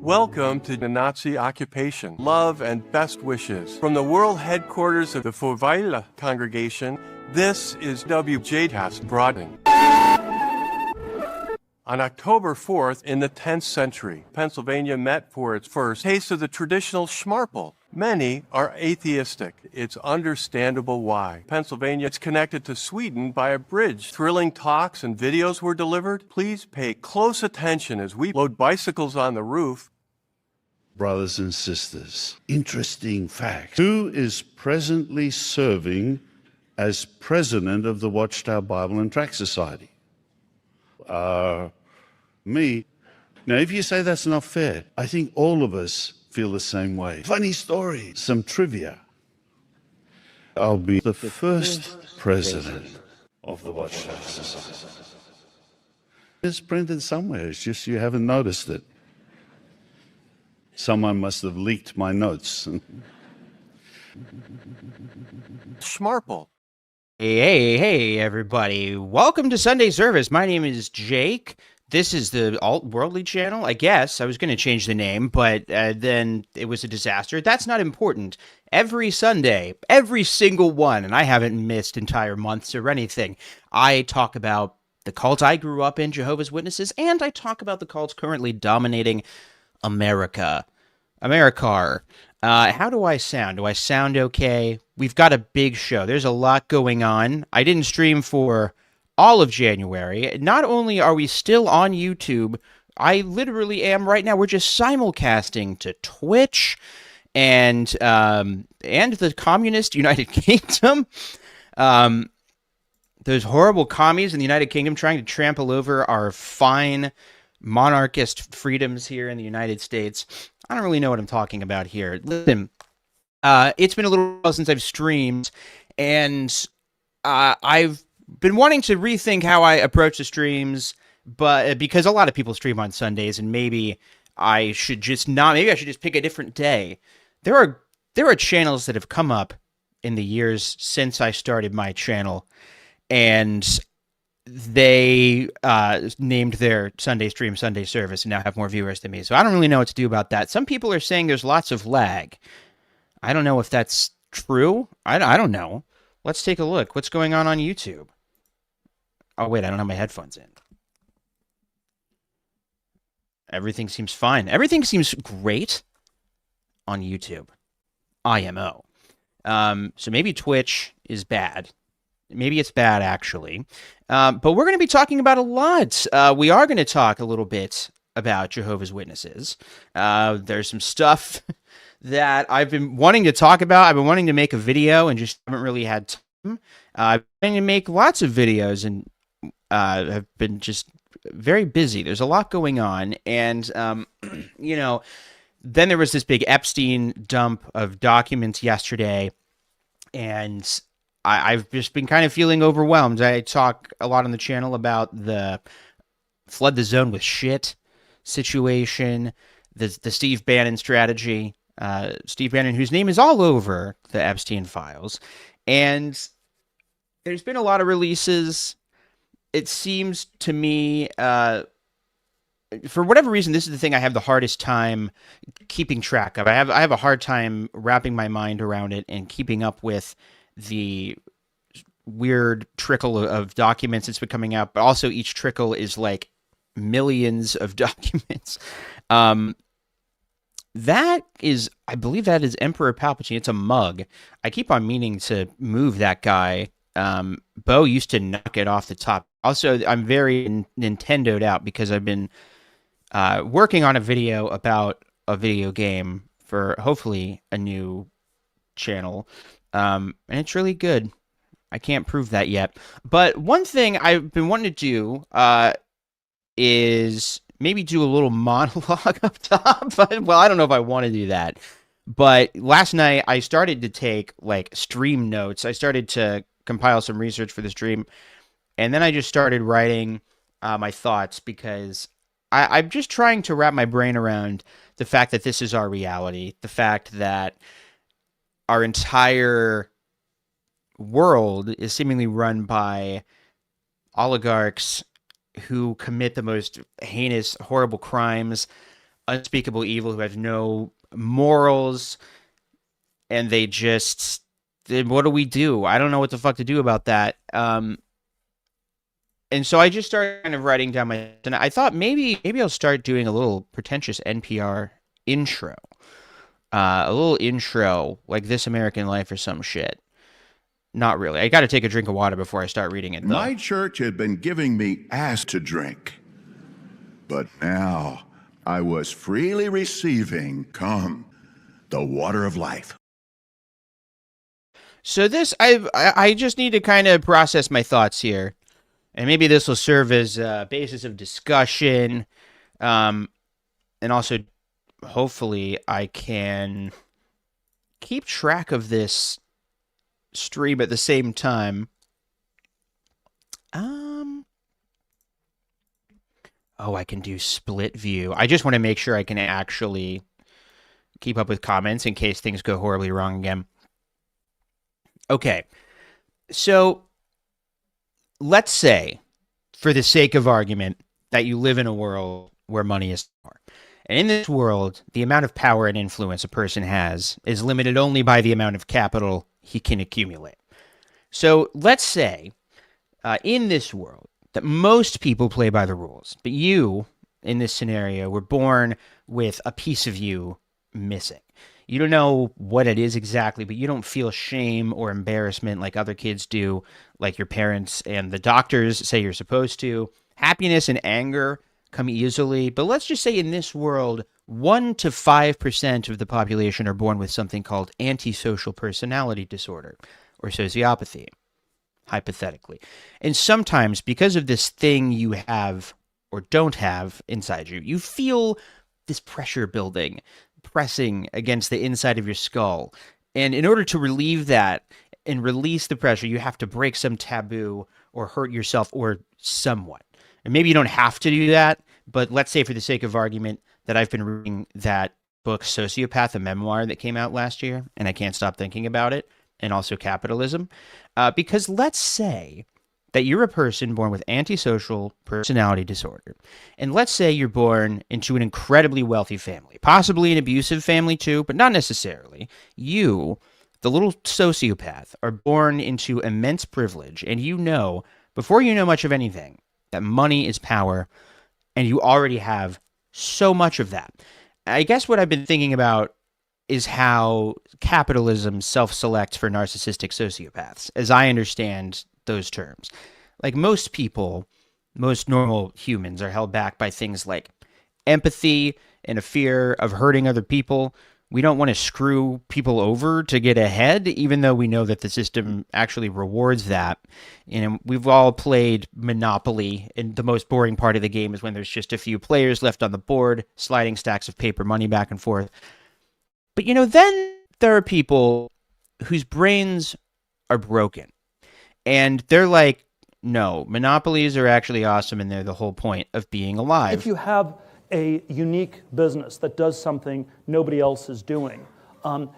Welcome to the Nazi occupation. Love and best wishes. From the world headquarters of the Furweile congregation, this is WJcast Broading. On October 4th, in the 10th century, Pennsylvania met for its first taste of the traditional schmarple. Many are atheistic. It's understandable why. Pennsylvania is connected to Sweden by a bridge. Thrilling talks and videos were delivered. Please pay close attention as we load bicycles on the roof. Brothers and sisters, interesting fact. Who is presently serving as president of the Watchtower Bible and Tract Society? Me. Now, if you say that's not fair, I think all of us feel the same way. Funny story, some trivia. I'll be the first president of the Watchtower Society. It's printed somewhere, it's just you haven't noticed it. Someone must have leaked my notes. Schmarple. Hey, everybody. Welcome to Sunday Service. My name is Jake. This is the Alt-Worldly channel, I guess. I was going to change the name, but then it was a disaster. That's not important. Every Sunday, every single one, and I haven't missed entire months or anything, I talk about the cult I grew up in, Jehovah's Witnesses, and I talk about the cults currently dominating America. Americar. How do I sound? Do I sound okay? We've got a big show. There's a lot going on. I didn't stream for all of January. Not only are we still on YouTube, I literally am right now. We're just simulcasting to Twitch and the Communist United Kingdom. Those horrible commies in the United Kingdom trying to trample over our fine monarchist freedoms here in the United States. I don't really know what I'm talking about here. Listen, it's been a little while since I've streamed, and I've been wanting to rethink how I approach the streams, but because a lot of people stream on Sundays, and maybe I should just pick a different day. There are channels that have come up in the years since I started my channel, and they named their Sunday stream Sunday Service and now have more viewers than me. So I don't really know what to do about that. Some people are saying there's lots of lag. I don't know if that's true. I don't know. Let's take a look. What's going on YouTube? Oh, wait, I don't have my headphones in. Everything seems fine. Everything seems great on YouTube. IMO. So maybe Twitch is bad. Maybe it's bad, actually. But we're going to be talking about a lot. We are going to talk a little bit about Jehovah's Witnesses. There's some stuff that I've been wanting to talk about. I've been wanting to make a video and just haven't really had time. I've been to make lots of videos and have been just very busy. There's a lot going on. And, you know, then there was this big Epstein dump of documents yesterday. And I've just been kind of feeling overwhelmed. I talk a lot on the channel about the flood the zone with shit situation, the Steve Bannon strategy. Steve Bannon, whose name is all over the Epstein files. And there's been a lot of releases. It seems to me, for whatever reason, this is the thing I have the hardest time keeping track of. I have a hard time wrapping my mind around it and keeping up with the weird trickle of documents that's been coming out, but also each trickle is like millions of documents. That is, I believe that is Emperor Palpatine. It's a mug. I keep on meaning to move that guy. Bo used to knock it off the top. Also, I'm very Nintendo'd out because I've been working on a video about a video game for hopefully a new channel. And it's really good. I can't prove that yet. But one thing I've been wanting to do is maybe do a little monologue up top. Well, I don't know if I want to do that. But last night I started to take like stream notes. I started to compile some research for the stream. And then I just started writing my thoughts because I'm just trying to wrap my brain around the fact that this is our reality. The fact that our entire world is seemingly run by oligarchs who commit the most heinous, horrible crimes. unspeakable evil who have no morals, and they just, what do we do? I don't know what the fuck to do about that. And so I just started kind of writing down and I thought maybe I'll start doing a little pretentious NPR intro. A little intro like This American Life or some shit. Not really. I got to take a drink of water before I start reading it, though. My church had been giving me ass to drink, but now I was freely receiving, come, the water of life. So this, I just need to kind of process my thoughts here. And maybe this will serve as a basis of discussion. And also, hopefully, I can keep track of this stream at the same time. Oh, I can do split view. I just want to make sure I can actually keep up with comments in case things go horribly wrong again. Okay, so let's say, for the sake of argument, that you live in a world where money is power. And in this world, the amount of power and influence a person has is limited only by the amount of capital he can accumulate. So let's say, in this world, that most people play by the rules, but you, in this scenario, were born with a piece of you missing. You don't know what it is exactly, but you don't feel shame or embarrassment like other kids do, like your parents and the doctors say you're supposed to. Happiness and anger come easily, but let's just say in this world, 1 to 5% of the population are born with something called antisocial personality disorder, or sociopathy, hypothetically. And sometimes, because of this thing you have or don't have inside you, you feel this pressure building, pressing against the inside of your skull. And in order to relieve that and release the pressure, you have to break some taboo or hurt yourself or someone. And maybe you don't have to do that, but let's say for the sake of argument that I've been reading that book, Sociopath, a memoir that came out last year, and I can't stop thinking about it, and also Capitalism. Because let's say that you're a person born with antisocial personality disorder. And let's say you're born into an incredibly wealthy family, possibly an abusive family too, but not necessarily. You, the little sociopath, are born into immense privilege, and you know, before you know much of anything, that money is power, and you already have so much of that. I guess what I've been thinking about is how capitalism self-selects for narcissistic sociopaths, as I understand those terms. Like most people, most normal humans are held back by things like empathy and a fear of hurting other people. We don't want to screw people over to get ahead, even though we know that the system actually rewards that. And we've all played Monopoly, and the most boring part of the game is when there's just a few players left on the board, sliding stacks of paper money back and forth. But, you know, then there are people whose brains are broken. And they're like, no, monopolies are actually awesome, and they're the whole point of being alive. If you have a unique business that does something nobody else is doing,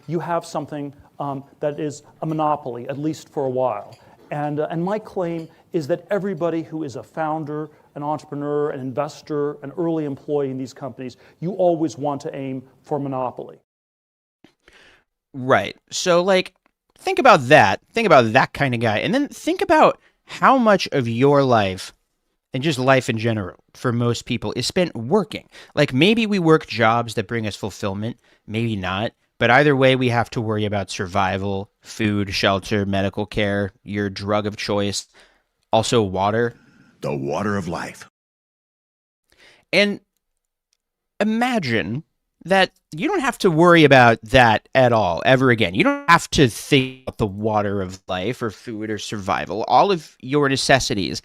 you have something that is a monopoly, at least for a while. And my claim is that everybody who is a founder, an entrepreneur, an investor, an early employee in these companies, you always want to aim for monopoly. Right. So, like, think about that. Think about that kind of guy. And then think about how much of your life, and just life in general, for most people, is spent working. Like, maybe we work jobs that bring us fulfillment, maybe not. But either way, we have to worry about survival, food, shelter, medical care, your drug of choice, also water. The water of life. And imagine that you don't have to worry about that at all, ever again. You don't have to think about the water of life or food or survival. All of your necessities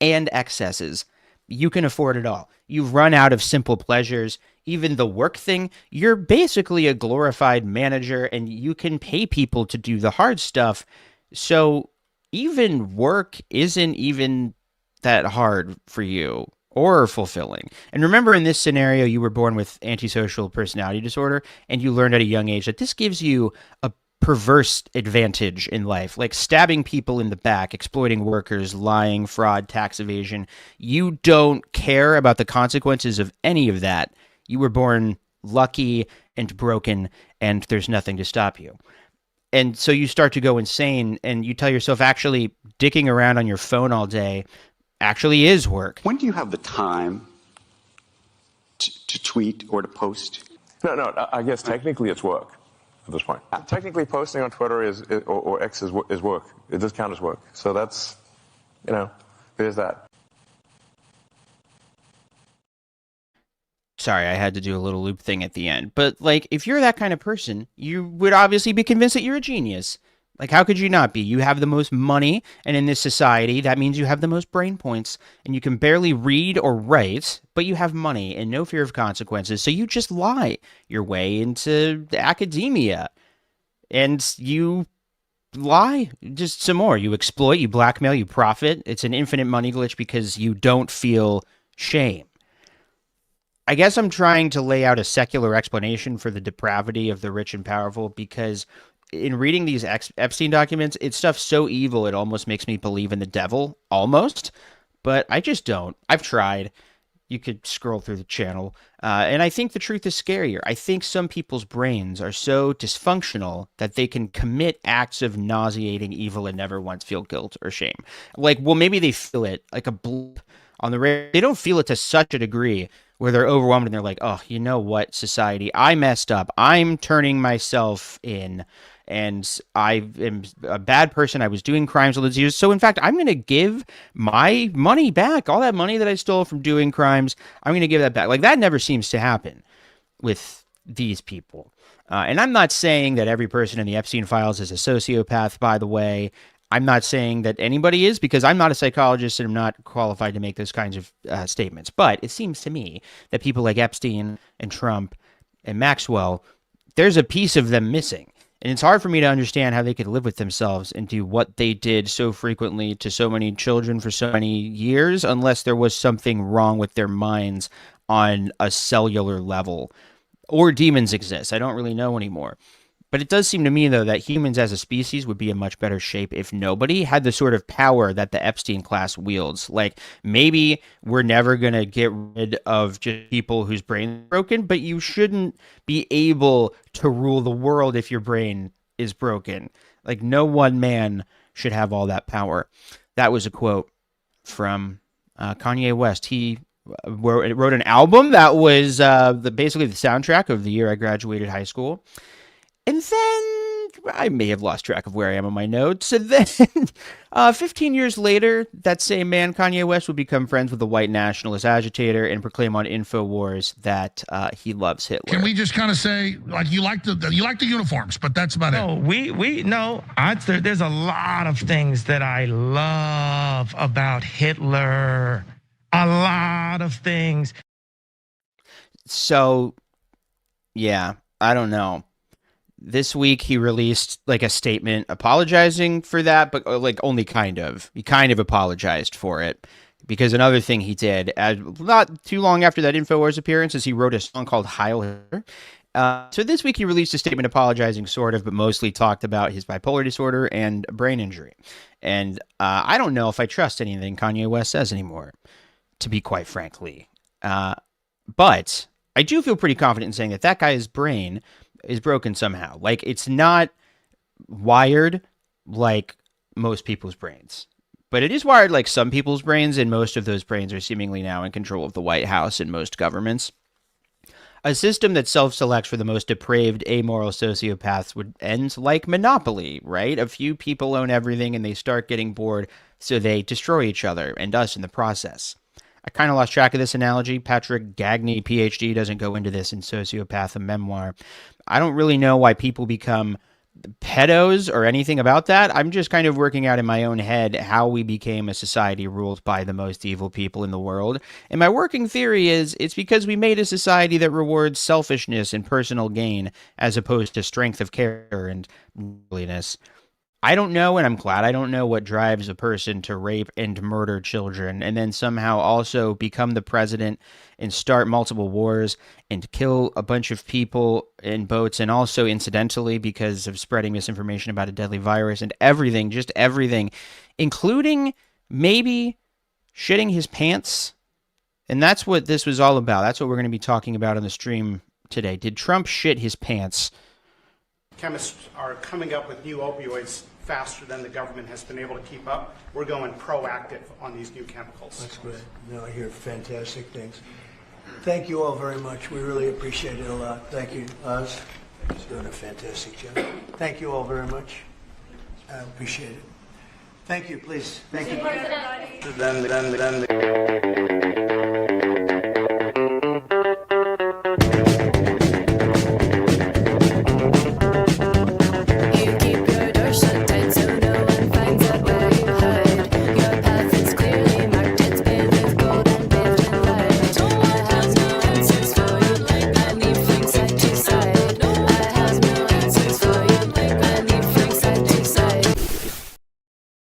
and excesses, you can afford it all. You've run out of simple pleasures. Even the work thing, you're basically a glorified manager, and you can pay people to do the hard stuff. So even work isn't even that hard for you or fulfilling. And remember, in this scenario, you were born with antisocial personality disorder, and you learned at a young age that this gives you a perverse advantage in life, like stabbing people in the back, exploiting workers, lying, fraud, tax evasion. You don't care about the consequences of any of that. You were born lucky and broken, and there's nothing to stop you. And so you start to go insane, and you tell yourself actually dicking around on your phone all day actually is work. When do you have the time to tweet or to post? No, I guess technically it's work at this point. Technically posting on Twitter or X is work. It does count as work. So that's, there's that. Sorry, I had to do a little loop thing at the end. But, like, if you're that kind of person, you would obviously be convinced that you're a genius. Like, how could you not be? You have the most money, and in this society, that means you have the most brain points, and you can barely read or write, but you have money and no fear of consequences, so you just lie your way into academia. And you lie just some more. You exploit, you blackmail, you profit. It's an infinite money glitch because you don't feel shame. I guess I'm trying to lay out a secular explanation for the depravity of the rich and powerful, because in reading these Epstein documents, it's stuff so evil it almost makes me believe in the devil, almost. But I just don't. I've tried. You could scroll through the channel. And I think the truth is scarier. I think some people's brains are so dysfunctional that they can commit acts of nauseating evil and never once feel guilt or shame. Like, well, maybe they feel it like a blip on the radar. They don't feel it to such a degree where they're overwhelmed and they're like, oh, you know what, society, I messed up. I'm turning myself in, and I am a bad person. I was doing crimes all those years. So, in fact, I'm going to give my money back. All that money that I stole from doing crimes, I'm going to give that back. Like, that never seems to happen with these people. And I'm not saying that every person in the Epstein files is a sociopath, by the way. I'm not saying that anybody is, because I'm not a psychologist and I'm not qualified to make those kinds of statements. But it seems to me that people like Epstein and Trump and Maxwell, there's a piece of them missing. And it's hard for me to understand how they could live with themselves and do what they did so frequently to so many children for so many years, unless there was something wrong with their minds on a cellular level. Or demons exist. I don't really know anymore. But it does seem to me, though, that humans as a species would be in much better shape if nobody had the sort of power that the Epstein class wields. Like, maybe we're never going to get rid of just people whose brains are broken, but you shouldn't be able to rule the world if your brain is broken. Like, no one man should have all that power. That was a quote from Kanye West. He wrote an album that was basically the soundtrack of the year I graduated high school. And then I may have lost track of where I am on my notes. And then 15 years later, that same man, Kanye West, would become friends with the white nationalist agitator and proclaim on InfoWars that he loves Hitler. Can we just kind of say, like, you like the uniforms, but that's about it? No. There's a lot of things that I love about Hitler. A lot of things. So, yeah, I don't know. This week he released like a statement apologizing for that, but like only kind of. He kind of apologized for it, because another thing he did, not too long after that InfoWars appearance, is he wrote a song called Heil Hitler. So this week he released a statement apologizing, sort of, but mostly talked about his bipolar disorder and brain injury. And I don't know if I trust anything Kanye West says anymore, to be quite frankly. But I do feel pretty confident in saying that that guy's brain is broken somehow. Like, it's not wired like most people's brains, but it is wired like some people's brains, and most of those brains are seemingly now in control of the White House and most governments. A system that self-selects for the most depraved, amoral sociopaths would end like Monopoly, right? A few people own everything and they start getting bored, so they destroy each other and us in the process. I kind of lost track of this analogy. Patrick Gagney, PhD, doesn't go into this in Sociopath, a memoir. I don't really know why people become pedos or anything about that. I'm just kind of working out in my own head how we became a society ruled by the most evil people in the world. And my working theory is it's because we made a society that rewards selfishness and personal gain as opposed to strength of character and holiness. I don't know, and I'm glad I don't know, what drives a person to rape and murder children and then somehow also become the president and start multiple wars and kill a bunch of people in boats, and also incidentally because of spreading misinformation about a deadly virus and everything, just everything, including maybe shitting his pants And that's what this was all about. That's what we're going to be talking about on the stream today. Did Trump shit his pants? Chemists are coming up with new opioids faster than the government has been able to keep up. We're going proactive on these new chemicals. That's great. No, I hear fantastic things. Thank you all very much. We really appreciate it a lot. Thank you, Oz. He's doing a fantastic job. Thank you all very much. I appreciate it. Thank you, please. Thank you.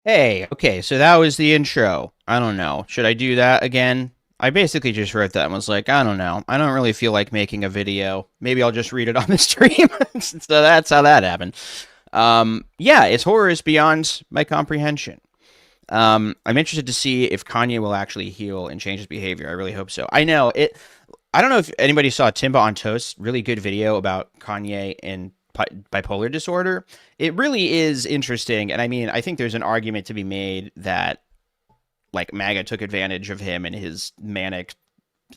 Hey, okay, so that was the intro. I don't know. Should I do that again? I basically just wrote that and was like, I don't know. I don't really feel like making a video. Maybe I'll just read it on the stream. So that's how that happened. Yeah, it's horrors beyond my comprehension. I'm interested to see if Kanye will actually heal and change his behavior. I really hope so. I know it. I don't know if anybody saw Timba on Toast. Really good video about Kanye and bipolar disorder. It really is interesting, and I mean, I think there's an argument to be made that like MAGA took advantage of him and his manic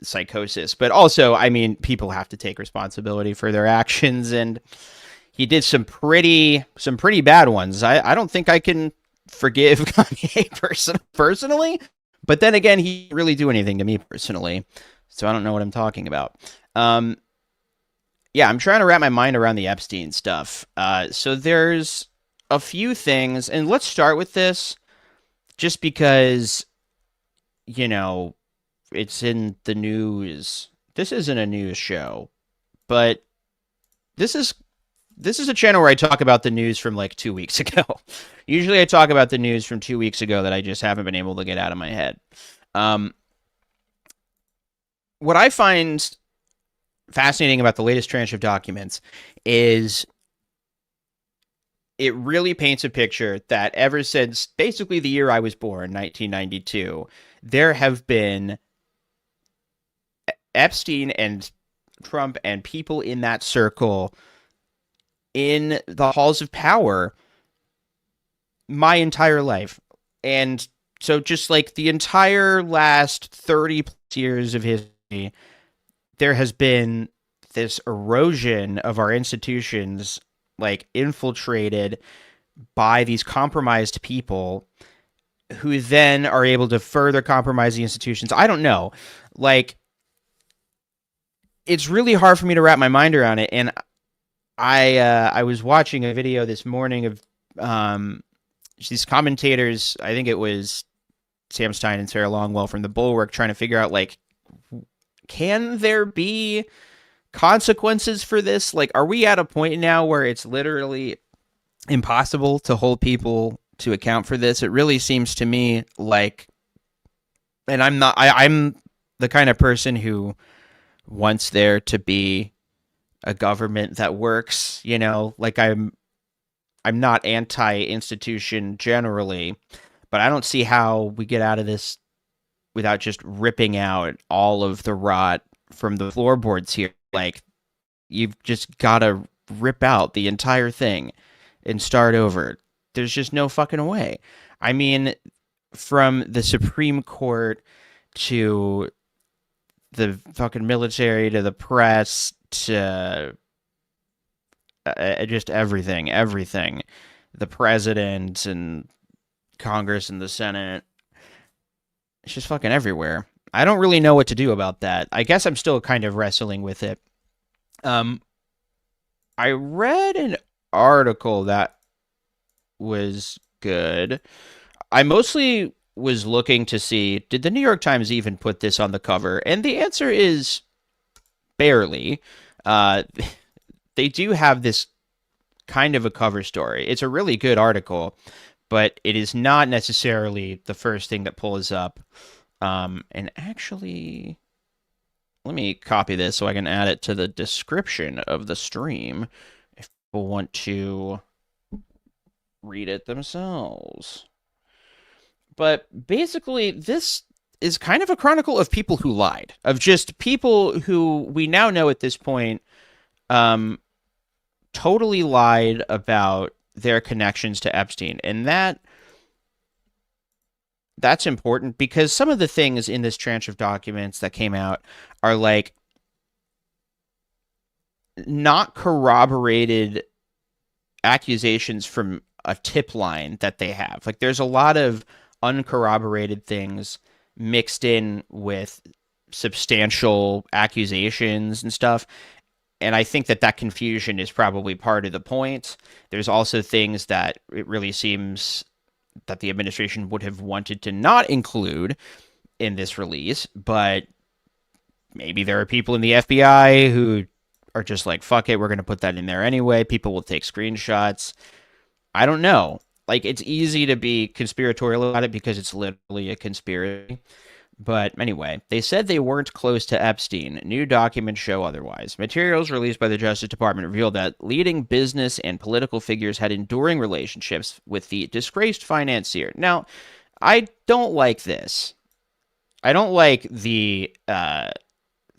psychosis, but also, I mean, people have to take responsibility for their actions, and he did some pretty bad ones. I don't think I can forgive Kanye personally, but then again, he didn't really do anything to me personally, so I don't know what I'm talking about. Yeah, I'm trying to wrap my mind around the Epstein stuff. So there's a few things, and let's start with this, just because, you know, it's in the news. This isn't a news show, but this is a channel where I talk about the news from like 2 weeks ago. Usually I talk about the news from 2 weeks ago that I just haven't been able to get out of my head. What I find fascinating about the latest tranche of documents is it really paints a picture that ever since basically the year I was born, 1992, there have been Epstein and Trump and people in that circle in the halls of power my entire life. And so just like the entire last 30 plus years of history, there has been this erosion of our institutions, like infiltrated by these compromised people who then are able to further compromise the institutions. I don't know. Like, it's really hard for me to wrap my mind around it. And I was watching a video this morning of these commentators. I think it was Sam Stein and Sarah Longwell from The Bulwark trying to figure out, like, can there be consequences for this? Like, are we at a point now where it's literally impossible to hold people to account for this? It really seems to me like, and I'm the kind of person who wants there to be a government that works, you know, like I'm not anti-institution generally, but I don't see how we get out of this without just ripping out all of the rot from the floorboards here. Like, you've just got to rip out the entire thing and start over. There's just no fucking way. I mean, from the Supreme Court to the fucking military to the press to just everything. The president and Congress and the Senate. It's just fucking everywhere. I don't really know what to do about that. I guess I'm still kind of wrestling with it. I read an article that was good. I mostly was looking to see, did the New York Times even put this on the cover? And the answer is barely. They do have this kind of a cover story. It's a really good article, but it is not necessarily the first thing that pulls up. And actually, let me copy this so I can add it to the description of the stream if people want to read it themselves. But basically, this is kind of a chronicle of people who lied, of just people who we now know at this point totally lied about their connections to Epstein. And that's important because some of the things in this tranche of documents that came out are like not corroborated accusations from a tip line that they have. Like there's a lot of uncorroborated things mixed in with substantial accusations and stuff. And I think that confusion is probably part of the point. There's also things that it really seems that the administration would have wanted to not include in this release, but maybe there are people in the FBI who are just like, fuck it, we're going to put that in there anyway. People will take screenshots. I don't know. Like, it's easy to be conspiratorial about it because it's literally a conspiracy. But anyway, they said they weren't close to Epstein. New documents show otherwise. Materials released by the Justice Department reveal that leading business and political figures had enduring relationships with the disgraced financier. Now, I don't like this. I don't like the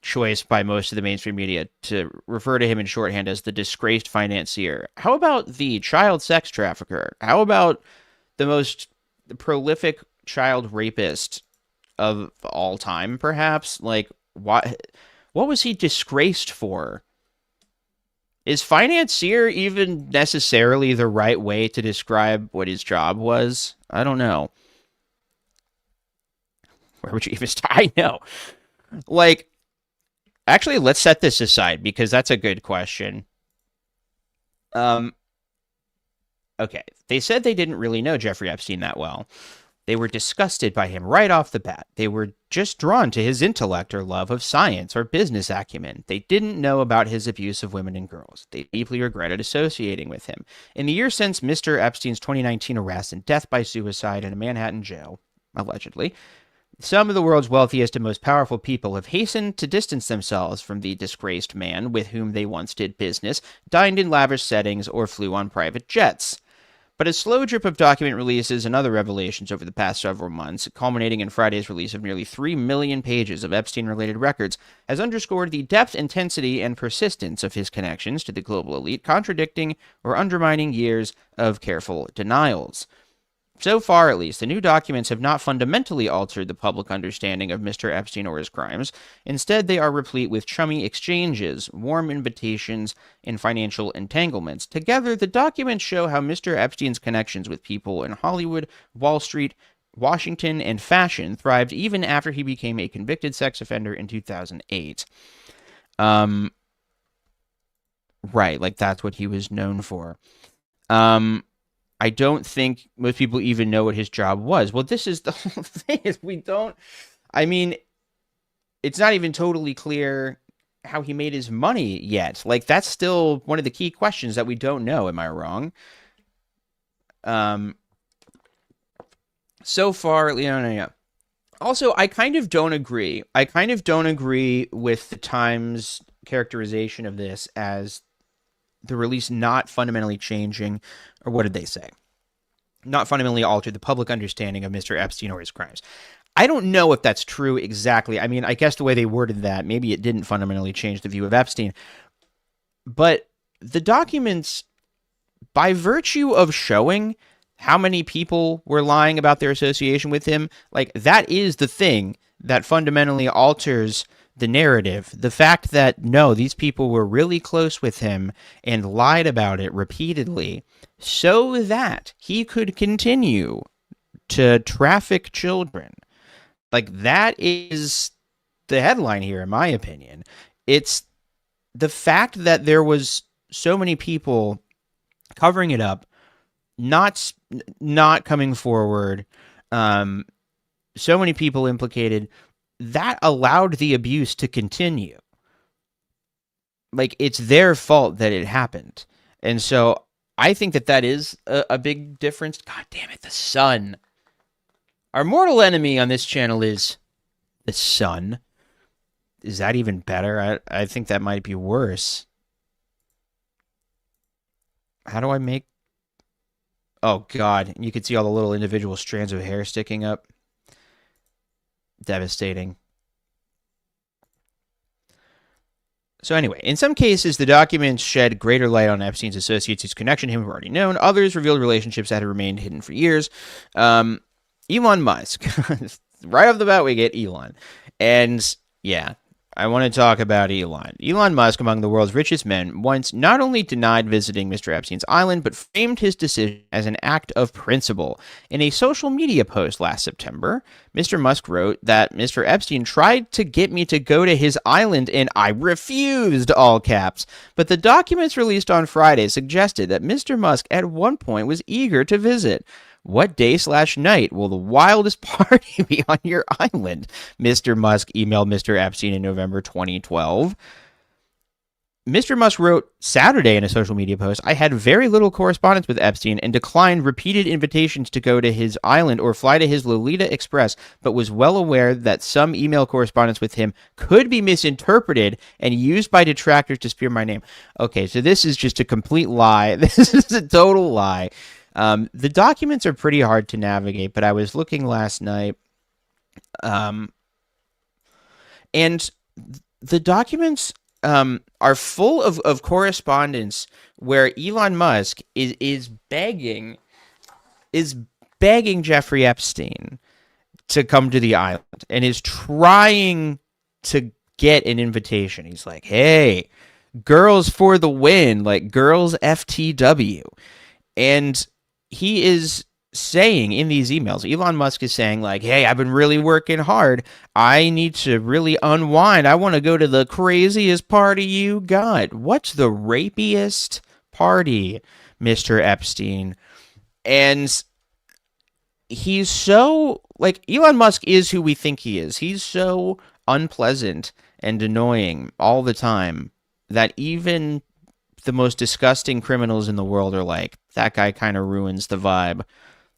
choice by most of the mainstream media to refer to him in shorthand as the disgraced financier. How about the child sex trafficker? How about the most prolific child rapist of all time, perhaps? Like, what was he disgraced for? Is financier even necessarily the right way to describe what his job was? I don't know. Where would you even start? I know. Like, actually, let's set this aside because that's a good question. Okay. They said they didn't really know Jeffrey Epstein that well. They were disgusted by him right off the bat. They were just drawn to his intellect or love of science or business acumen. They didn't know about his abuse of women and girls. They deeply regretted associating with him. In the years since Mr. Epstein's 2019 arrest and death by suicide in a Manhattan jail, allegedly, some of the world's wealthiest and most powerful people have hastened to distance themselves from the disgraced man with whom they once did business, dined in lavish settings, or flew on private jets. But a slow drip of document releases and other revelations over the past several months, culminating in Friday's release of nearly 3 million pages of Epstein-related records, has underscored the depth, intensity, and persistence of his connections to the global elite, contradicting or undermining years of careful denials. So far, at least, the new documents have not fundamentally altered the public understanding of Mr. Epstein or his crimes. Instead, they are replete with chummy exchanges, warm invitations, and financial entanglements. Together, the documents show how Mr. Epstein's connections with people in Hollywood, Wall Street, Washington, and fashion thrived even after he became a convicted sex offender in 2008. Right, like that's what he was known for. I don't think most people even know what his job was. Well, this is the whole thing, is we don't, I mean, it's not even totally clear how he made his money yet. Like, that's still one of the key questions that we don't know. Am I wrong? So far, no. Also, I kind of don't agree. I kind of don't agree with the Times characterization of this as the release not fundamentally changing, or what did they say? Not fundamentally alter the public understanding of Mr. Epstein or his crimes. I don't know if that's true exactly. I mean, I guess the way they worded that, maybe it didn't fundamentally change the view of Epstein. But the documents, by virtue of showing how many people were lying about their association with him, like, that is the thing that fundamentally alters the narrative. The fact that, no, these people were really close with him and lied about it repeatedly so that he could continue to traffic children. Like, that is the headline here, in my opinion. It's the fact that there was so many people covering it up, not coming forward, so many people implicated, that allowed the abuse to continue. Like, it's their fault that it happened. And so I think that is a big difference. God damn it, the sun. Our mortal enemy on this channel is the sun. Is that even better? I think that might be worse. How do I make... Oh, God. You can see all the little individual strands of hair sticking up. Devastating. So anyway, in some cases, the documents shed greater light on Epstein's associates whose connection to him were already known. Others revealed relationships that had remained hidden for years. Elon Musk. Right off the bat, we get Elon. And yeah, I want to talk about Elon. Elon Musk, among the world's richest men, once not only denied visiting Mr. Epstein's island, but framed his decision as an act of principle. In a social media post last September, Mr. Musk wrote that Mr. Epstein tried to get me to go to his island and I refused, all caps. But the documents released on Friday suggested that Mr. Musk at one point was eager to visit. What day/night will the wildest party be on your island? Mr. Musk emailed Mr. Epstein in November 2012. Mr. Musk wrote Saturday in a social media post, I had very little correspondence with Epstein and declined repeated invitations to go to his island or fly to his Lolita Express, but was well aware that some email correspondence with him could be misinterpreted and used by detractors to smear my name. Okay, so this is just a complete lie. This is a total lie. The documents are pretty hard to navigate, but I was looking last night, and the documents are full of correspondence where Elon Musk is begging Jeffrey Epstein to come to the island and is trying to get an invitation. He's like, hey, girls for the win, like girls FTW. And he is saying in these emails, Elon Musk is saying like, hey, I've been really working hard. I need to really unwind. I want to go to the craziest party you got. What's the rapiest party, Mr. Epstein? And he's so, like, Elon Musk is who we think he is. He's so unpleasant and annoying all the time that even the most disgusting criminals in the world are like, that guy kind of ruins the vibe.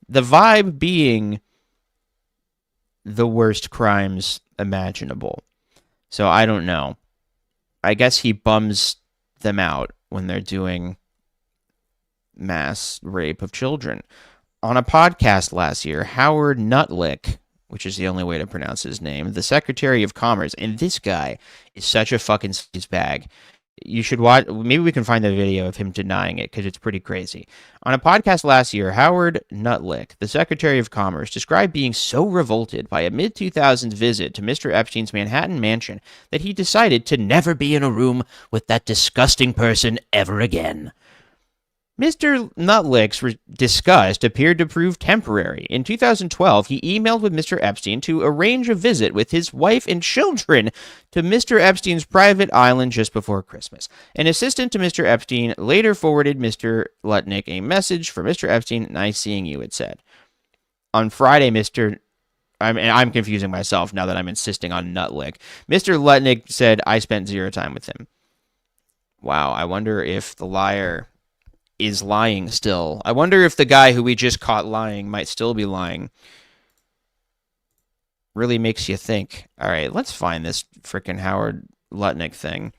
The vibe being the worst crimes imaginable. So I don't know. I guess he bums them out when they're doing mass rape of children. On a podcast last year, Howard Nutlick, which is the only way to pronounce his name, the Secretary of Commerce, and this guy is such a fucking bag. You should watch. Maybe we can find the video of him denying it because it's pretty crazy. On a podcast last year, Howard Nutlick, the Secretary of Commerce, described being so revolted by a mid-2000s visit to Mr. Epstein's Manhattan mansion that he decided to never be in a room with that disgusting person ever again. Mr. Nutlick's disgust appeared to prove temporary. In 2012, he emailed with Mr. Epstein to arrange a visit with his wife and children to Mr. Epstein's private island just before Christmas. An assistant to Mr. Epstein later forwarded Mr. Lutnick a message for Mr. Epstein, nice seeing you, it said. On Friday, I'm confusing myself now that I'm insisting on Nutlick. Mr. Lutnick said, I spent 0 time with him. Wow, I wonder if the liar is lying still. I wonder if the guy who we just caught lying might still be lying. Really makes you think. All right, let's find this freaking Howard Lutnick thing.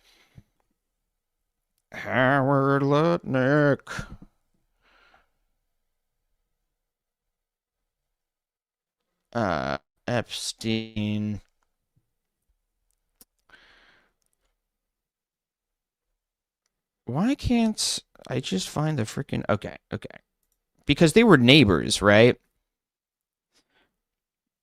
Howard Lutnick. Epstein. Why can't I just find the freaking... Okay. Because they were neighbors, right?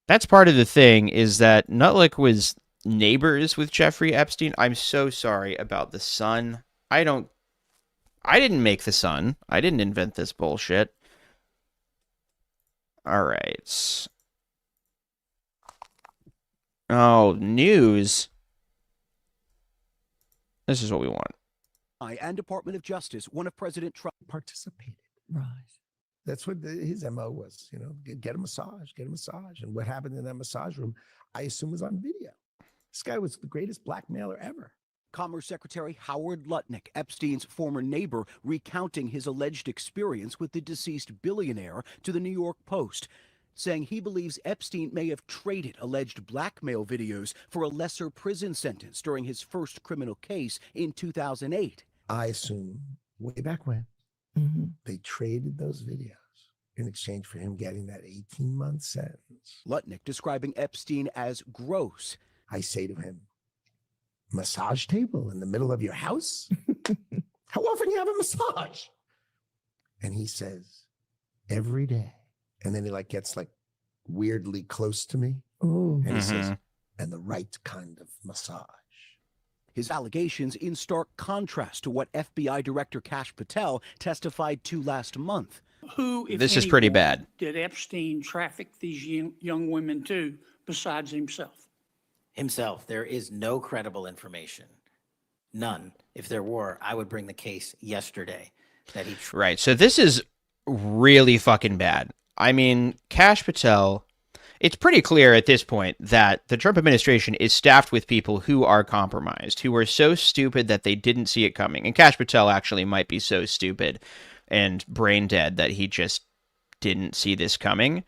That's part of the thing, is that Nutlick was neighbors with Jeffrey Epstein. I'm so sorry about the son. I didn't make the son. I didn't invent this bullshit. All right. Oh, news. This is what we want. And Department of Justice, one of President Trump participated. Right. That's what his MO was, get a massage. And what happened in that massage room, I assume, was on video. This guy was the greatest blackmailer ever. Commerce Secretary Howard Lutnick, Epstein's former neighbor, recounting his alleged experience with the deceased billionaire to the New York Post, saying he believes Epstein may have traded alleged blackmail videos for a lesser prison sentence during his first criminal case in 2008. I assume way back when they traded those videos in exchange for him getting that 18-month sentence. Lutnick describing Epstein as gross. I say to him, massage table in the middle of your house? How often do you have a massage? And he says, every day. And then he gets weirdly close to me. Ooh. And he says, and the right kind of massage. His allegations in stark contrast to what FBI Director Kash Patel testified to last month. Who, if This is pretty anyone, bad. did Epstein traffic these young women to besides himself? Himself. There is no credible information. None. If there were, I would bring the case yesterday that he... Right. So this is really fucking bad. I mean, Kash Patel, it's pretty clear at this point that the Trump administration is staffed with people who are compromised, who are so stupid that they didn't see it coming. And Kash Patel actually might be so stupid and brain dead that he just didn't see this coming.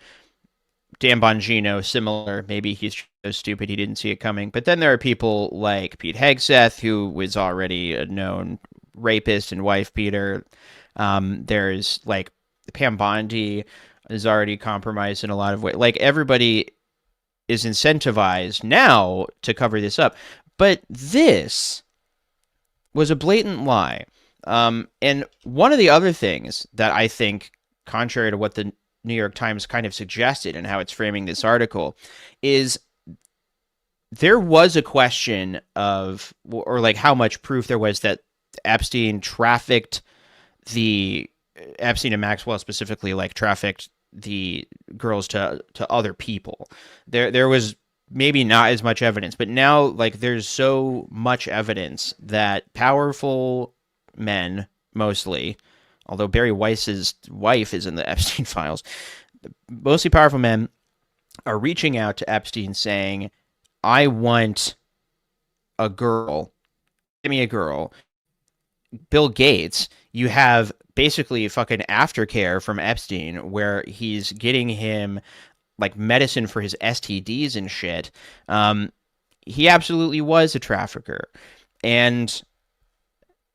Dan Bongino, similar. Maybe he's so stupid he didn't see it coming. But then there are people like Pete Hegseth, who was already a known rapist and wife beater. There's Pam Bondi is already compromised in a lot of ways. Everybody is incentivized now to cover this up. But this was a blatant lie. And one of the other things that I think, contrary to what the New York Times kind of suggested and how it's framing this article, is there was a question of, or how much proof there was that Epstein trafficked Epstein and Maxwell specifically, trafficked the girls to other people. There was maybe not as much evidence, but now there's so much evidence that powerful men, mostly, although Barry Weiss's wife is in the Epstein files, mostly powerful men are reaching out to Epstein saying, I want a girl. Give me a girl. Bill Gates, you have basically fucking aftercare from Epstein where he's getting him medicine for his STDs and shit. He absolutely was a trafficker. And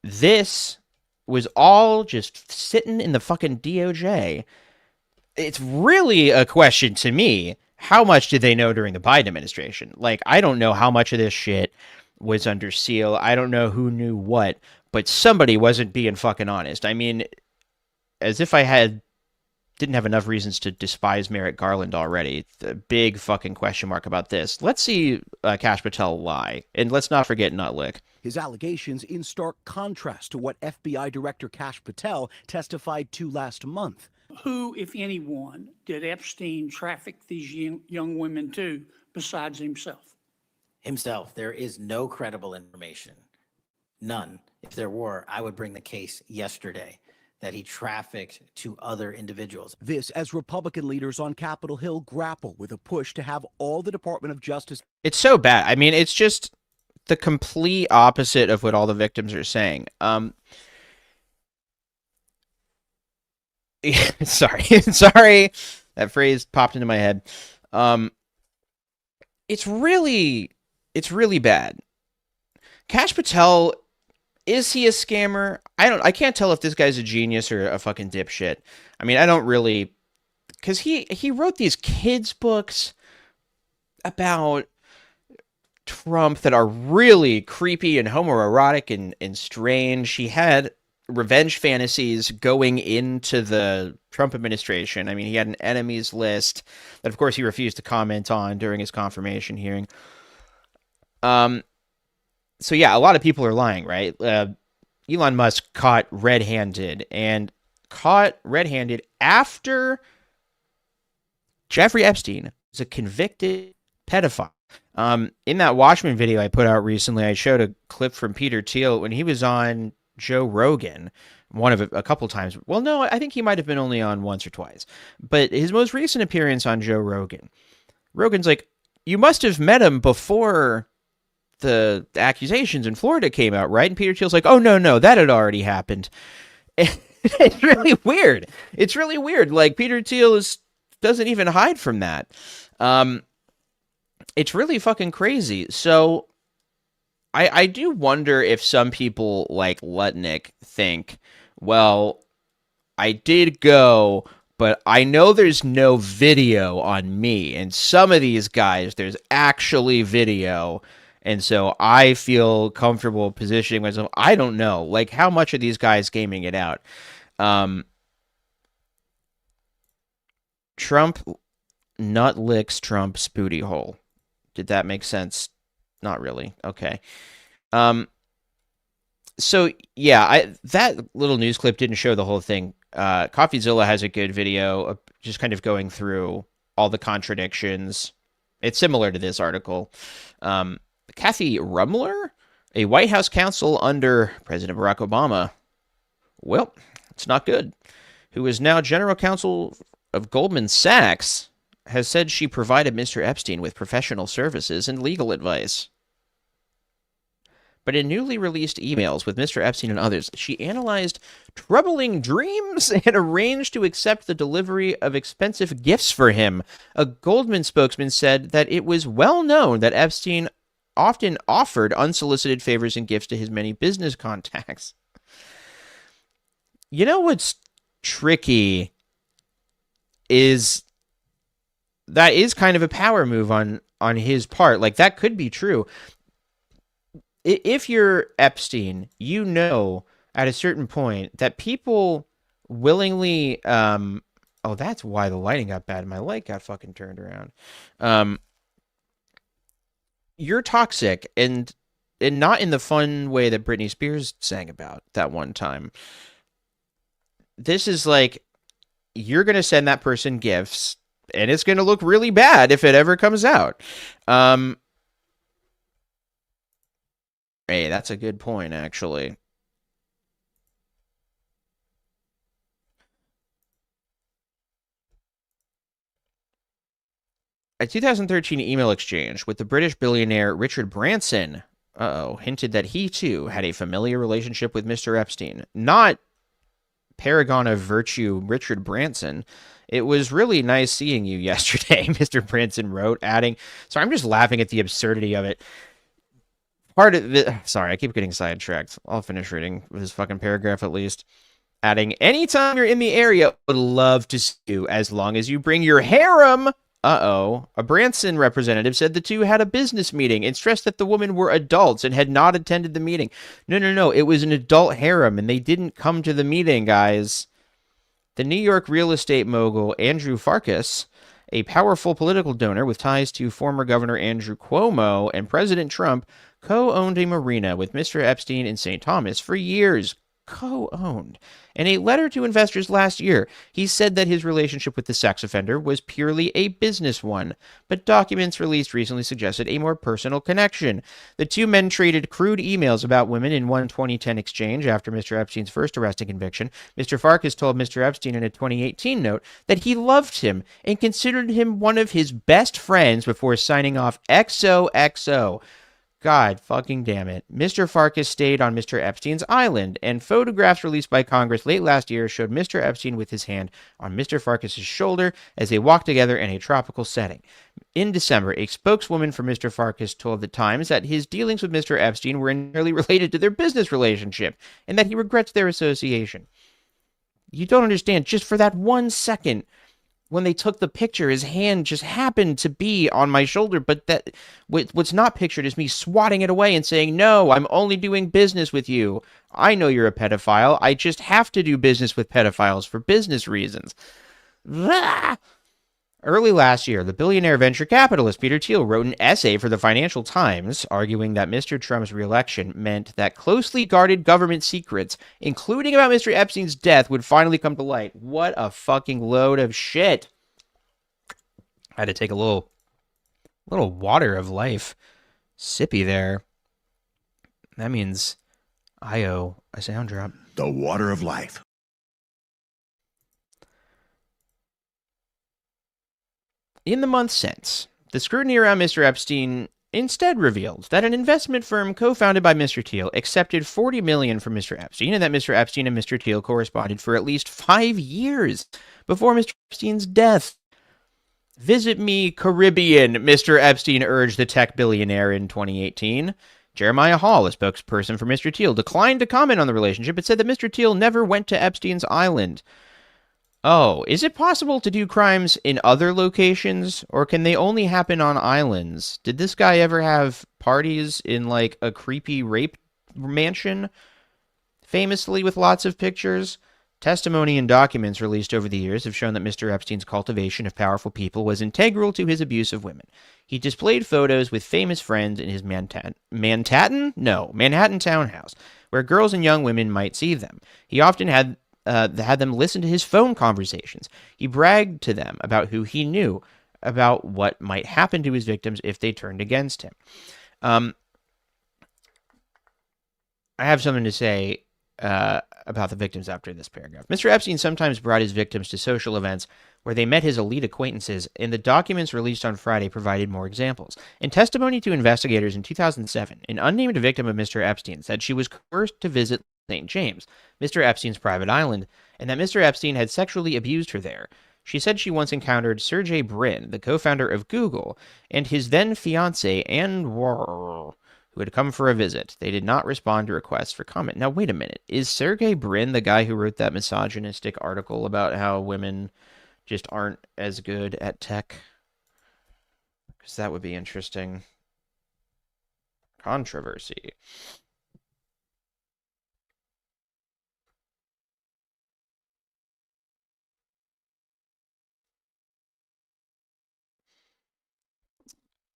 this was all just sitting in the fucking DOJ. It's really a question to me. How much did they know during the Biden administration? I don't know how much of this shit was under seal. I don't know who knew what, but somebody wasn't being fucking honest. I mean, as if I didn't have enough reasons to despise Merrick Garland already. The big fucking question mark about this. Let's see Kash Patel lie. And let's not forget Nutlick. His allegations in stark contrast to what FBI Director Kash Patel testified to last month. Who, if anyone, did Epstein traffic these young women to besides himself? Himself. There is no credible information. None. If there were, I would bring the case yesterday that he trafficked to other individuals. This as Republican leaders on Capitol Hill grapple with a push to have all the Department of Justice... It's so bad. I mean, it's just the complete opposite of what all the victims are saying. Sorry. That phrase popped into my head. It's really bad. Kash Patel, is he a scammer? I can't tell if this guy's a genius or a fucking dipshit. I mean, I don't really, because he wrote these kids' books about Trump that are really creepy and homoerotic and strange. He had revenge fantasies going into the Trump administration. I mean, he had an enemies list that, of course, he refused to comment on during his confirmation hearing. So yeah, a lot of people are lying, right? Elon Musk caught red-handed after Jeffrey Epstein was a convicted pedophile. In that Watchmen video I put out recently, I showed a clip from Peter Thiel when he was on Joe Rogan, a couple times. Well, no, I think he might have been only on once or twice. But his most recent appearance on Joe Rogan, Rogan's like, you must have met him before the accusations in Florida came out, right? And Peter Thiel's like, oh, no, that had already happened. It's really weird. It's really weird. Peter Thiel doesn't even hide from that. It's really fucking crazy. So I do wonder if some people like Lutnick think, well, I did go but I know there's no video on me. And some of these guys, there's actually video. And so I feel comfortable positioning myself. I don't know. Like, how much are these guys gaming it out? Trump nut licks Trump's booty hole. Did that make sense? Not really. Okay. So yeah, that little news clip didn't show the whole thing. CoffeeZilla has a good video of just kind of going through all the contradictions. It's similar to this article. Kathy Rumler, a White House counsel under President Barack Obama. Well, it's not good. Who is now general counsel of Goldman Sachs, has said she provided Mr. Epstein with professional services and legal advice. But in newly released emails with Mr. Epstein and others, she analyzed troubling dreams and arranged to accept the delivery of expensive gifts for him. A Goldman spokesman said that it was well known that Epstein often offered unsolicited favors and gifts to his many business contacts. You know what's tricky is that is kind of a power move on his part. Like, that could be true. If you're Epstein, you know at a certain point that people willingly oh, that's why the lighting got bad. My light got fucking turned around. You're toxic, and not in the fun way that Britney Spears sang about that one time. This is like, you're going to send that person gifts, and it's going to look really bad if it ever comes out. Hey, that's a good point, actually. A 2013 email exchange with the British billionaire Richard Branson, hinted that he too had a familiar relationship with Mr. Epstein. Not paragon of virtue Richard Branson. It was really nice seeing you yesterday, Mr. Branson wrote, adding, sorry, I'm just laughing at the absurdity of it. Part of it, sorry, I keep getting sidetracked. I'll finish reading this fucking paragraph at least. Adding, anytime you're in the area, would love to see you as long as you bring your harem. A Branson representative said the two had a business meeting and stressed that the women were adults and had not attended the meeting. No. It was an adult harem and they didn't come to the meeting, guys. The New York real estate mogul Andrew Farkas, a powerful political donor with ties to former Governor Andrew Cuomo and President Trump, co-owned a marina with Mr. Epstein in St. Thomas for years. Co-owned. In a letter to investors last year, he said that his relationship with the sex offender was purely a business one, but documents released recently suggested a more personal connection. The two men traded crude emails about women in one 2010 exchange after Mr. Epstein's first arrest and conviction. Mr. Farkas told Mr. Epstein in a 2018 note that he loved him and considered him one of his best friends before signing off XOXO. God fucking damn it. Mr. Farkas stayed on Mr. Epstein's island, and photographs released by Congress late last year showed Mr. Epstein with his hand on Mr. Farkas's shoulder as they walked together in a tropical setting. In December, a spokeswoman for Mr. Farkas told The Times that his dealings with Mr. Epstein were entirely related to their business relationship, and that he regrets their association. You don't understand, just for that 1 second, when they took the picture, his hand just happened to be on my shoulder, but that what's not pictured is me swatting it away and saying, no, I'm only doing business with you. I know you're a pedophile. I just have to do business with pedophiles for business reasons. Blah! Early last year, the billionaire venture capitalist Peter Thiel wrote an essay for the Financial Times arguing that Mr. Trump's reelection meant that closely guarded government secrets, including about Mr. Epstein's death, would finally come to light. What a fucking load of shit. I had to take a little water of life. Sippy there. That means I owe a sound drop. The water of life. In the months since, the scrutiny around Mr. Epstein instead revealed that an investment firm co-founded by Mr. Thiel accepted $40 million from Mr. Epstein, and that Mr. Epstein and Mr. Thiel corresponded for at least 5 years before Mr. Epstein's death. Visit me, Caribbean, Mr. Epstein urged the tech billionaire in 2018. Jeremiah Hall, a spokesperson for Mr. Thiel, declined to comment on the relationship, but said that Mr. Thiel never went to Epstein's island. Oh, is it possible to do crimes in other locations, or can they only happen on islands? Did this guy ever have parties in like a creepy rape mansion, famously with lots of pictures? Testimony and documents released over the years have shown that Mr. Epstein's cultivation of powerful people was integral to his abuse of women. He displayed photos with famous friends in his Manhattan townhouse, where girls and young women might see them. He often had them listen to his phone conversations. He bragged to them about who he knew, about what might happen to his victims if they turned against him. I have something to say about the victims after this paragraph. Mr. Epstein sometimes brought his victims to social events where they met his elite acquaintances, and the documents released on Friday provided more examples. In testimony to investigators in 2007, an unnamed victim of Mr. Epstein said she was coerced to visit St. James, Mr. Epstein's private island, and that Mr. Epstein had sexually abused her there. She said she once encountered Sergey Brin, the co-founder of Google, and his then fiancée, Anne War, who had come for a visit. They did not respond to requests for comment. Now, wait a minute. Is Sergey Brin the guy who wrote that misogynistic article about how women just aren't as good at tech? Because that would be interesting. Controversy.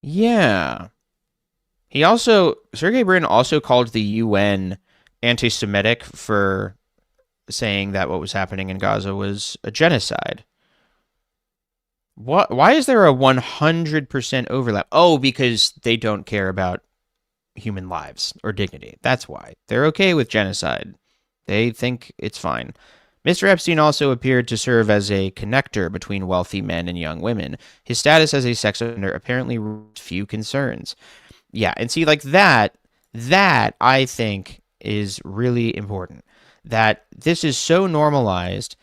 Yeah. Sergey Brin also called the UN anti-Semitic for saying that what was happening in Gaza was a genocide. Why is there a 100% overlap? Oh, because they don't care about human lives or dignity. That's why. They're okay with genocide. They think it's fine. Mr. Epstein also appeared to serve as a connector between wealthy men and young women. His status as a sex offender apparently raised few concerns. Yeah, and see, like that I think is really important. That this is so normalized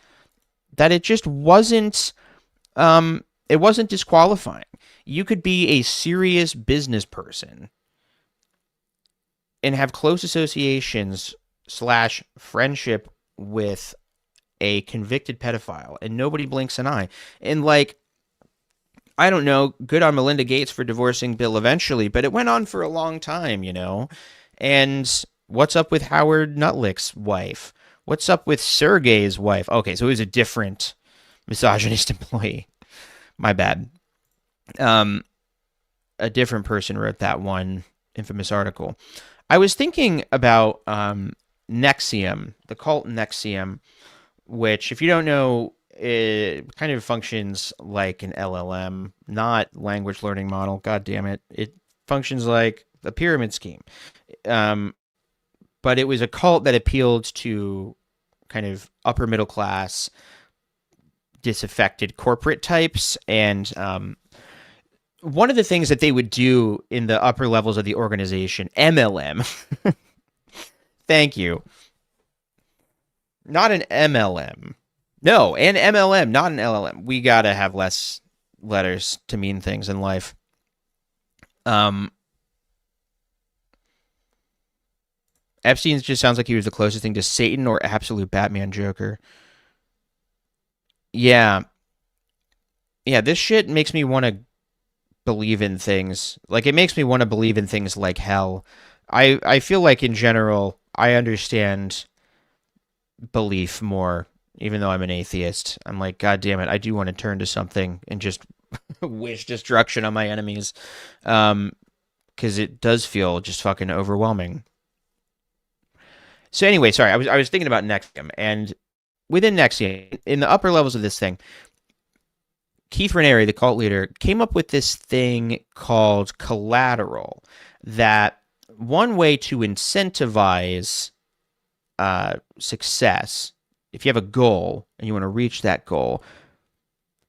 that it just wasn't disqualifying. You could be a serious business person and have close associations / friendship with a convicted pedophile, and nobody blinks an eye. And like, I don't know, good on Melinda Gates for divorcing Bill eventually, but it went on for a long time, you know? And what's up with Howard Nutlick's wife? What's up with Sergey's wife? Okay, so it was a different misogynist employee. My bad. A different person wrote that one infamous article. I was thinking about NXIVM, the cult NXIVM, which, if you don't know, it kind of functions like an LLM, not language learning model. God damn it. It functions like a pyramid scheme. But it was a cult that appealed to kind of upper middle class, disaffected corporate types. And one of the things that they would do in the upper levels of the organization, MLM, thank you. Not an MLM. No, an MLM, not an LLM. We gotta have less letters to mean things in life. Epstein just sounds like he was the closest thing to Satan or absolute Batman Joker. Yeah. Yeah, this shit makes me want to believe in things. Like, it makes me want to believe in things like hell. I feel like, in general, I understand belief more, even though I'm an atheist. I'm like, God damn it, I do want to turn to something and just wish destruction on my enemies. Because it does feel just fucking overwhelming. So anyway, sorry, I was thinking about NXIVM, and within NXIVM, in the upper levels of this thing, Keith Raniere, the cult leader, came up with this thing called collateral, that one way to incentivize success, if you have a goal and you want to reach that goal,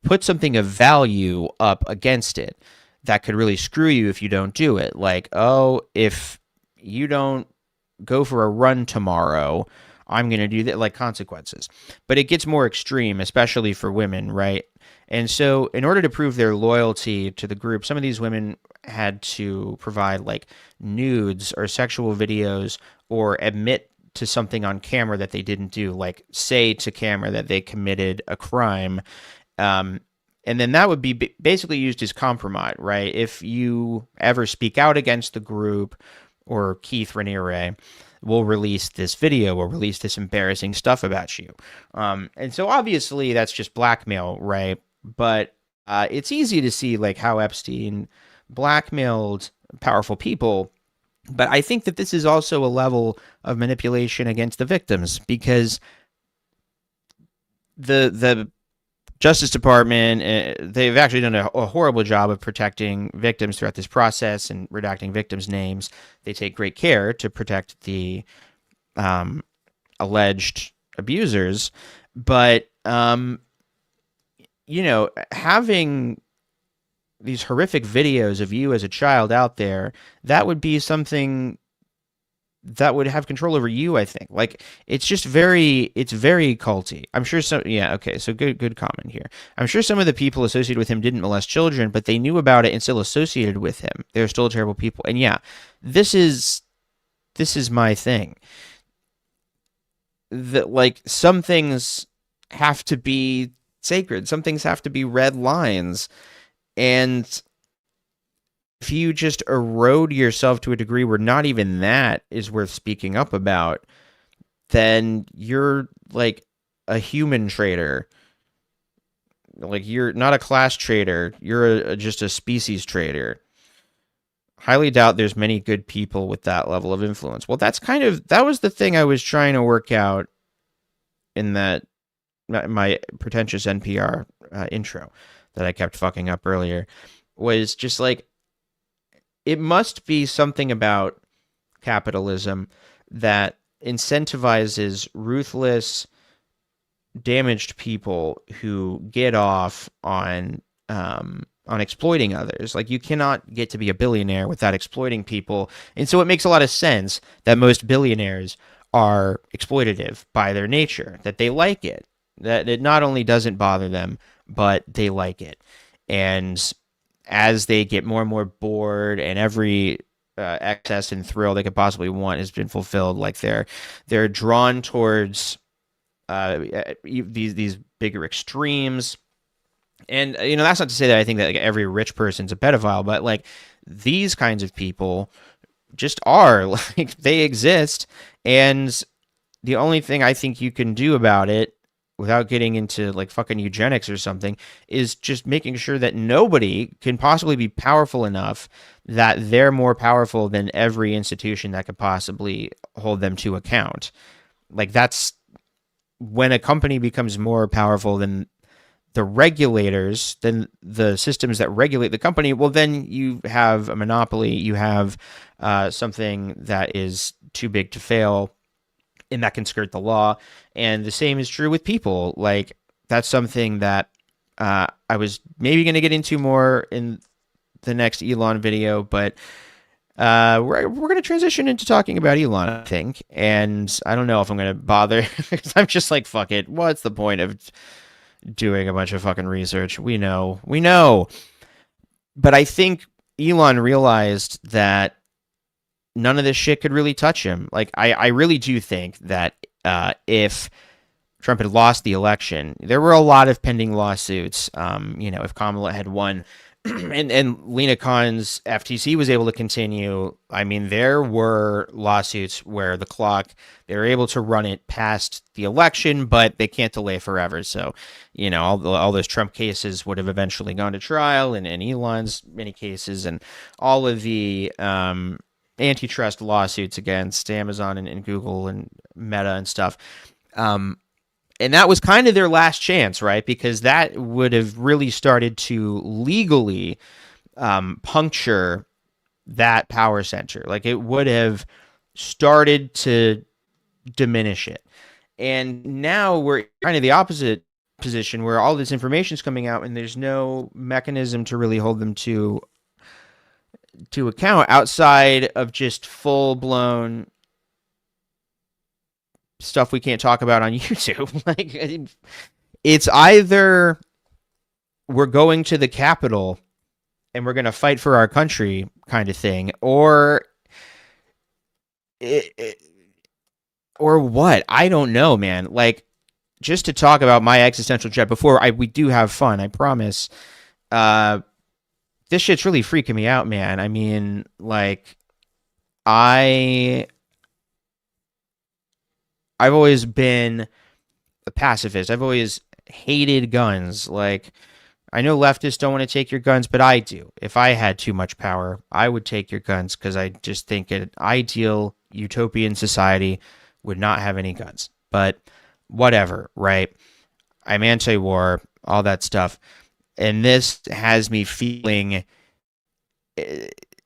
put something of value up against it that could really screw you if you don't do it. Like, oh, if you don't go for a run tomorrow, I'm going to do that, like consequences. But it gets more extreme, especially for women, right? And so in order to prove their loyalty to the group, some of these women had to provide like nudes or sexual videos or admit to something on camera that they didn't do, like say to camera that they committed a crime. And then that would be basically used as compromise, right? If you ever speak out against the group, or Keith Raniere will release this video or release this embarrassing stuff about you. And so obviously that's just blackmail, right? But it's easy to see like how Epstein blackmailed powerful people. But I think that this is also a level of manipulation against the victims, because the Justice Department, they've actually done a horrible job of protecting victims throughout this process and redacting victims' names. They take great care to protect the alleged abusers. But, you know, having these horrific videos of you as a child out there, that would be something that would have control over you, I think. Like, it's very culty. I'm sure some, yeah, okay, so good comment here. I'm sure some of the people associated with him didn't molest children, but they knew about it and still associated with him. They're still terrible people. And yeah, this is my thing. That, like, some things have to be sacred. Some things have to be red lines. And if you just erode yourself to a degree where not even that is worth speaking up about, then you're like a human traitor. Like, you're not a class traitor. You're just a species traitor. Highly doubt there's many good people with that level of influence. Well, that was the thing I was trying to work out in that my pretentious NPR intro that I kept fucking up earlier, was just like, it must be something about capitalism that incentivizes ruthless, damaged people who get off on exploiting others. Like, you cannot get to be a billionaire without exploiting people. And so it makes a lot of sense that most billionaires are exploitative by their nature, that they like it, that it not only doesn't bother them, but they like it. And as they get more and more bored and every excess and thrill they could possibly want has been fulfilled, like they're drawn towards these bigger extremes. And, you know, that's not to say that I think that like every rich person's a pedophile, but like these kinds of people just are, like, they exist. And the only thing I think you can do about it, without getting into like fucking eugenics or something, is just making sure that nobody can possibly be powerful enough that they're more powerful than every institution that could possibly hold them to account. Like, that's when a company becomes more powerful than the regulators, than the systems that regulate the company. Well, then you have a monopoly. You have something that is too big to fail, and that can skirt the law. And the same is true with people. Like, that's something that I was maybe going to get into more in the next Elon video, but we're going to transition into talking about Elon, I think. And I don't know if I'm going to bother, because I'm just like, fuck it. What's the point of doing a bunch of fucking research? We know. But I think Elon realized that none of this shit could really touch him. Like, I really do think that if Trump had lost the election, there were a lot of pending lawsuits. You know, if Kamala had won and Lena Khan's FTC was able to continue, I mean, there were lawsuits where they were able to run it past the election, but they can't delay forever. So, you know, all those Trump cases would have eventually gone to trial, and Elon's many cases, and all of the antitrust lawsuits against Amazon and Google and Meta and stuff. And that was kind of their last chance, right? Because that would have really started to legally puncture that power center. Like, it would have started to diminish it. And now we're kind of the opposite position, where all this information is coming out and there's no mechanism to really hold them to account outside of just full-blown stuff we can't talk about on YouTube. Like, it's either we're going to the Capitol and we're going to fight for our country kind of thing, or Or what? I don't know, man. Like, just to talk about my existential dread before we do have fun, I promise. This shit's really freaking me out, man. I mean, like, I've always been a pacifist. I've always hated guns. Like, I know leftists don't want to take your guns, but I do. If I had too much power, I would take your guns because I just think an ideal utopian society would not have any guns. But whatever, right? I'm anti-war, all that stuff. And this has me feeling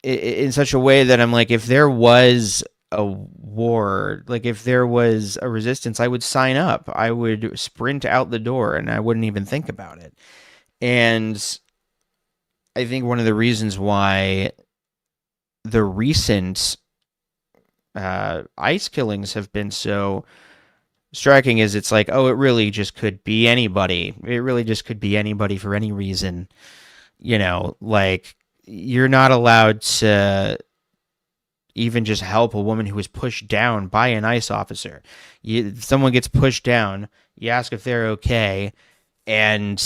in such a way that I'm like, if there was a war, like if there was a resistance, I would sign up. I would sprint out the door and I wouldn't even think about it. And I think one of the reasons why the recent ICE killings have been so striking is it's like, oh, it really just could be anybody. It really just could be anybody for any reason. You know, like, you're not allowed to even just help a woman who was pushed down by an ICE officer. Someone gets pushed down, you ask if they're okay, and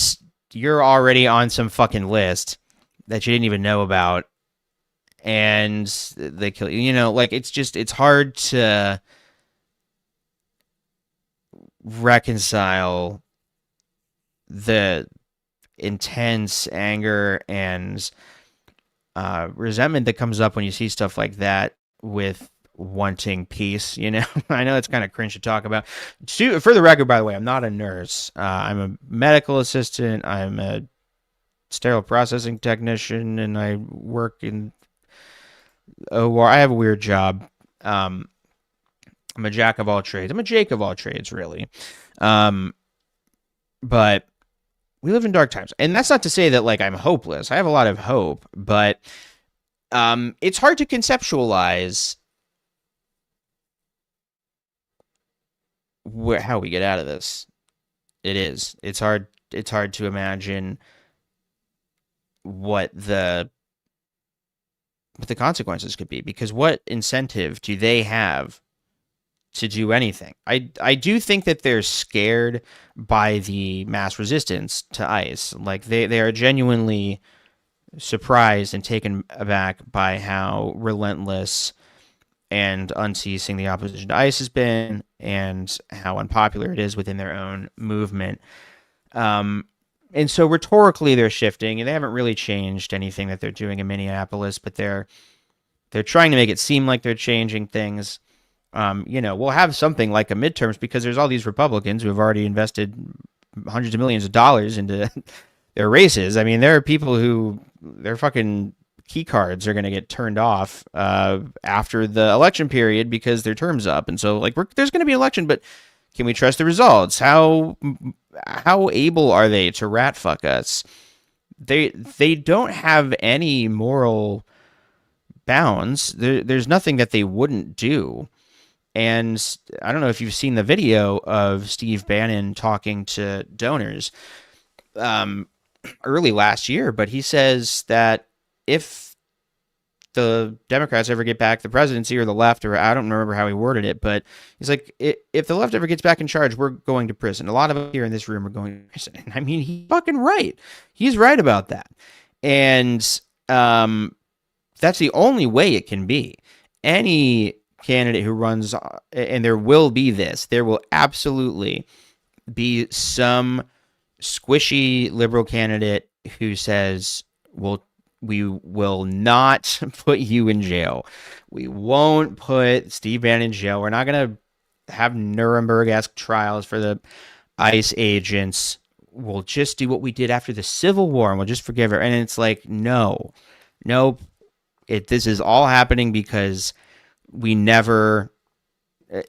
you're already on some fucking list that you didn't even know about, and they kill you. You know, like, it's hard to reconcile the intense anger and resentment that comes up when you see stuff like that with wanting peace. You know, I know it's kind of cringe to talk about. For the record, by the way, I'm not a nurse. I'm a medical assistant. I'm a sterile processing technician, and I work in OR. I have a weird job. I'm a jack of all trades. I'm a Jake of all trades, really. But we live in dark times. And that's not to say that, like, I'm hopeless. I have a lot of hope, but it's hard to conceptualize how we get out of this. It is. It's hard to imagine what the consequences could be, because what incentive do they have to do anything? I do think that they're scared by the mass resistance to ICE. Like, they are genuinely surprised and taken aback by how relentless and unceasing the opposition to ICE has been, and how unpopular it is within their own movement. And so rhetorically they're shifting, and they haven't really changed anything that they're doing in Minneapolis, but they're trying to make it seem like they're changing things. You know, we'll have something like a midterms because there's all these Republicans who have already invested hundreds of millions of dollars into their races. I mean, there are people who their fucking key cards are going to get turned off after the election period because their term's up. And so, like, there's going to be an election, but can we trust the results? How able are they to rat fuck us? They don't have any moral bounds. There's nothing that they wouldn't do. And I don't know if you've seen the video of Steve Bannon talking to donors early last year, but he says that if the Democrats ever get back the presidency, or the left, or I don't remember how he worded it, but he's like, if the left ever gets back in charge, we're going to prison. A lot of us here in this room are going to prison. And I mean, he's fucking right. He's right about that. And that's the only way it can be. Any candidate who runs, and there will absolutely be some squishy liberal candidate who says, well, we will not put you in jail. We won't put Steve Bannon in jail. We're not going to have Nuremberg-esque trials for the ICE agents. We'll just do what we did after the Civil War, and we'll just forgive her. And it's like, no. This is all happening because we never,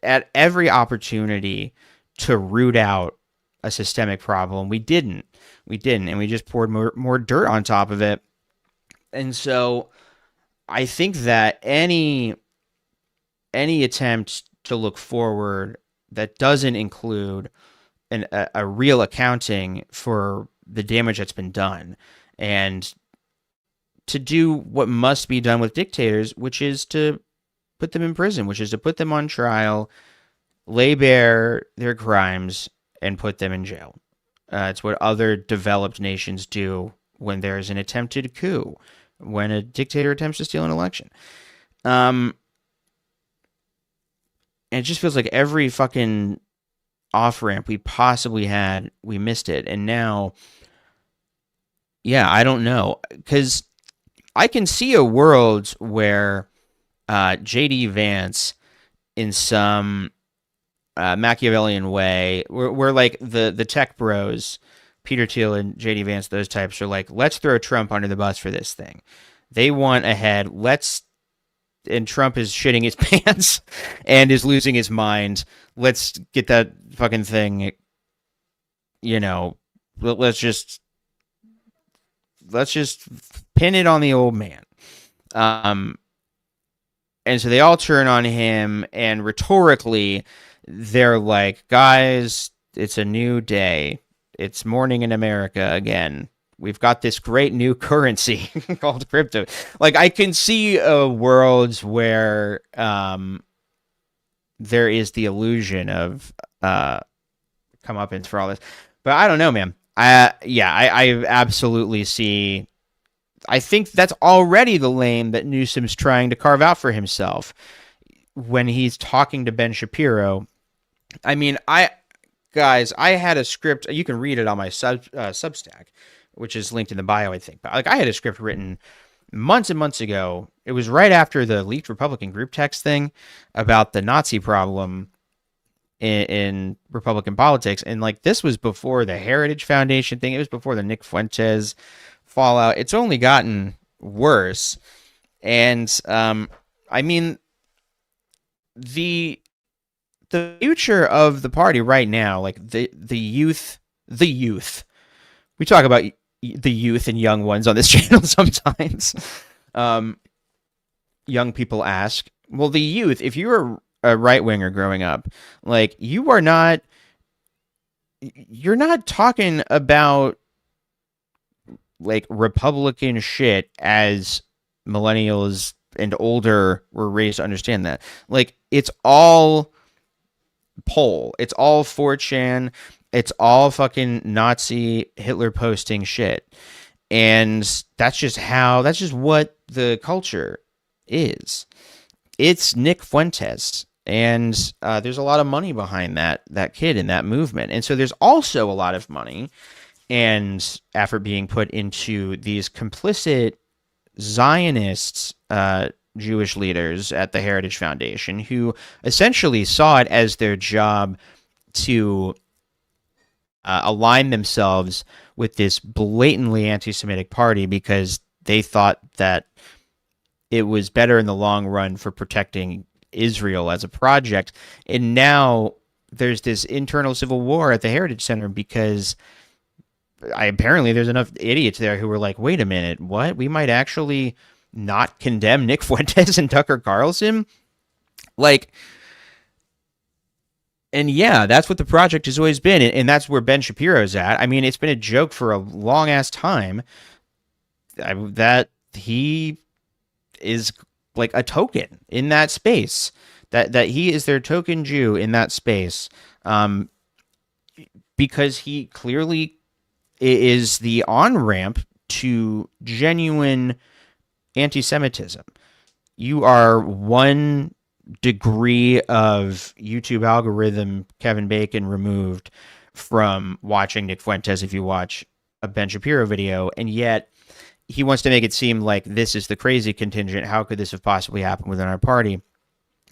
at every opportunity to root out a systemic problem, we didn't, and we just poured more dirt on top of it. And so I think that any attempt to look forward that doesn't include a real accounting for the damage that's been done, and to do what must be done with dictators, which is to put them in prison, which is to put them on trial, lay bare their crimes and put them in jail. It's what other developed nations do when there's an attempted coup, when a dictator attempts to steal an election. And it just feels like every fucking off-ramp we possibly had, we missed it. And now, yeah, I don't know. Because I can see a world where J.D. Vance, in some Machiavellian way, where like the tech bros, Peter Thiel and J.D. Vance, those types are like, let's throw Trump under the bus for this thing. They want ahead. And Trump is shitting his pants and is losing his mind. Let's get that fucking thing, let's just pin it on the old man. And so they all turn on him, and rhetorically, they're like, guys, it's a new day. It's morning in America again. We've got this great new currency called crypto. Like, I can see a world where there is the illusion of comeuppance for all this. But I don't know, man. I absolutely see. I think that's already the lane that Newsom's trying to carve out for himself when he's talking to Ben Shapiro. I mean, I had a script. You can read it on my Substack, which is linked in the bio, I think. But like, I had a script written months and months ago. It was right after the leaked Republican group text thing about the Nazi problem in Republican politics. And like, this was before the Heritage Foundation thing. It was before the Nick Fuentes fallout. It's only gotten worse. And I mean, the future of the party right now, like the youth, we talk about the youth and young ones on this channel sometimes. Young people ask, well, the youth, if you were a right winger growing up, like, you're not talking about like Republican shit as millennials and older were raised to understand that. Like, it's all poll, it's all 4chan, it's all fucking Nazi Hitler posting shit. And that's just what the culture is. It's Nick Fuentes. And there's a lot of money behind that kid in that movement. And so there's also a lot of money and effort being put into these complicit Zionists, Jewish leaders at the Heritage Foundation, who essentially saw it as their job to align themselves with this blatantly anti-Semitic party because they thought that it was better in the long run for protecting Israel as a project. And now there's this internal civil war at the Heritage Center because apparently there's enough idiots there who were like, wait a minute, what? We might actually not condemn Nick Fuentes and Tucker Carlson? Like, and yeah, that's what the project has always been. And that's where Ben Shapiro's at. I mean, it's been a joke for a long ass time that he is like a token in that space, that he is their token Jew in that space, because he clearly is the on-ramp to genuine anti-Semitism. You are one degree of YouTube algorithm Kevin Bacon removed from watching Nick Fuentes if you watch a Ben Shapiro video, and yet he wants to make it seem like this is the crazy contingent. How could this have possibly happened within our party?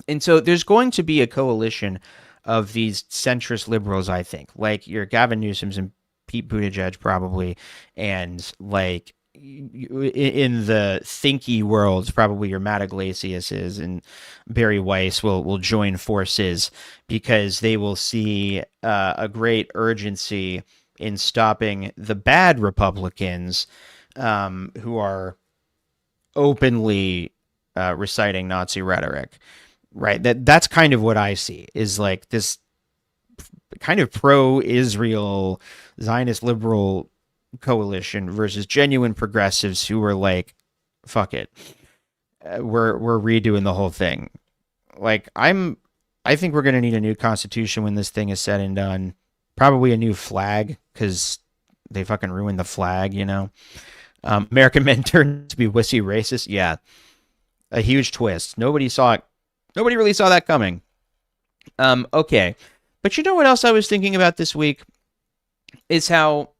And so there's going to be a coalition of these centrist liberals, I think, like your Gavin Newsoms and Pete Buttigieg probably, and like in the thinky worlds, probably your Matt Iglesias and Barry Weiss will join forces because they will see a great urgency in stopping the bad Republicans who are openly reciting Nazi rhetoric. Right. That's kind of what I see, is like this kind of pro-Israel Zionist liberal coalition versus genuine progressives who are like, fuck it, we're redoing the whole thing. Like, I'm I think we're going to need a new constitution when this thing is said and done. Probably a new flag, because they fucking ruined the flag, you know? American men turned to be wussy racist. Yeah. A huge twist. Nobody saw it. Nobody really saw that coming. Okay. But you know what else I was thinking about this week? Is how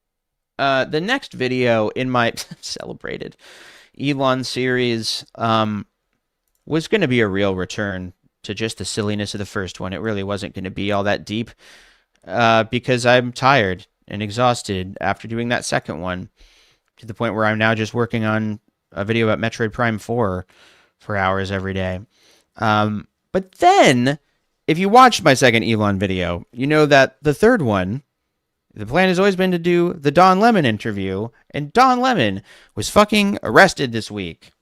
the next video in my celebrated Elon series was going to be a real return to just the silliness of the first one. It really wasn't going to be all that deep because I'm tired and exhausted after doing that second one, to the point where I'm now just working on a video about Metroid Prime 4 for hours every day. But then, if you watched my second Elon video, you know that the third one, the plan has always been to do the Don Lemon interview, and Don Lemon was fucking arrested this week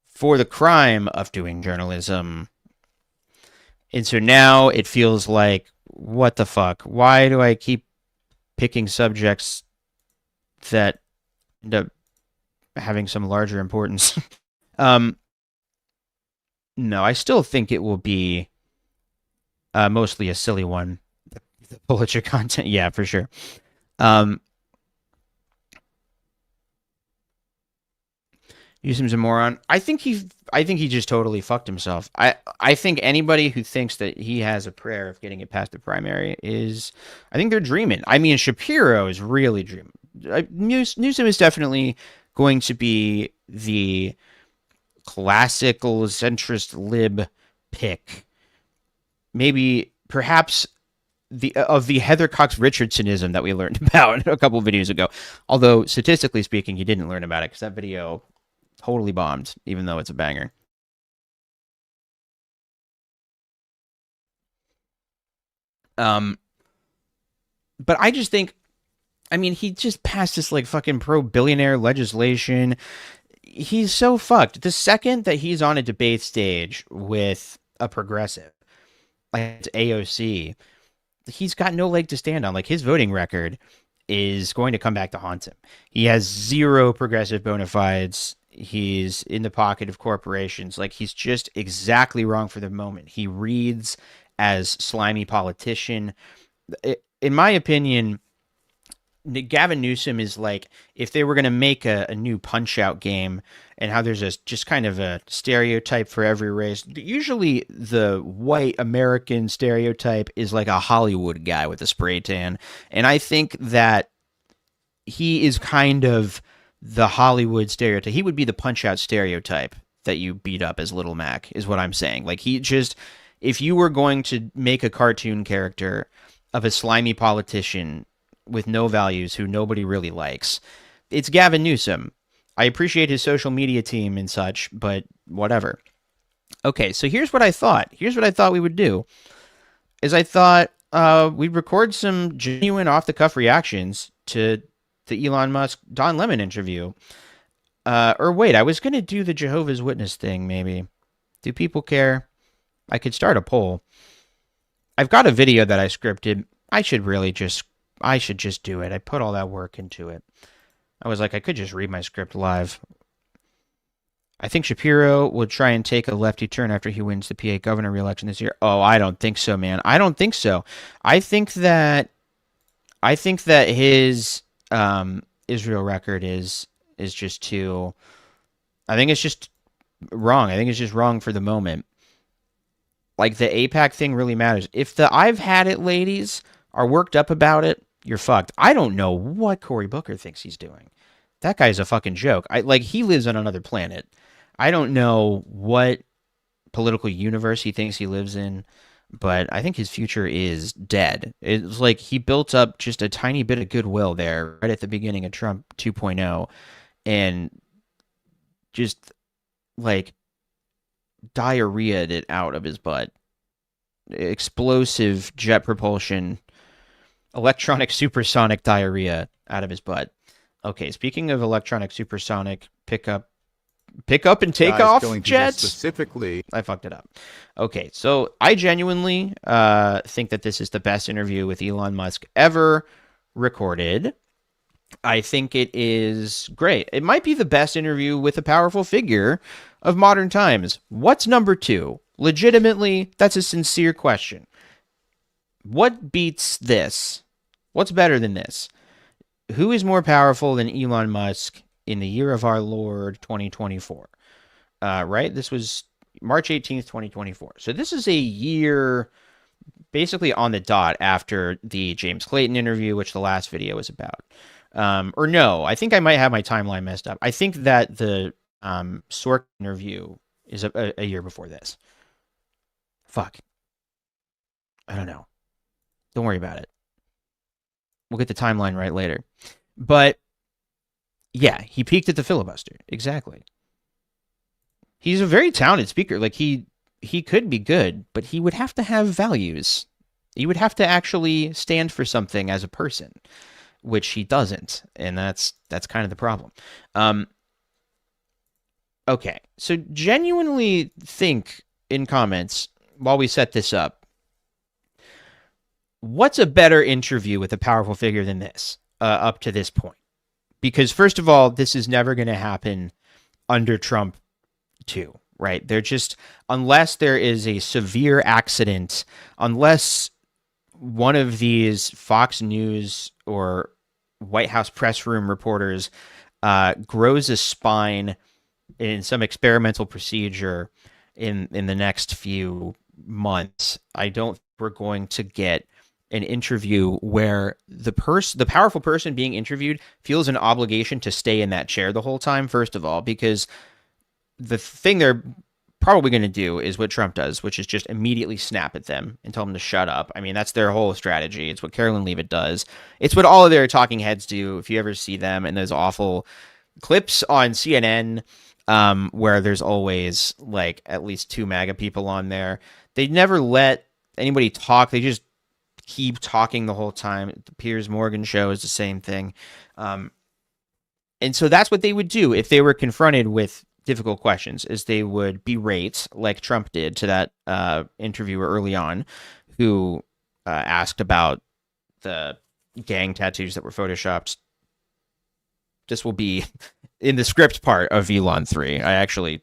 for the crime of doing journalism. And so now it feels like, what the fuck? Why do I keep picking subjects that end up having some larger importance? No, I still think it will be mostly a silly one. The Pulitzer content, yeah, for sure. Newsom's a moron. I think he just totally fucked himself. I think anybody who thinks that he has a prayer of getting it past the primary I think they're dreaming. I mean, Shapiro is really dreaming. Newsom is definitely going to be the classical centrist lib pick. Maybe, perhaps, of the Heather Cox Richardsonism that we learned about a couple of videos ago. Although, statistically speaking, you didn't learn about it because that video totally bombed, even though it's a banger. But I just think, I mean, he just passed this like fucking pro-billionaire legislation. He's so fucked. The second that he's on a debate stage with a progressive, like it's AOC, he's got no leg to stand on. Like, his voting record is going to come back to haunt him. He has zero progressive bona fides. He's in the pocket of corporations. Like, he's just exactly wrong for the moment. He reads as slimy politician. In my opinion, Gavin Newsom is like, if they were going to make a new Punch-Out game, and how there's just kind of a stereotype for every race. Usually the white American stereotype is like a Hollywood guy with a spray tan. And I think that he is kind of the Hollywood stereotype. He would be the Punch-Out stereotype that you beat up as Little Mac, is what I'm saying. Like, he just, if you were going to make a cartoon character of a slimy politician with no values who nobody really likes, it's Gavin Newsom. I appreciate his social media team and such, but whatever. Okay, so here's what I thought. Here's what I thought we would do. Is I thought we'd record some genuine off-the-cuff reactions to the Elon Musk Don Lemon interview. Or wait, I was going to do the Jehovah's Witness thing, maybe. Do people care? I could start a poll. I've got a video that I scripted. I should just do it. I put all that work into it. I was like, I could just read my script live. I think Shapiro would try and take a lefty turn after he wins the PA governor re-election this year. Oh, I don't think so, man. I don't think so. I think that his Israel record is just too. I think it's just wrong. I think it's just wrong for the moment. Like, the AIPAC thing really matters. If the I've had it ladies are worked up about it, you're fucked. I don't know what Cory Booker thinks he's doing. That guy's a fucking joke. He lives on another planet. I don't know what political universe he thinks he lives in, but I think his future is dead. It's like he built up just a tiny bit of goodwill there right at the beginning of Trump 2.0 and just, like, diarrheaed it out of his butt. Explosive jet propulsion, electronic supersonic diarrhea out of his butt. Okay, speaking of electronic supersonic pick up and take off jets. Specifically, I fucked it up. Okay, so I genuinely think that this is the best interview with Elon Musk ever recorded. I think it is great. It might be the best interview with a powerful figure of modern times. What's number two? Legitimately, that's a sincere question. What beats this? What's better than this? Who is more powerful than Elon Musk in the year of our Lord 2024? Right? This was March 18th, 2024. So this is a year basically on the dot after the James Clayton interview, which the last video was about. Or no, I think I might have my timeline messed up. I think that the Sork interview is a year before this. Fuck. I don't know. Don't worry about it. We'll get the timeline right later. But yeah, he peaked at the filibuster. Exactly. He's a very talented speaker. Like he could be good, but he would have to have values. He would have to actually stand for something as a person, which he doesn't, and that's kind of the problem. Okay, so genuinely think in comments while we set this up, what's a better interview with a powerful figure than this up to this point? Because first of all, this is never going to happen under Trump too, right? They're just, unless there is a severe accident, unless one of these Fox News or White House press room reporters grows a spine in some experimental procedure in the next few months, I don't think we're going to get an interview where the powerful person being interviewed feels an obligation to stay in that chair the whole time, first of all, because the thing they're probably going to do is what Trump does, which is just immediately snap at them and tell them to shut up. I mean, that's their whole strategy. It's what Carolyn Leavitt does. It's what all of their talking heads do. If you ever see them in those awful clips on CNN, where there's always like at least 2 MAGA people on there, they never let anybody talk. They just keep talking the whole time. The Piers Morgan show is the same thing. And so that's what they would do if they were confronted with difficult questions, is they would berate, like Trump did to that interviewer early on, who asked about the gang tattoos that were photoshopped. This will be in the script part of Elon 3. I actually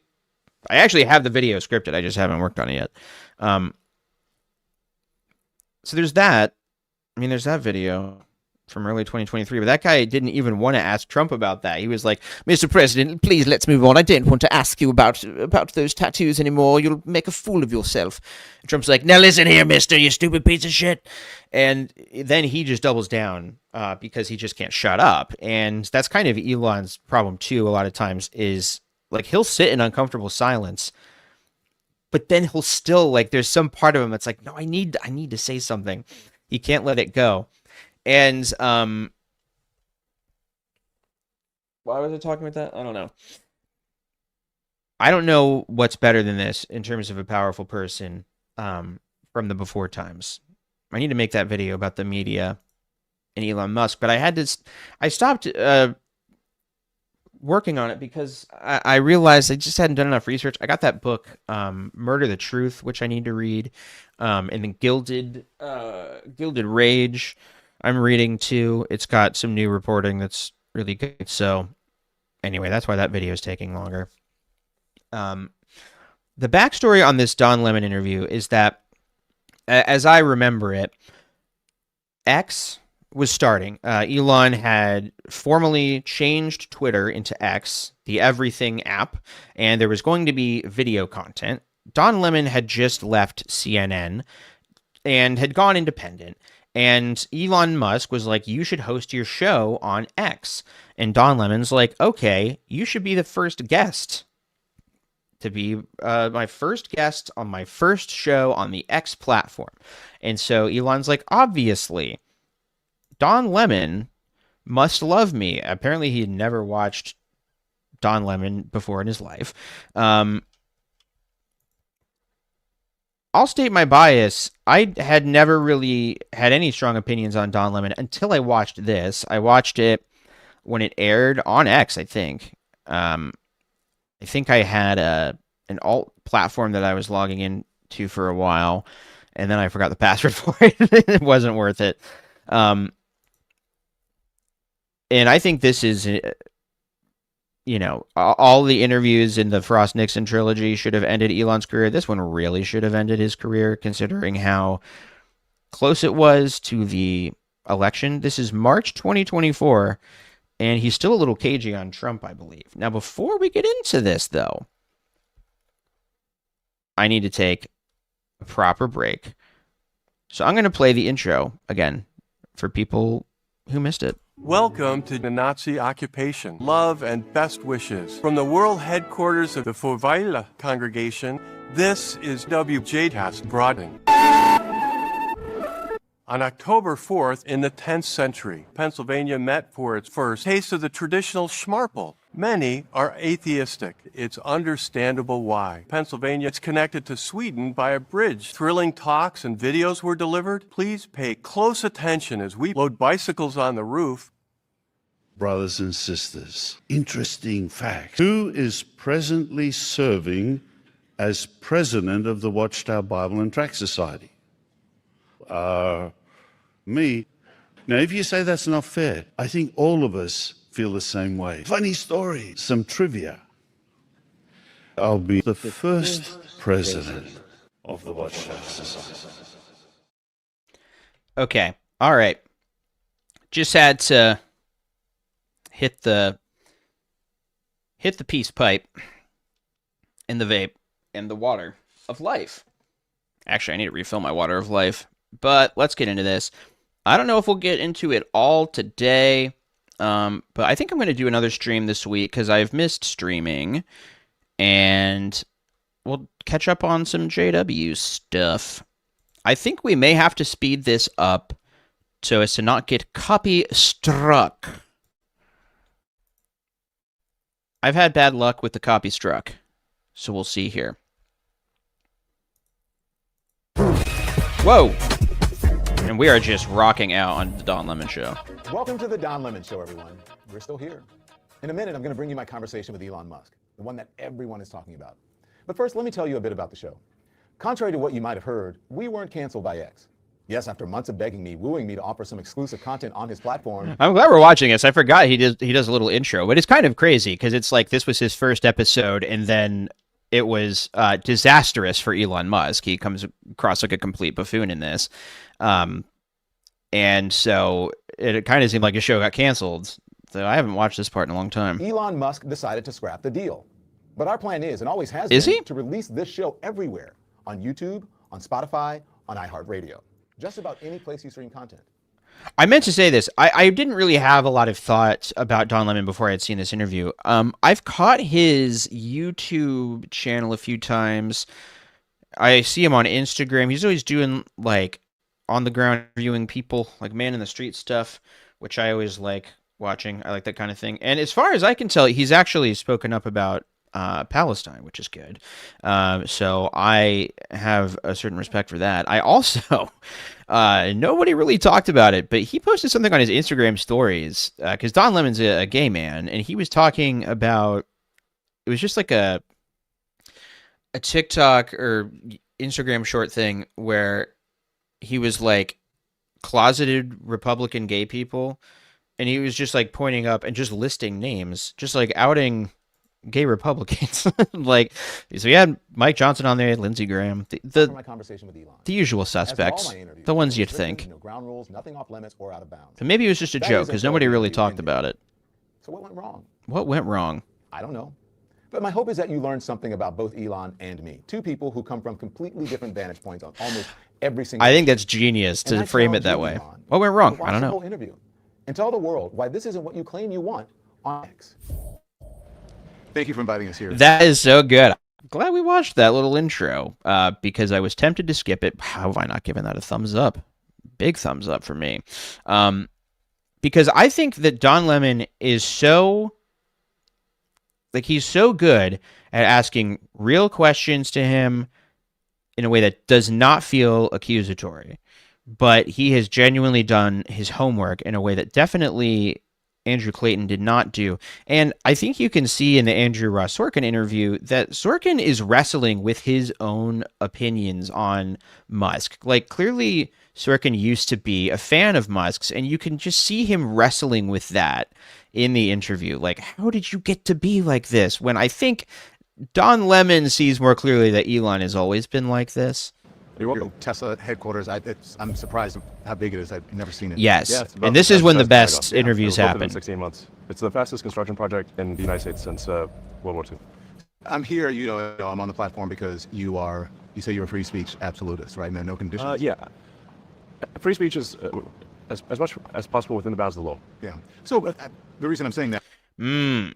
have the video scripted. I just haven't worked on it yet. So there's that. I mean, there's that video from early 2023, but that guy didn't even want to ask Trump about that. He was like, "Mr. President, please let's move on. I don't want to ask you about those tattoos anymore. You'll make a fool of yourself." And Trump's like, "Now listen here, mister, you stupid piece of shit." And then he just doubles down because he just can't shut up. And that's kind of Elon's problem too. A lot of times is like he'll sit in uncomfortable silence, but then he'll still, like, there's some part of him that's like, no, I need to say something. He can't let it go. And why was I talking about that? I don't know. I don't know what's better than this in terms of a powerful person from the before times. I need to make that video about the media and Elon Musk, but I stopped working on it because I realized I just hadn't done enough research. I got that book, Murder the Truth, which I need to read, and then Gilded Rage I'm reading too. It's got some new reporting that's really good. So anyway, that's why that video is taking longer. The backstory on this Don Lemon interview is that, as I remember it, X was starting. Elon had formally changed Twitter into X, the everything app, and there was going to be video content. Don Lemon had just left CNN and had gone independent. And Elon Musk was like, you should host your show on X. And Don Lemon's like, okay, you should be the first guest to be my first guest on my first show on the X platform. And so Elon's like, obviously, Don Lemon must love me. Apparently he had never watched Don Lemon before in his life. I'll state my bias. I had never really had any strong opinions on Don Lemon until I watched this. I watched it when it aired on X, I think. I think I had an alt platform that I was logging into for a while, and then I forgot the password for it. It wasn't worth it. And I think this is all the interviews in the Frost-Nixon trilogy should have ended Elon's career. This one really should have ended his career, considering how close it was to the election. This is March 2024, and he's still a little cagey on Trump, I believe. Now, before we get into this, though, I need to take a proper break. So I'm going to play the intro again for people who missed it. Welcome to the Nazi occupation. Love and best wishes. From the world headquarters of the Furweile congregation, this is WJcast Broading. On October 4th, in the 10th century, Pennsylvania met for its first taste of the traditional schmarple. Many are atheistic. It's understandable why. Pennsylvania is connected to Sweden by a bridge. Thrilling talks and videos were delivered. Please pay close attention as we load bicycles on the roof. Brothers and sisters, interesting fact. Who is presently serving as president of the Watchtower Bible and Tract Society? Me. Now, if you say that's not fair, I think all of us feel the same way. Funny story, some trivia. I'll be the first president of the Watchtower Society. Okay. All right. Just had to hit the peace pipe and the vape and the water of life. Actually, I need to refill my water of life, but let's get into this. I don't know if we'll get into it all today, but I think I'm going to do another stream this week because I've missed streaming, and we'll catch up on some JW stuff. I think we may have to speed this up so as to not get copy struck. I've had bad luck with the copy struck, so we'll see here. Whoa! And we are just rocking out on the Don Lemon Show. Welcome to the Don Lemon Show, everyone. We're still here. In a minute, I'm going to bring you my conversation with Elon Musk, the one that everyone is talking about. But first, let me tell you a bit about the show. Contrary to what you might have heard, we weren't canceled by X. Yes, after months of begging me, wooing me to offer some exclusive content on his platform. I'm glad we're watching this. I forgot he does a little intro, but it's kind of crazy because it's like this was his first episode, and then it was disastrous for Elon Musk. He comes across like a complete buffoon in this. And so it kind of seemed like a show got canceled. So I haven't watched this part in a long time. Elon Musk decided to scrap the deal. But our plan is, and always has Is been, he? to release this show everywhere. On YouTube, on Spotify, on iHeartRadio. Just about any place you stream content. I meant to say this. I didn't really have a lot of thoughts about Don Lemon before I had seen this interview. I've caught his YouTube channel a few times. I see him on Instagram. He's always doing like on the ground interviewing people, like man in the street stuff, which I always like watching. I like that kind of thing. And as far as I can tell, he's actually spoken up about Palestine, which is good. So I have a certain respect for that. I also, nobody really talked about it, but he posted something on his Instagram stories, because Don Lemon's a gay man, and he was talking about, it was just like a TikTok or Instagram short thing where he was like closeted Republican gay people, and he was just like pointing up and just listing names, just like outing gay Republicans. Like, so he had Mike Johnson on there, Lindsey Graham, My conversation with Elon. the usual suspects, the ones you'd think. No ground rules, nothing off limits or out of bounds. But maybe it was just a That joke is because until nobody the really interview talked ended. about it. So what went wrong? What went wrong? I don't know. But my hope is that you learned something about both Elon and me. Two people who come from completely different vantage points on almost every single I think issue. that's genius And to I frame it challenge that you, way. Elon, What went to wrong? watch I don't the know. whole interview and tell the world why this isn't what you claim you want on X. Thank you for inviting us here. That is so good. I'm glad we watched that little intro because I was tempted to skip it. How have I not given that a thumbs up? Big thumbs up for me. Because I think that Don Lemon is so, like, he's so good at asking real questions to him in a way that does not feel accusatory. But he has genuinely done his homework in a way that definitely Andrew Clayton did not do. And I think you can see in the Andrew Ross Sorkin interview that Sorkin is wrestling with his own opinions on Musk. Like, clearly, Sorkin used to be a fan of Musk's, and you can just see him wrestling with that in the interview. Like, how did you get to be like this? When I think Don Lemon sees more clearly that Elon has always been like this. You're welcome. Tesla headquarters. I'm surprised how big it is. I've never seen it. Yes, Yeah, and this is when the best interviews It was built happen. in 16 months. It's the fastest construction project in the United States since World War II. I'm here. I'm on the platform because you say you're a free speech absolutist, right? No conditions. Yeah. Free speech is as much as possible within the bounds of the law. Yeah. So the reason I'm saying that.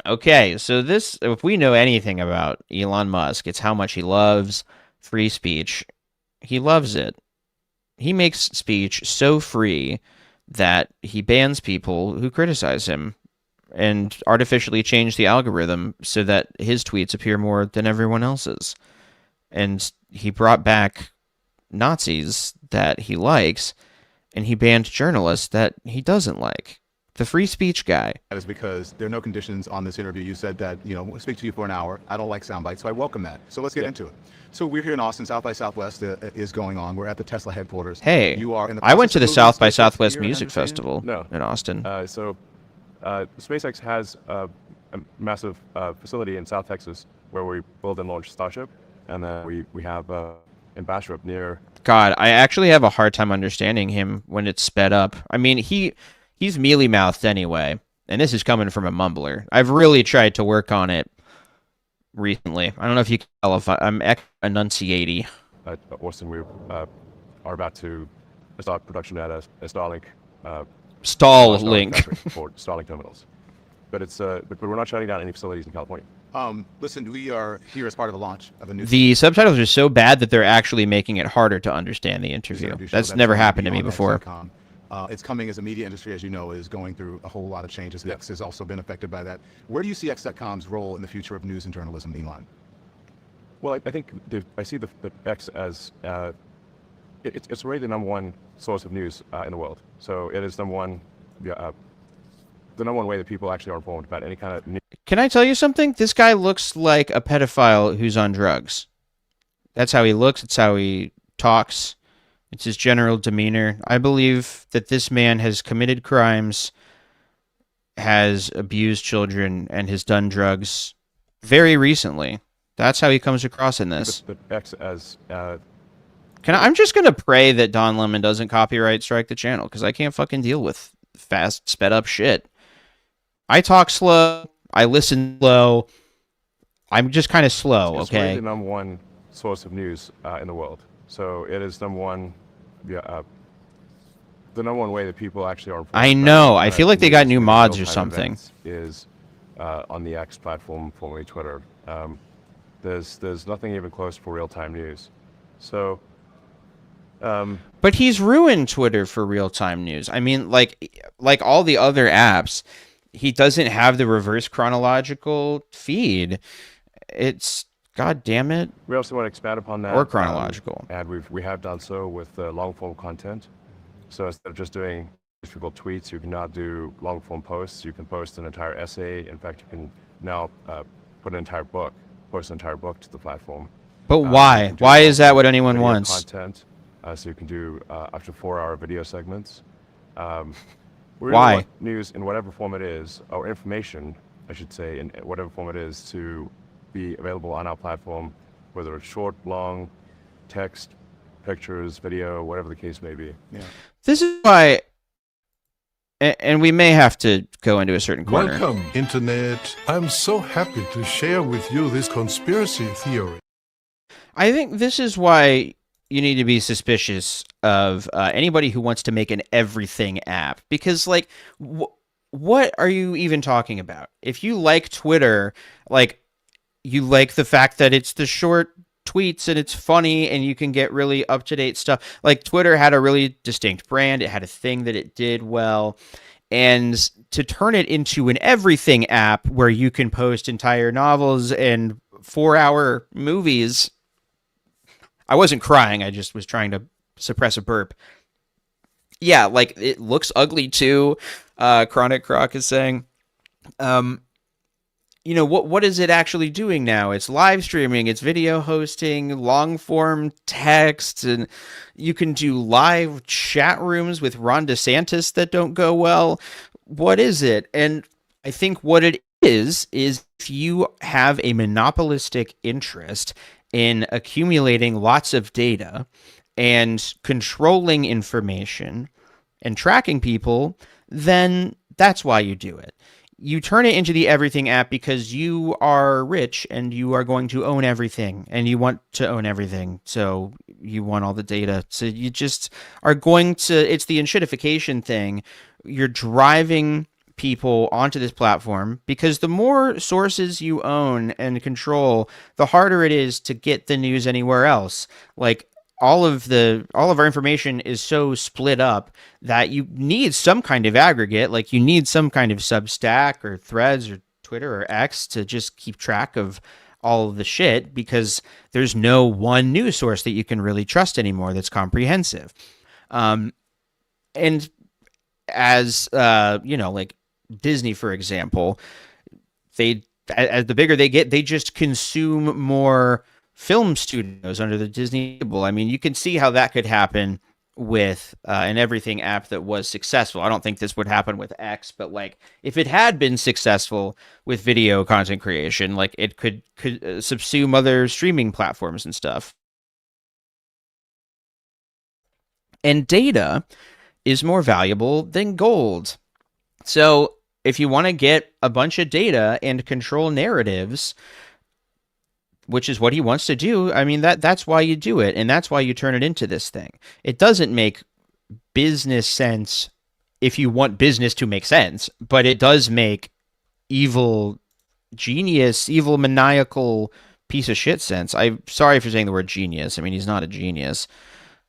Okay, so this, if we know anything about Elon Musk, it's how much he loves free speech. He loves it. He makes speech so free that he bans people who criticize him and artificially change the algorithm so that his tweets appear more than everyone else's. And he brought back Nazis that he likes, and he banned journalists that he doesn't like. The free speech guy. That is because there are no conditions on this interview. You said that, we'll speak to you for an hour. I don't like sound bites, so I welcome that. So let's get into it. So we're here in Austin. South by Southwest is going on. We're at the Tesla headquarters. Hey, you are in the I went to the process of South by moving Southwest SpaceX Music here, Festival in Austin. So SpaceX has a massive facility in South Texas where we build and launch Starship, and then we have in Bastrop near. God, I actually have a hard time understanding him when it's sped up. I mean, he's mealy-mouthed anyway, and this is coming from a mumbler. I've really tried to work on it recently. I don't know if you can tell if I'm enunciating. At Austin, we are about to start production at a Starlink. Starlink. For Starlink terminals. But we're not shutting down any facilities in California. Listen, we are here as part of a launch of a new. The subtitles are so bad that they're actually making it harder to understand the interview. That's never happened to me before. It's coming as a media industry, as you know, is going through a whole lot of changes. X has also been affected by that. Where do you see X.com's role in the future of news and journalism, Elon? Well, I think I see the X as it's already the number one source of news in the world. So it is the number one way that people actually are informed about any kind of news. Can I tell you something? This guy looks like a pedophile who's on drugs. That's how he looks. It's how he talks. It's his general demeanor. I believe that this man has committed crimes, has abused children, and has done drugs very recently. That's how he comes across in this. The X as I'm just going to pray that Don Lemon doesn't copyright strike the channel, because I can't fucking deal with fast, sped up shit. I talk slow. I listen slow. I'm just kind of slow, it's okay? It's the number one source of news in the world. So it is number one, the number one way that people actually are informed. I know. I feel like they got new mods or something. Is on the X platform, formerly Twitter. There's nothing even close for real-time news. So. But he's ruined Twitter for real-time news. I mean, like all the other apps, he doesn't have the reverse chronological feed. It's, God damn it. We also want to expand upon that. Or chronological. And we have done so with long-form content. So instead of just doing typical tweets, you can now do long-form posts. You can post an entire essay. In fact, you can now post an entire book to the platform. But why? Why is that what anyone wants? Content. So you can do up to 4-hour video segments. We really Why? want news in whatever form it is, or information, I should say, in whatever form it is, to be available on our platform, whether it's short, long, text, pictures, video, whatever the case may be. Yeah. This is why, and we may have to go into a certain corner. Welcome, Internet. I'm so happy to share with you this conspiracy theory. I think this is why you need to be suspicious of anybody who wants to make an everything app, because like what are you even talking about? If you like Twitter, like you like the fact that it's the short tweets and it's funny and you can get really up-to-date stuff. Like Twitter had a really distinct brand. It had a thing that it did well. And to turn it into an everything app where you can post entire novels and 4-hour movies. I wasn't crying. I just was trying to suppress a burp. Yeah, like it looks ugly too. Chronic Croc is saying. What is it actually doing now? It's live streaming, it's video hosting, long form text, and you can do live chat rooms with Ron DeSantis that don't go well. What is it? And I think what it is if you have a monopolistic interest in accumulating lots of data and controlling information and tracking people, then that's why you do it. You turn it into the everything app because you are rich and you are going to own everything and you want to own everything. So you want all the data. So you just are going to, it's the enshittification thing. You're driving people onto this platform because the more sources you own and control, the harder it is to get the news anywhere else. Like all of our information is so split up that you need some kind of aggregate, like you need some kind of Substack or Threads or Twitter or X to just keep track of all of the shit, because there's no one news source that you can really trust anymore that's comprehensive. And as like Disney, for example, as the bigger they get, they just consume more film studios under the Disney label. I mean, you can see how that could happen with an everything app that was successful. I don't think this would happen with X, but like if it had been successful with video content creation, like it could subsume other streaming platforms and stuff. And data is more valuable than gold. So if you want to get a bunch of data and control narratives, which is what he wants to do, I mean, that's why you do it, and that's why you turn it into this thing. It doesn't make business sense if you want business to make sense, but it does make evil maniacal piece of shit sense. I'm sorry for saying the word genius. I mean, he's not a genius.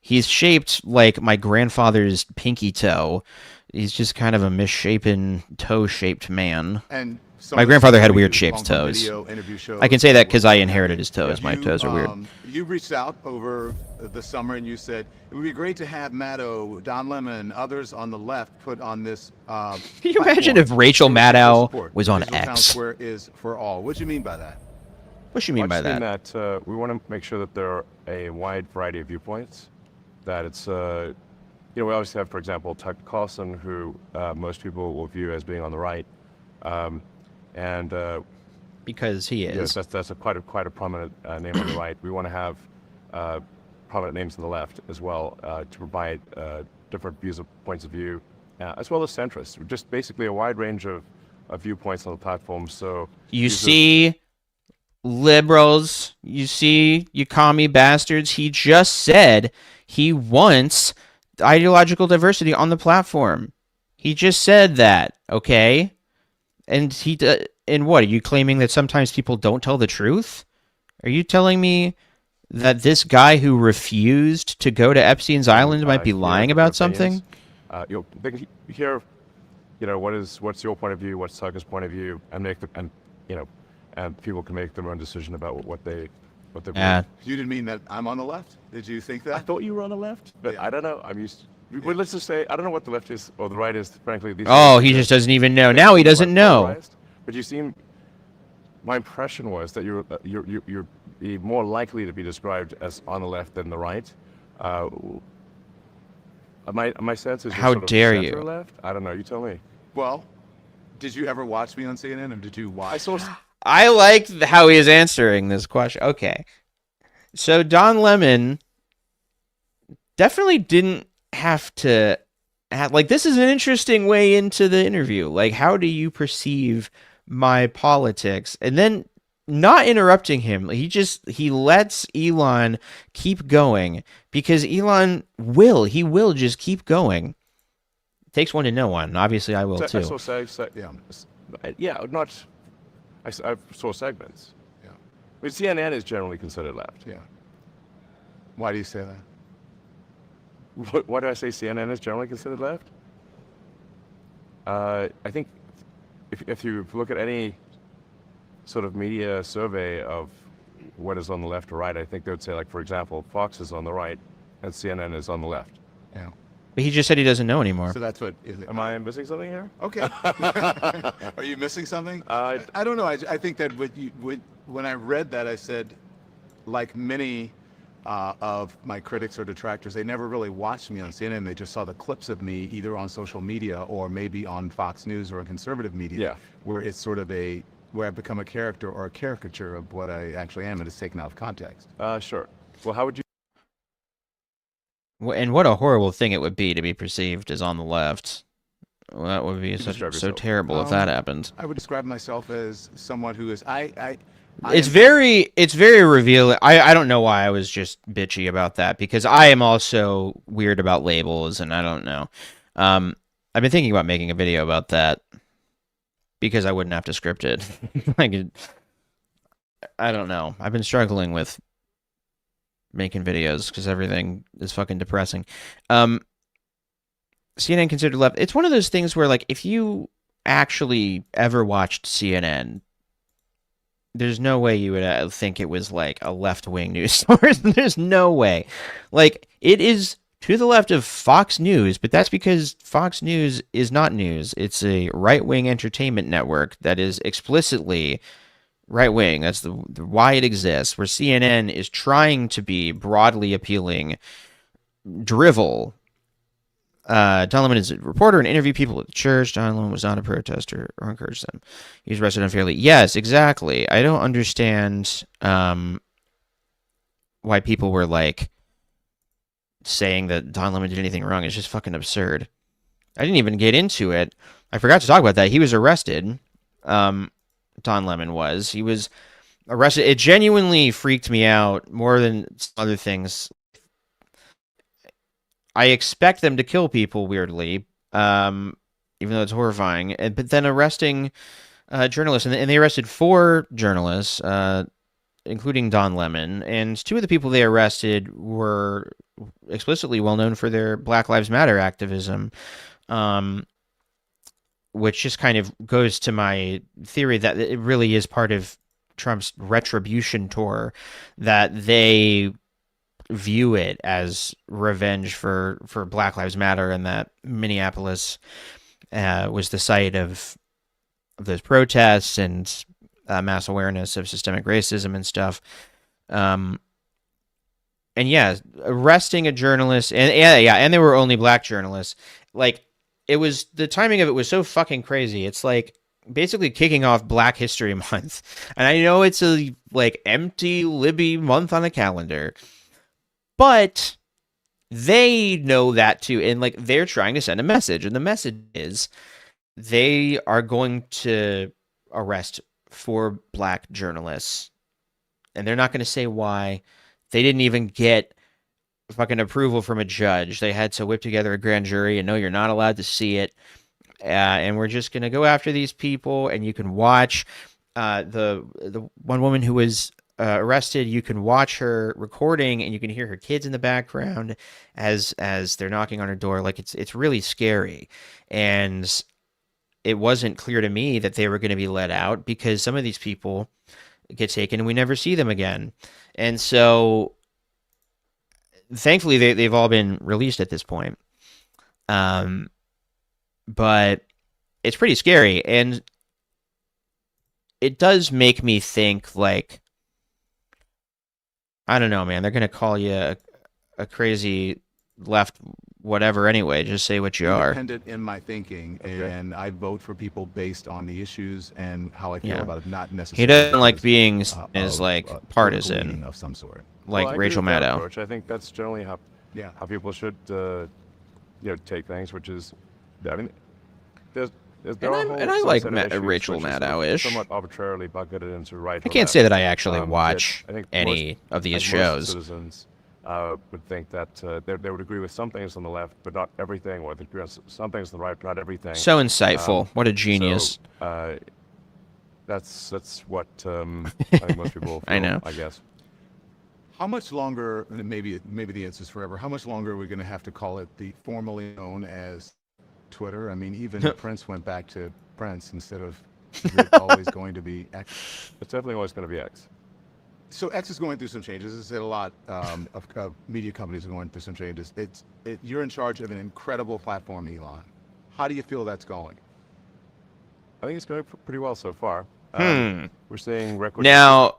He's shaped like my grandfather's pinky toe. He's just kind of a misshapen, toe-shaped man. And my grandfather had weird shaped toes. I can say that because I inherited his toes. My toes are weird. You reached out over the summer and you said it would be great to have Maddow, Don Lemon, others on the left put on this. Can you imagine if Rachel Maddow was on Digital Town X? Square is for all. What do you mean by that? What do you mean by that? that we want to make sure that there are a wide variety of viewpoints. That it's, we always have, for example, Tucker Carlson, who most people will view as being on the right. Because he is. Yes, that's quite a prominent name on the right. We want to have prominent names on the left as well to provide different points of view, as well as centrists. Just basically a wide range of viewpoints on the platform. So you see liberals, you see you commie bastards. He just said he wants ideological diversity on the platform. He just said that, okay? And and what, are you claiming that sometimes people don't tell the truth? Are you telling me that this guy who refused to go to Epstein's Island might be lying about something? They can hear, what's your point of view, what's Tucker's point of view, and people can make their own decision about what they believe. You didn't mean that I'm on the left? Did you think that? I thought you were on the left, but I don't know. Well, let's just say I don't know what the left is or the right is. Frankly, he just doesn't even know. Now he doesn't know. But my impression was that you're more likely to be described as on the left than the right. My sense is how dare you? Left? I don't know. You tell me. Well, did you ever watch me on CNN, or did you watch? I like how he is answering this question. Okay, so Don Lemon definitely didn't have to. This is an interesting way into the interview. Like, how do you perceive my politics? And then not interrupting him. He lets Elon keep going because Elon will just keep going. It takes one to know one. Obviously, I will too. I saw segments. Yeah. But CNN is generally considered left. Yeah. Why do you say that? Why do I say CNN is generally considered left? I think if you look at any sort of media survey of what is on the left or right, I think they would say, like, for example, Fox is on the right and CNN is on the left. Yeah. But he just said he doesn't know anymore. So that's what is it? Am I missing something here? Okay. Are you missing something? I don't know. I think that when I read that, I said, like many of my critics or detractors, they never really watched me on CNN. They just saw the clips of me either on social media or maybe on Fox News or conservative media, where it's sort of where I've become a character or a caricature of what I actually am, and it's taken out of context. Sure. Well, how would you? And what a horrible thing it would be to be perceived as on the left. Well, that would be so terrible if that happened. I would describe myself as someone who is It's very revealing. I don't know why I was just bitchy about that, because I am also weird about labels, and I don't know. I've been thinking about making a video about that because I wouldn't have to script it. I don't know. I've been struggling with making videos because everything is fucking depressing. CNN considered left. It's one of those things where, like, if you actually ever watched CNN, there's no way you would think it was like a left-wing news source. There's no way. Like, it is to the left of Fox News, but that's because Fox News is not news. It's a right-wing entertainment network that is explicitly right-wing. That's the why it exists, where CNN is trying to be broadly appealing drivel. Don Lemon is a reporter and interviewed people at the church. Don Lemon was not a protester or encouraged them. He was arrested unfairly. Yes, exactly. I don't understand why people were like saying that Don Lemon did anything wrong. It's just fucking absurd. I didn't even get into it. I forgot to talk about that. He was arrested. Don Lemon was. He was arrested. It genuinely freaked me out more than other things. I expect them to kill people, weirdly, even though it's horrifying. But then arresting journalists, and they arrested 4 journalists, including Don Lemon, and 2 of the people they arrested were explicitly well known for their Black Lives Matter activism, which just kind of goes to my theory that it really is part of Trump's retribution tour, that they view it as revenge for Black Lives Matter, and that Minneapolis was the site of those protests and mass awareness of systemic racism and stuff. And yeah, arresting a journalist, and they were only black journalists. Like, it was, the timing of it was so fucking crazy. It's like basically kicking off Black History Month, and I know it's a like empty Libby month on a calendar, but they know that too, and like they're trying to send a message, and the message is they are going to arrest 4 black journalists, and they're not going to say why. They didn't even get fucking approval from a judge. They had to whip together a grand jury, and no, you're not allowed to see it. And we're just going to go after these people, and you can watch the one woman who was arrested. You can watch her recording, and you can hear her kids in the background as they're knocking on her door. Like, it's really scary. And it wasn't clear to me that they were going to be let out, because some of these people get taken and we never see them again. And so thankfully they've all been released at this point. But it's pretty scary, and it does make me think, like, I don't know, man, they're going to call you a crazy left whatever anyway. Just say what you are. Independent in my thinking, and I vote for people based on the issues and how I feel about it, not necessarily. He doesn't like being as like partisan of some sort, like Well, Rachel Maddow. I think that's generally how people should take things, which is, I mean, there are whole and I like subset of issues Rachel which is Maddow-ish. somewhat arbitrarily bucketed into right. I or can't left. say that I actually watch I think any most, of these most shows. Citizens would think that they would agree with some things on the left, but not everything, or they agree on some things on the right, but not everything. So insightful. What a genius. So, that's what I think most people feel, I know. I guess. How much longer, and maybe the answer is forever, how much longer are we going to have to call it the formerly known as Twitter? I mean, even Prince went back to Prince instead of, is it always going to be X? It's definitely always going to be X. So X is going through some changes. As I said, a lot of media companies are going through some changes. You're in charge of an incredible platform, Elon. How do you feel that's going? I think it's going pretty well so far. We're seeing record. Now,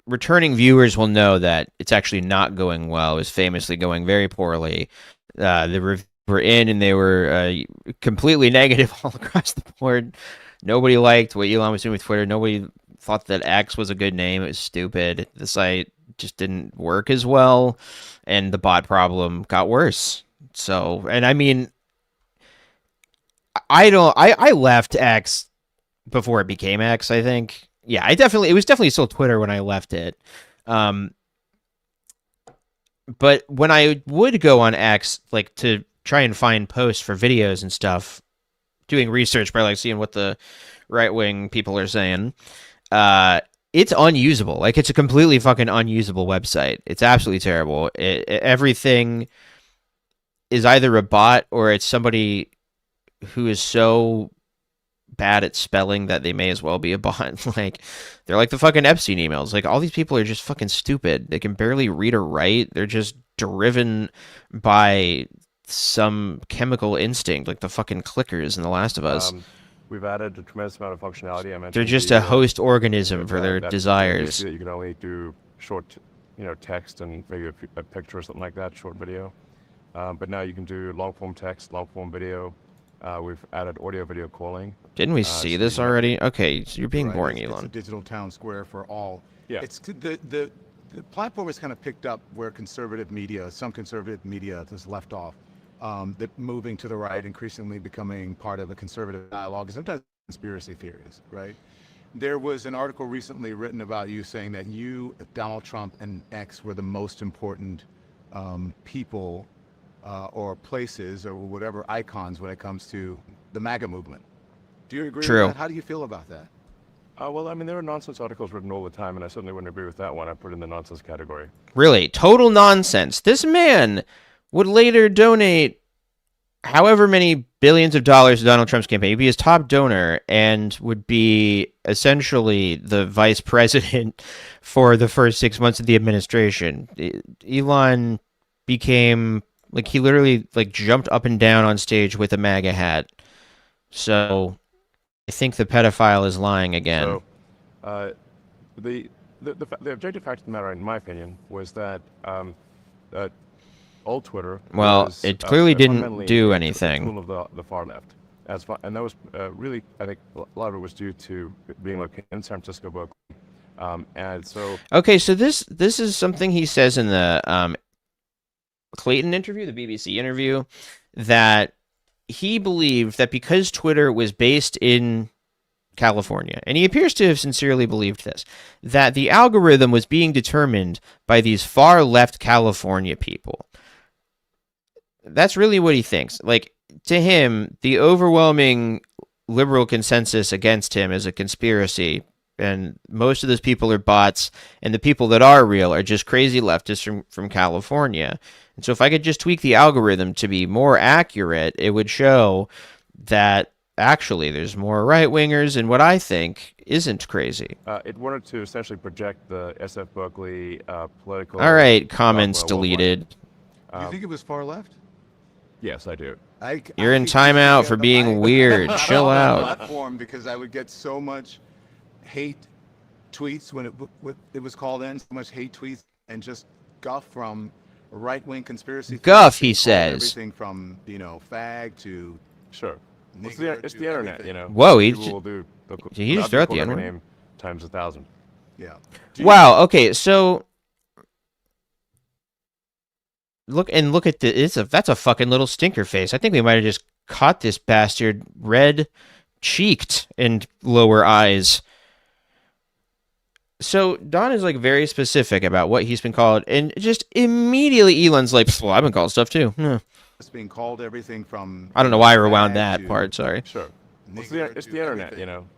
returning viewers will know that it's actually not going well. It's famously going very poorly. The reviews were in, and they were completely negative all across the board. Nobody liked what Elon was doing with Twitter. Nobody thought that X was a good name. It was stupid. The site just didn't work as well, and the bot problem got worse. So, and I mean, I left X before it became X, I think. Yeah, it was definitely still Twitter when I left it. But when I would go on X, like to try and find posts for videos and stuff, doing research by like seeing what the right wing people are saying, it's unusable. Like, it's a completely fucking unusable website. It's absolutely terrible. Everything is either a bot or it's somebody who is so bad at spelling that they may as well be a bot. Like, they're like the fucking Epstein emails. Like, all these people are just fucking stupid. They can barely read or write. They're just driven by some chemical instinct, like the fucking clickers in The Last of Us. We've added a tremendous amount of functionality. I mentioned they're just a host organism for their desires. You can only do short, text and maybe a picture or something like that, short video. But now you can do long form text, long form video. We've added audio video calling. Didn't we see this already? Okay, so you're being boring, Elon. It's a digital town square for all. Yeah. It's the platform has kind of picked up where some conservative media has left off. That moving to the right, increasingly becoming part of a conservative dialogue, and sometimes conspiracy theories, right? There was an article recently written about you saying that you, Donald Trump, and X were the most important people or places or whatever icons when it comes to the MAGA movement. Do you agree True. with that? How do you feel about that? Well, I mean, there are nonsense articles written all the time, and I certainly wouldn't agree with that one. I put it in the nonsense category. Really, total nonsense. This man would later donate however many billions of dollars to Donald Trump's campaign. He'd be his top donor and would be essentially the vice president for the first 6 months of the administration. Elon became, like, he literally, like, jumped up and down on stage with a MAGA hat. So I think the pedophile is lying again. So, the objective fact of the matter, in my opinion, was that old Twitter. Well, was, it clearly didn't fundamentally do a anything. tool of the far left, and that was really, I think, a lot of it was due to being located in San Francisco, Berkeley, and so. Okay, so this is something he says in the Clayton interview, the BBC interview, that he believed that because Twitter was based in California, and he appears to have sincerely believed this, that the algorithm was being determined by these far left California people. That's really what he thinks. Like, to him, the overwhelming liberal consensus against him is a conspiracy, and most of those people are bots, and the people that are real are just crazy leftists from California. And so if I could just tweak the algorithm to be more accurate, it would show that actually there's more right-wingers, and what I think isn't crazy. It wanted to essentially project the SF Berkeley political. All right, comments deleted. You think it was far left? Yes, I do. You're in timeout for being weird. Chill out. Platform, because I would get so much hate tweets when it was called in, so much hate tweets and just guff from right-wing conspiracy. Guff, he says. Everything from fag to sure. It's the internet, Whoa, he just throw out the internet name times 1,000. Yeah. Wow. Okay, so look at that's a fucking little stinker face. I think we might have just caught this bastard red-cheeked and lower eyes. So Don is like very specific about what he's been called, and just immediately Elon's like, "Well, I've been called stuff too." It's being called everything from. I don't know why I rewound that part. Sorry. Sure. It's the internet,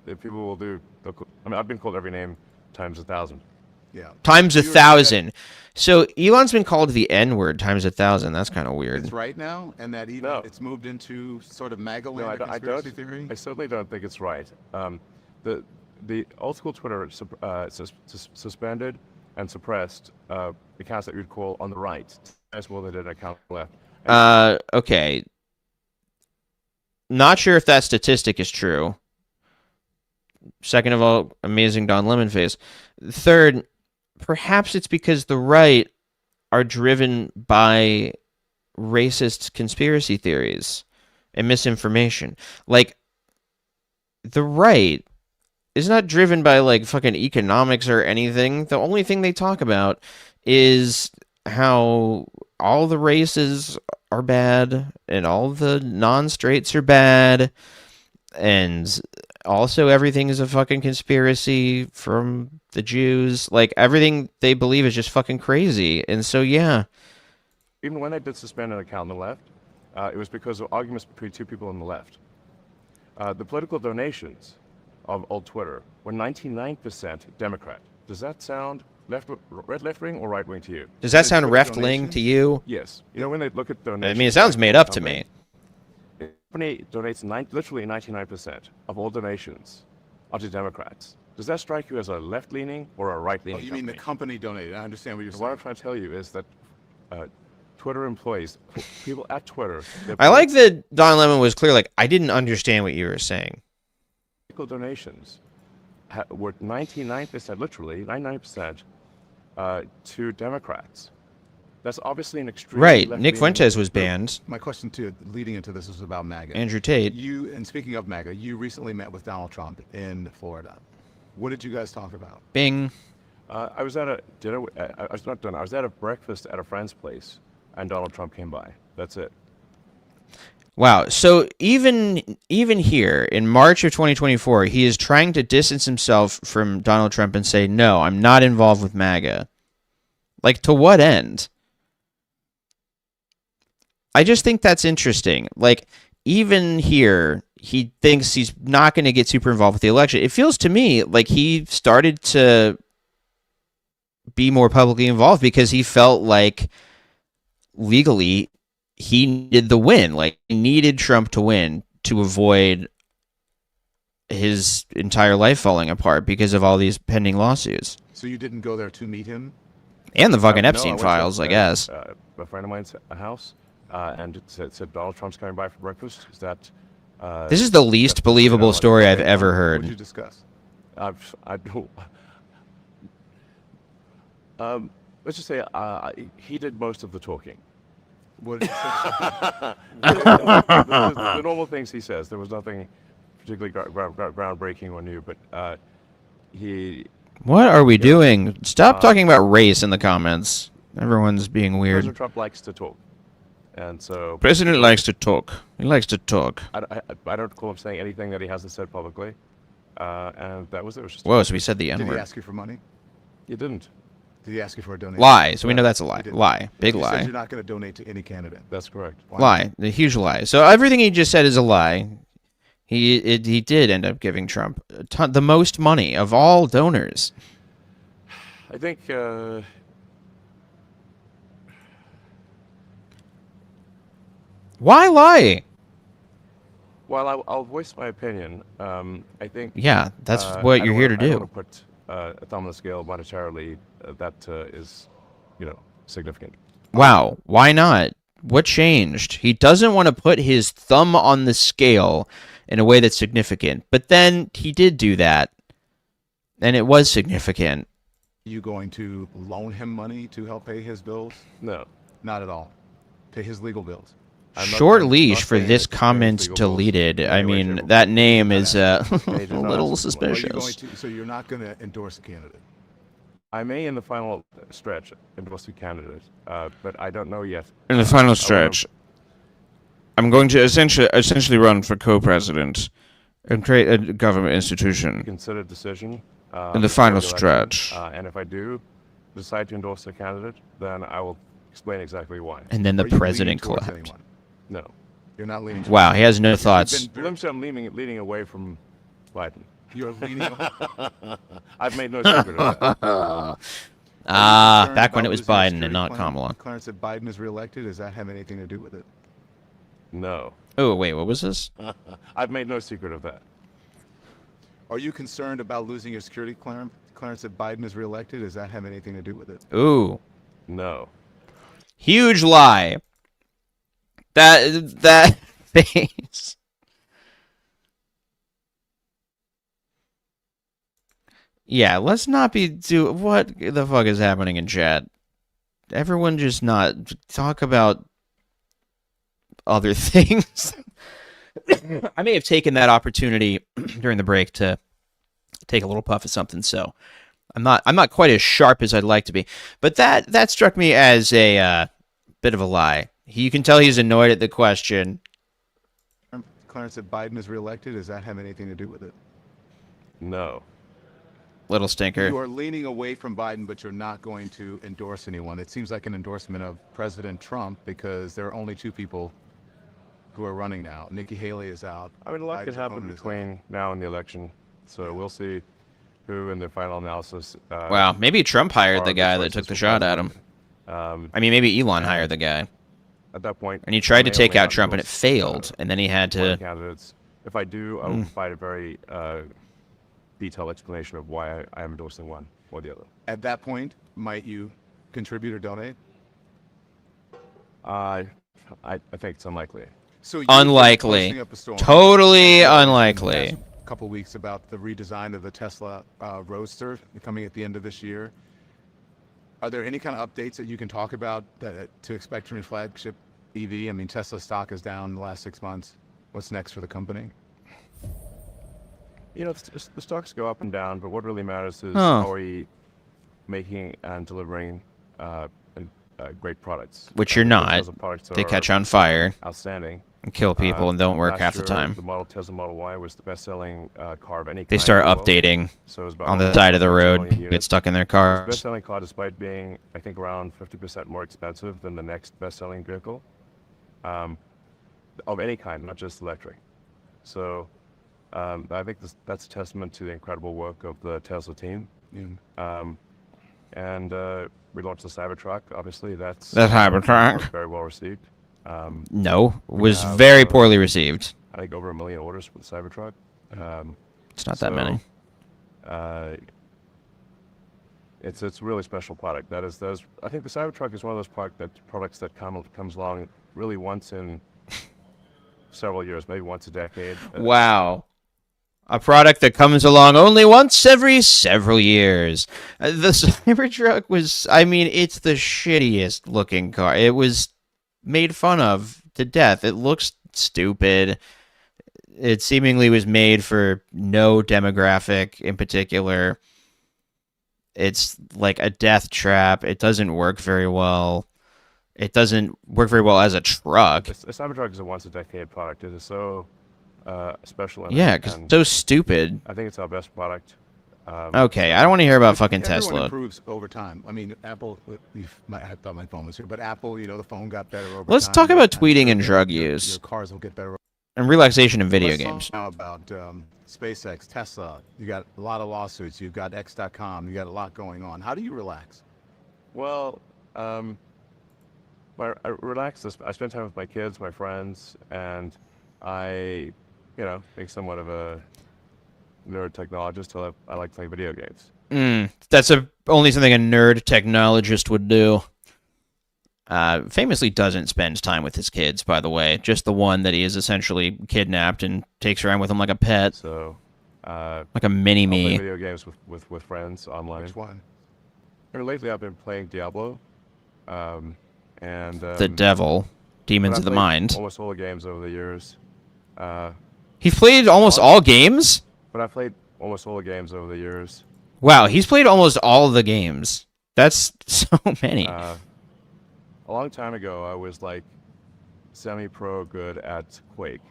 If people will do. I mean, I've been called every name times 1,000. Yeah. Times 1,000. So Elon's been called the N-word times 1,000. That's kind of weird. It's right now, and that even it's moved into sort of MAGA land conspiracy theory. I certainly don't think it's right. the old school Twitter suspended and suppressed accounts that you'd call on the right, as well they did account on the left. Okay. Not sure if that statistic is true. Second of all, amazing Don Lemon face. Third, perhaps it's because the right are driven by racist conspiracy theories and misinformation. Like, the right is not driven by, like, fucking economics or anything. The only thing they talk about is how all the races are bad and all the non-straights are bad, and also everything is a fucking conspiracy from the Jews. Like, everything they believe is just fucking crazy. And so, yeah. Even when they did suspend an account on the left, it was because of arguments between two people on the left. The political donations of old Twitter were 99% Democrat. Does that sound left-wing or right-wing to you? Does that sound left-wing to you? Yes. You know, when they look at donations... I mean, it sounds made up to me. The company donates literally 99% of all donations are to Democrats. Does that strike you as a left-leaning or a right-leaning Oh, you mean the company donated? I understand what you're saying. What I'm trying to tell you is that Twitter employees, people at Twitter... I like that Don Lemon was clear, like, I didn't understand what you were saying. Donations were 99%, literally 99%, to Democrats. That's obviously an extreme. Right. Nick Fuentes was banned. My question to leading into this is about MAGA. Andrew Tate. And speaking of MAGA, you recently met with Donald Trump in Florida. What did you guys talk about? Bing. I was at a dinner. I was not done. I was at a breakfast at a friend's place, and Donald Trump came by. That's it. Wow. So even here in March of 2024, he is trying to distance himself from Donald Trump and say, no, I'm not involved with MAGA. Like, to what end? I just think that's interesting. Like, even here, he thinks he's not going to get super involved with the election. It feels to me like he started to be more publicly involved because he felt like legally he needed the win. Like, he needed Trump to win to avoid his entire life falling apart because of all these pending lawsuits. So you didn't go there to meet him? And the fucking Epstein files, I guess. A friend of mine's house, and it said Donald Trump's coming by for breakfast. Is that... this is the least believable story I've ever heard. What did you discuss? Let's just say he did most of the talking. What did you say? The normal things he says. There was nothing particularly groundbreaking or new, but he... What are we doing? Stop talking about race in the comments. Everyone's being weird. President Trump likes to talk. And so... President likes to talk. He likes to talk. I don't recall him saying anything that he hasn't said publicly. And that was it. Was just Whoa, so he said the N-word. Did he ask you for money? You didn't. Did he ask you for a donation? Lie. So we know that's a lie. Lie. Big you lie. Said you're not going to donate to any candidate. That's correct. Lie. The huge lie. So everything he just said is a lie. He did end up giving Trump the most money of all donors. I think... Why lie? Well, I'll voice my opinion. I think... Yeah, that's what you're here to do. I don't want to put a thumb on the scale monetarily. That is, significant. Wow. Why not? What changed? He doesn't want to put his thumb on the scale in a way that's significant. But then he did do that. And it was significant. You going to loan him money to help pay his bills? No. Not at all. Pay his legal bills. Short leash for this comment deleted. I mean, that name is a little suspicious. So you're not going to endorse a candidate? I may, in the final stretch, endorse a candidate, but I don't know yet. In the final stretch, I'm going to essentially run for co-president and create a government institution. Consider a decision. In the final stretch. And if I do decide to endorse a candidate, then I will explain exactly why. And then the president clapped. No. You're not leaning. Wow, he has no thoughts. I'm leaning away from Biden. You're leaning away? I've made no secret of that. Back when it was Biden and not Kamala. Clarence, if Biden is reelected, does that have anything to do with it? No. Oh, wait, what was this? I've made no secret of that. Are you concerned about losing your security clearance if Biden is reelected? Does that have anything to do with it? Ooh. No. Huge lie. That face. Yeah, let's not be what the fuck is happening in chat? Everyone just not talk about other things. I may have taken that opportunity during the break to take a little puff of something, so I'm not quite as sharp as I'd like to be. But that struck me as a bit of a lie. You can tell he's annoyed at the question. Clarence, if Biden is reelected, does that have anything to do with it? No. Little stinker. You are leaning away from Biden, but you're not going to endorse anyone. It seems like an endorsement of President Trump because there are only two people who are running now. Nikki Haley is out. I mean, a lot could happen between now and the election, so we'll see who in the final analysis. Wow, maybe Trump hired the guy that took the shot at him. I mean, maybe Elon hired the guy. At that point, and he tried to may or take may out not Trump, and it endorse, failed, and then he had to. Candidates. If I do, I will provide a very detailed explanation of why I am endorsing one or the other. At that point, might you contribute or donate? I think it's unlikely. So you've Unlikely. been posting up a storm Totally in the unlikely. past couple weeks about the redesign of the Tesla Roadster coming at the end of this year. Are there any kind of updates that you can talk about to expect from your flagship EV? I mean, Tesla stock is down in the last 6 months. What's next for the company? You know, the stocks go up and down, but what really matters is how are we making and delivering great products. Which you're not. They catch on fire. Outstanding. And kill people and don't work half the time. The Tesla Model Y was the best-selling car of any kind. They start in the world. updating So it was about on the side of the road, get stuck in their It's cars. the best-selling car despite being, I think, around 50% more expensive than the next best-selling vehicle of any kind, not just electric. So I think that's a testament to the incredible work of the Tesla team. And we launched the Cybertruck. Obviously, that Cybertruck very well received. No, was very poorly received. I think over 1 million orders for the Cybertruck. It's not that many. It's a really special product. I think the Cybertruck is one of those products that comes along really once in several years, maybe once a decade. Wow. A product that comes along only once every several years. The Cybertruck was, I mean, it's the shittiest looking car. It was made fun of to death. It looks stupid. It seemingly was made for no demographic in particular. It's like a death trap. It doesn't work very well. It doesn't work very well as a truck. The Cybertruck is a once-a-decade product. It is so special. Yeah, because it's so stupid. I think it's our best product. Okay, I don't want to hear about fucking Everyone Tesla. improves over time. I mean, Apple. I thought my phone was here, but Apple. You know, the phone got better over time. Let's talk about tweeting and drug use. Your cars will get better. And relaxation in video Let's games. talk now about SpaceX, Tesla. You got a lot of lawsuits. You've got X.com. You got a lot going on. How do you relax? Well, I relax. I spend time with my kids, my friends, and I, being somewhat of a nerd technologist, I like playing video games. That's only something a nerd technologist would do. Famously doesn't spend time with his kids, by the way. Just the one that he is essentially kidnapped and takes around with him like a pet. So, like a mini-me. I'll play video games with friends online. Which one? Lately, I've been playing Diablo. The Devil. Demons of the Mind. Almost all the games over the years. He's played almost all games? But I've played almost all the games over the years. Wow, he's played almost all the games. That's so many. A long time ago, I was like semi-pro good at Quake.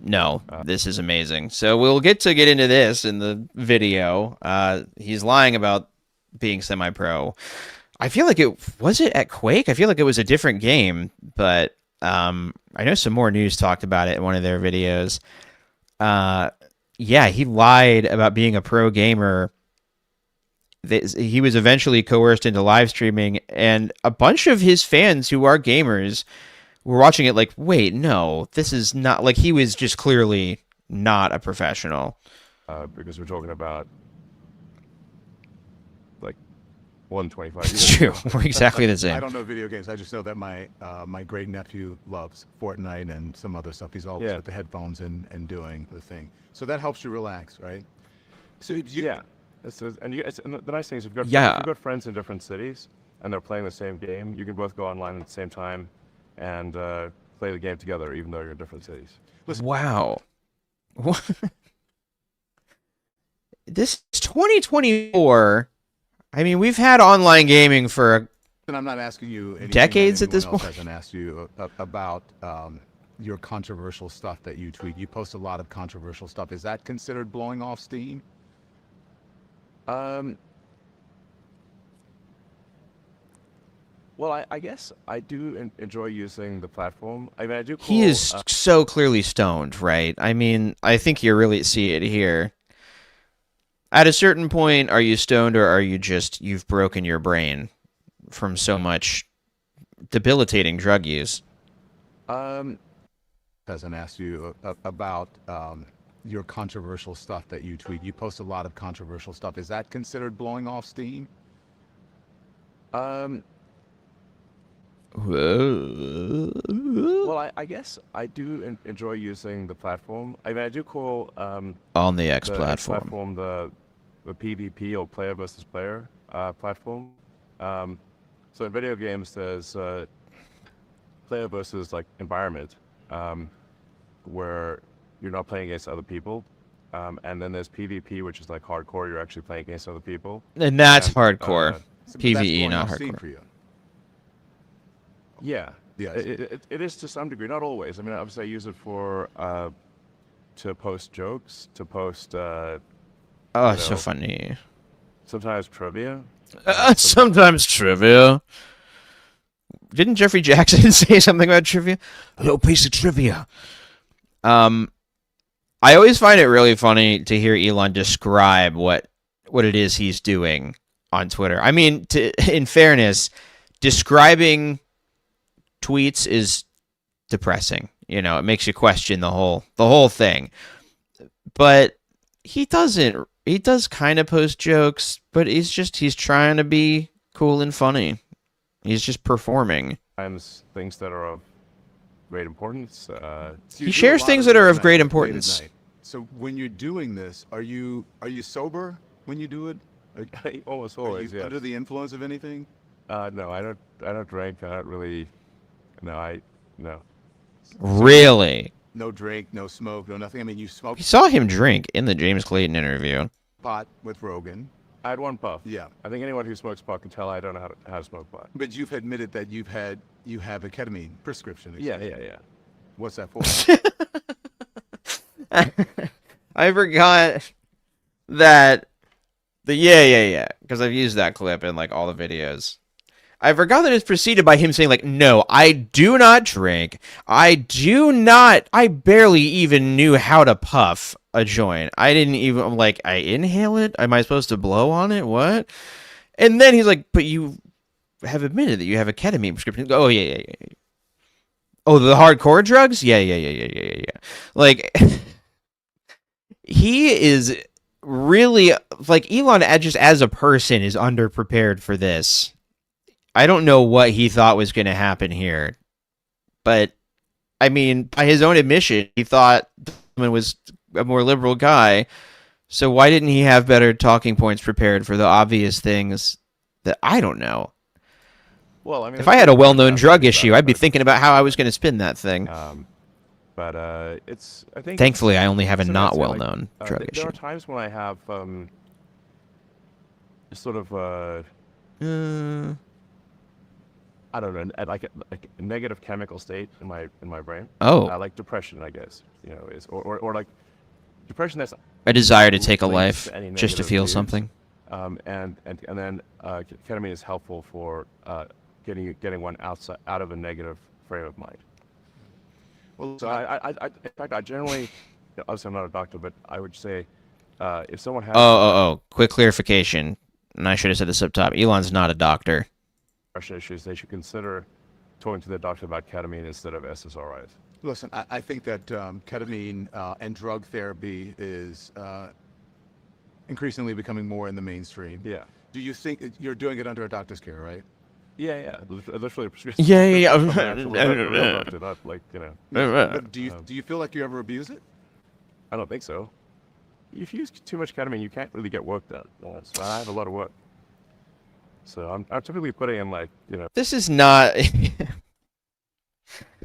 No, this is amazing. So we'll get into this in the video. He's lying about being semi-pro. I feel like was it at Quake? I feel like it was a different game, but I know some more news talked about it in one of their videos. Yeah, he lied about being a pro gamer. He was eventually coerced into live streaming, and a bunch of his fans who are gamers were watching it like, wait, no, this is not, like, he was just clearly not a professional. Because we're talking about like 125. It's true. We're exactly the same. I don't know video games. I just know that my my great nephew loves Fortnite and some other stuff. He's always with the headphones and doing the thing. So that helps you relax, right? So yeah. And the nice thing is if you've got friends in different cities and they're playing the same game, you can both go online at the same time and play the game together, even though you're in different cities. Wow. This is 2024. I mean, we've had online gaming for and I'm not asking you decades at this point. point. Hasn't asked you about your controversial stuff that you tweet. You post a lot of controversial stuff. Is that considered blowing off steam? Well, I guess I do enjoy using the platform. I mean, I do. He is so clearly stoned, right? I mean, I think you really see it here. At a certain point, are you stoned or are you just, you've broken your brain from so much debilitating drug use? Hasn't asked you about your controversial stuff that you tweet. You post a lot of controversial stuff. Is that considered blowing off steam? Well, I guess I do enjoy using the platform. I mean, I do call on the X platform the PvP or player versus player platform. So in video games, there's player versus like environment, where you're not playing against other people, and then there's PvP, which is like hardcore. You're actually playing against other people, and that's hardcore. PvE, not hardcore. For you. Yeah, yeah, it is to some degree, not always. I mean, obviously, I use it for to post jokes, to post. Oh, it's so funny. Sometimes trivia. Sometimes trivia. Didn't Jeffrey Jackson say something about trivia? A little piece of trivia. I always find it really funny to hear Elon describe what it is he's doing on Twitter. I mean, in fairness, describing tweets is depressing. You know, it makes you question the whole thing. But he doesn't. He does kind of post jokes, but he's trying to be cool and funny. He's just performing. Sometimes things that are of great importance. He shares things that are of great importance. So when you're doing this, are you sober when you do it? Almost always. Are you under the influence of anything? No, I don't drink. I don't really. No. Really? No drink, no smoke, no nothing. I mean, you smoke. We saw him drink in the James Clayton interview. Pot with Rogan. I had one puff. Yeah. I think anyone who smokes pot can tell I don't know how to smoke pot. But you've admitted that you have a ketamine prescription. Yeah. What's that for? I forgot that because I've used that clip in like all the videos. I forgot that it's preceded by him saying like, no, I do not drink. I barely even knew how to puff a joint. I didn't even, I'm like, I inhale it? Am I supposed to blow on it? What? And then he's like, but you have admitted that you have a ketamine prescription. Oh, yeah. Oh, the hardcore drugs? Yeah. Like, he is really, like, Elon, just as a person, is underprepared for this. I don't know what he thought was going to happen here. But, I mean, by his own admission, he thought Elon was a more liberal guy. So why didn't he have better talking points prepared for the obvious things that I don't know? Well, I mean, if I had a well-known drug issue, I'd be thinking about how I was going to spin that thing. But it's, I think... Thankfully, I only have a not well-known drug issue. There are times when I have sort of... I don't know, like a negative chemical state in my brain. Oh. Like depression, I guess. You know, or like depression that's a desire to take a life just to feel something. And then ketamine is helpful for getting one out of a negative frame of mind. Well, so in fact, I generally, obviously I'm not a doctor, but I would say if someone has... Quick clarification, and I should have said this up top. Elon's not a doctor. Issues, they should consider talking to their doctor about ketamine instead of SSRIs. Listen, I think that ketamine and drug therapy is increasingly becoming more in the mainstream. Yeah. Do you think you're doing it under a doctor's care, right? Yeah. Literally a prescription. Yeah. From an actual real doctor, not like, But do you feel like you ever abuse it? I don't think so. If you use too much ketamine, you can't really get work done. So I have a lot of work. So I'm typically putting in like, This is not.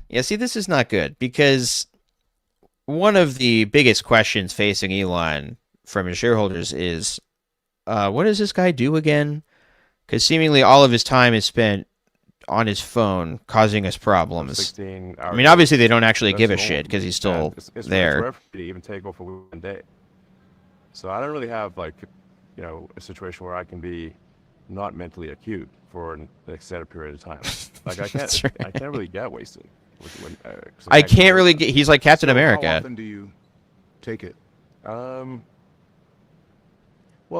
Yeah, see, this is not good because one of the biggest questions facing Elon from his shareholders is, what does this guy do again? Because seemingly all of his time is spent on his phone, causing us problems. 16 I hours. mean, obviously they don't actually That's give a normal. shit because he's still It's there. rare for me to even take off for 1 day. So I don't really have like, a situation where I can be not mentally acute for an extended period of time. Like I can't, I can't really get wasted. I can't really get. He's like Captain America. How often do you take it? Well,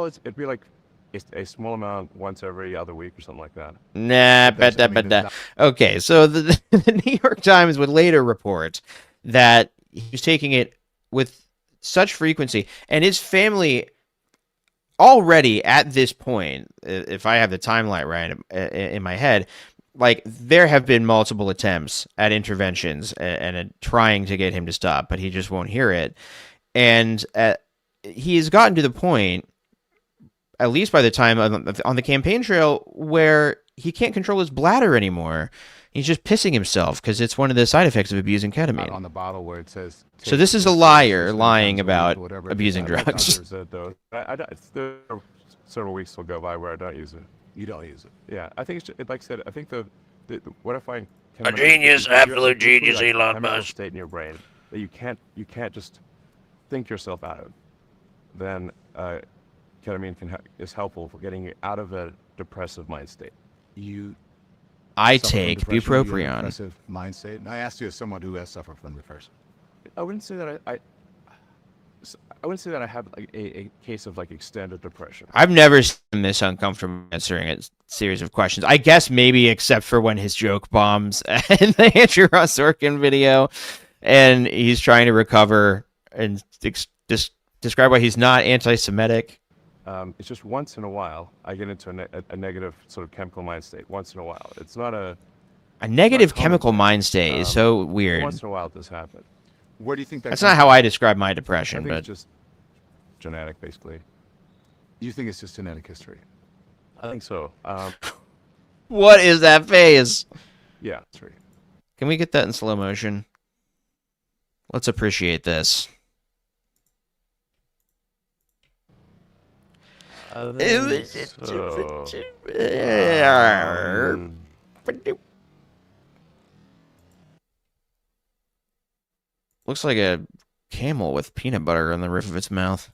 it'd be like a small amount once every other week or something like that. Nah, okay, so the New York Times would later report that he was taking it with such frequency, and his family already at this point, if I have the timeline right in my head, like there have been multiple attempts at interventions and trying to get him to stop, but he just won't hear it. And he has gotten to the point, at least by the time on the campaign trail, where he can't control his bladder anymore. He's just pissing himself because it's one of the side effects of abusing ketamine. On the bottle where it says. So this is a liar lying about abusing drugs. There are several weeks will go by where I don't use it. You don't use it. Yeah, I think it's like I said. I think what I find A genius, absolute genius, like Elon chemical Musk. state in your brain that you can't just think yourself out of. Then ketamine is helpful for getting you out of a depressive mind state. I suffer from take depression, you're in a bupropion. depressive mind state. And I asked you as someone who has suffered from depression. I wouldn't say that I wouldn't say that I have like a case of like extended depression. I've never seen this uncomfortable answering a series of questions. I guess maybe except for when his joke bombs in the Andrew Ross Sorkin video, and he's trying to recover and describe why he's not anti-Semitic. It's just once in a while I get into a negative sort of chemical mind state. Once in a while, it's not a negative chemical mind state is so weird. Once in a while, this happens. Where do you think That's not how I describe my depression, I think but it's just genetic, basically. You think it's just genetic history? I think so. What is that face? Yeah, that's right. Can we get that in slow motion? Let's appreciate this. Looks like a camel with peanut butter on the roof of its mouth.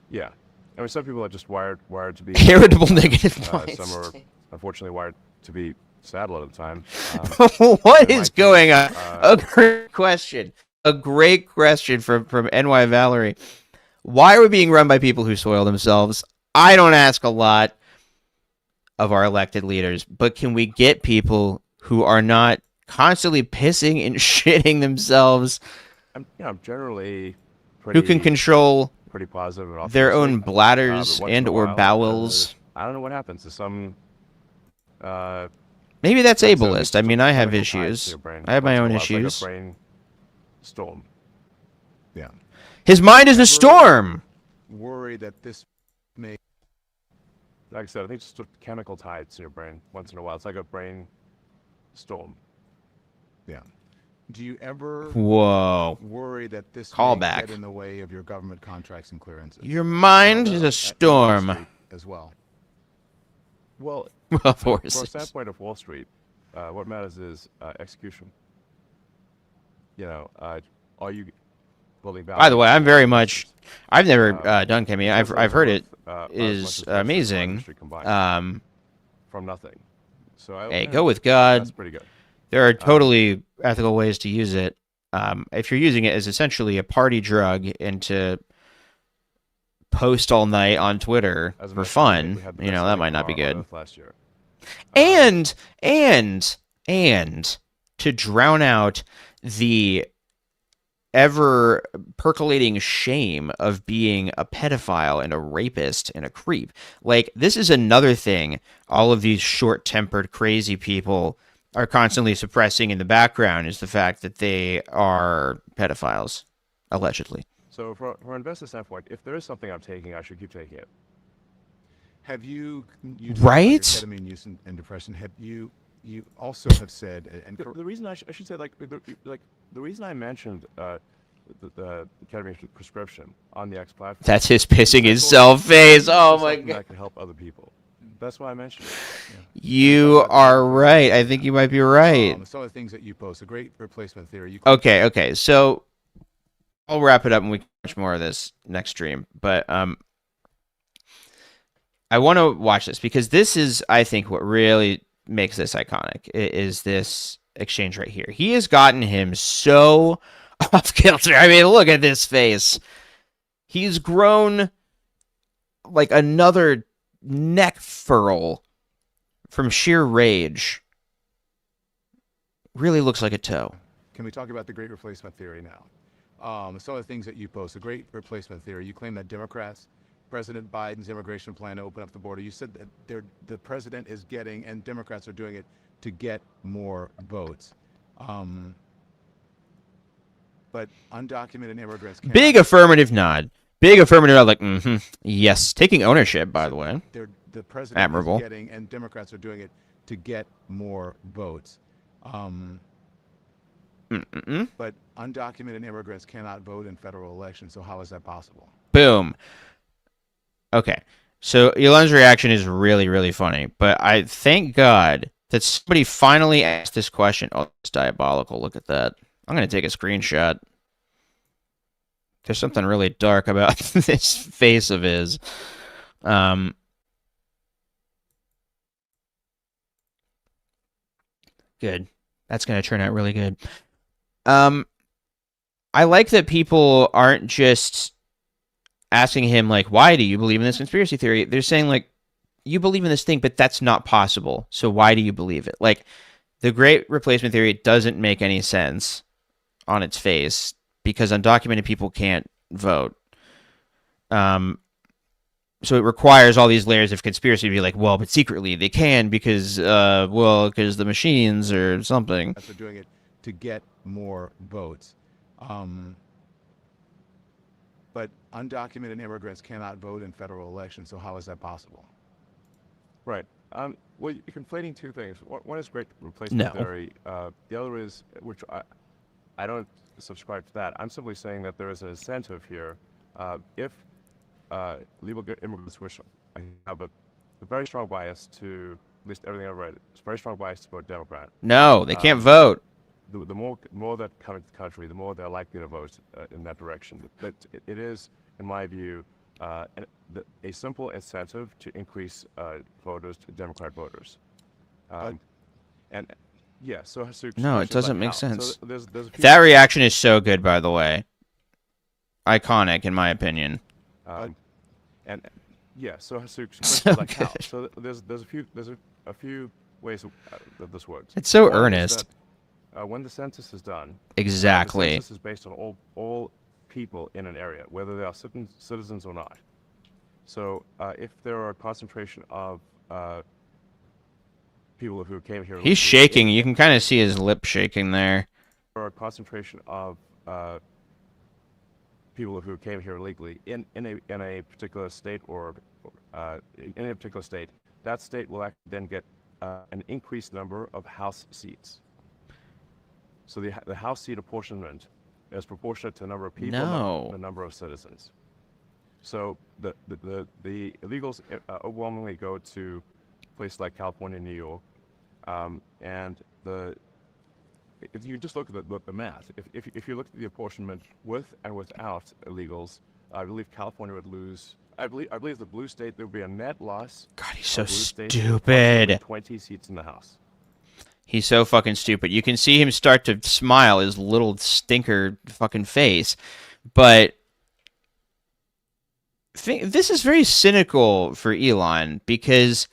Yeah, I mean, some people are just wired to be irritable, negative mind Some are unfortunately wired to be sad a lot of the time. What is going on? A great question. A great question from NY Valerie. Why are we being run by people who soil themselves? I don't ask a lot of our elected leaders, but can we get people who are not constantly pissing and shitting themselves? I'm generally pretty, who can control pretty positive and their optimistic, own bladders but once in and a or while, bowels. I don't know what happens to some. Maybe that's like I said, ableist. I mean, I have chemical ties to issues. your brain. I have my Once in own a while, it's like a issues. brain storm. Yeah. His mind is a storm. Worry that this may. Like I said, I think it's just chemical tides to your brain. Once in a while, it's like a brain storm. Yeah. Do you ever Whoa. worry that this Call may back. get in the way of your government contracts and clearances? Your mind is a storm. As well. Well, Of from course. a standpoint of Wall Street, what matters is execution. Are you building value? By the way, I'm very much. I've never done chemie. I've heard it not as much is as the rest of the amazing. industry combined. From nothing. So Hey, go with God. That's pretty good. There are totally ethical ways to use it. If you're using it as essentially a party drug and to post all night on Twitter for fun, that might not be good. Last year. And and to drown out the ever percolating shame of being a pedophile and a rapist and a creep. Like, this is another thing all of these short-tempered, crazy people are constantly suppressing in the background, is the fact that they are pedophiles, allegedly. So from an investor standpoint, if there is something I'm taking, I should keep taking it. Have you Right? ketamine use and depression? Have you also have said and The reason I should say the reason I mentioned the ketamine prescription on the X platform. That's his pissing himself face. Oh my god. That can help other people. That's why I mentioned it. You are right. I think you might be right. some of the things that you post, a great replacement theory. Okay. So I'll wrap it up and we can watch more of this next stream. But I want to watch this because this is, I think, what really makes this iconic, is this exchange right here. He has gotten him so off kilter. I mean, look at this face. He's grown like another neck furl from sheer rage. Really looks like a toe. Can we talk about the great replacement theory now? Some of the things that you post, a great replacement theory. You claim that Democrats, President Biden's immigration plan to open up the border, you said that the president is getting, and Democrats are doing it to get more votes. But undocumented immigrants can't. Big affirmative nod. Big affirmative nod, like, yes. Taking ownership, by the way. The president Admirable. is getting, and Democrats are doing it to get more votes. But undocumented immigrants cannot vote in federal elections, so how is that possible? Boom. Okay. So Elon's reaction is really, really funny. But I thank God that somebody finally asked this question. Oh, it's diabolical. Look at that. I'm going to take a screenshot. There's something really dark about this face of his. Good. That's going to turn out really good. I like that people aren't just asking him, like, why do you believe in this conspiracy theory? They're saying, like, you believe in this thing, but that's not possible. So why do you believe it? Like, the great replacement theory doesn't make any sense on its face because undocumented people can't vote. So it requires all these layers of conspiracy to be like, well, but secretly they can because, because the machines or something. They're doing it to get more votes. But undocumented immigrants cannot vote in federal elections, so how is that possible? Right. Well, you're conflating two things. One is great replacement theory. The other is, which I don't subscribe to that. I'm simply saying that there is an incentive here. If legal immigrants, which I have a very strong bias to, at least everything I've read, it's a very strong bias to vote Democrat. No, they can't vote. The more that come into the country, the more they're likely to vote in that direction. But it is, in my view, a simple incentive to increase voters, Democrat voters. And yeah, so no, it doesn't make how. sense. So there's that reaction is so good, by the way. Iconic, in my opinion. And yeah, so like how. So there's a few ways that this works. It's so One is earnest. that, when the census is done, Exactly. the census is based on all people in an area, whether they are citizens or not. So if there are a concentration of people who came here, He's shaking. You can kind of see his lip shaking there. There are a concentration of people who came here illegally in a particular state or in a particular state. That state will then get an increased number of House seats. So the House seat apportionment is proportionate to the number of people, not the number of citizens. So the illegals overwhelmingly go to places like California and New York, and if you just look at the math, if you look at the apportionment with and without illegals, I believe California would lose. I believe the blue state there would be a net loss. God, he's so stupid. stupid. 20 seats in the House. He's so fucking stupid. You can see him start to smile, his little stinker fucking face. But this is very cynical for Elon because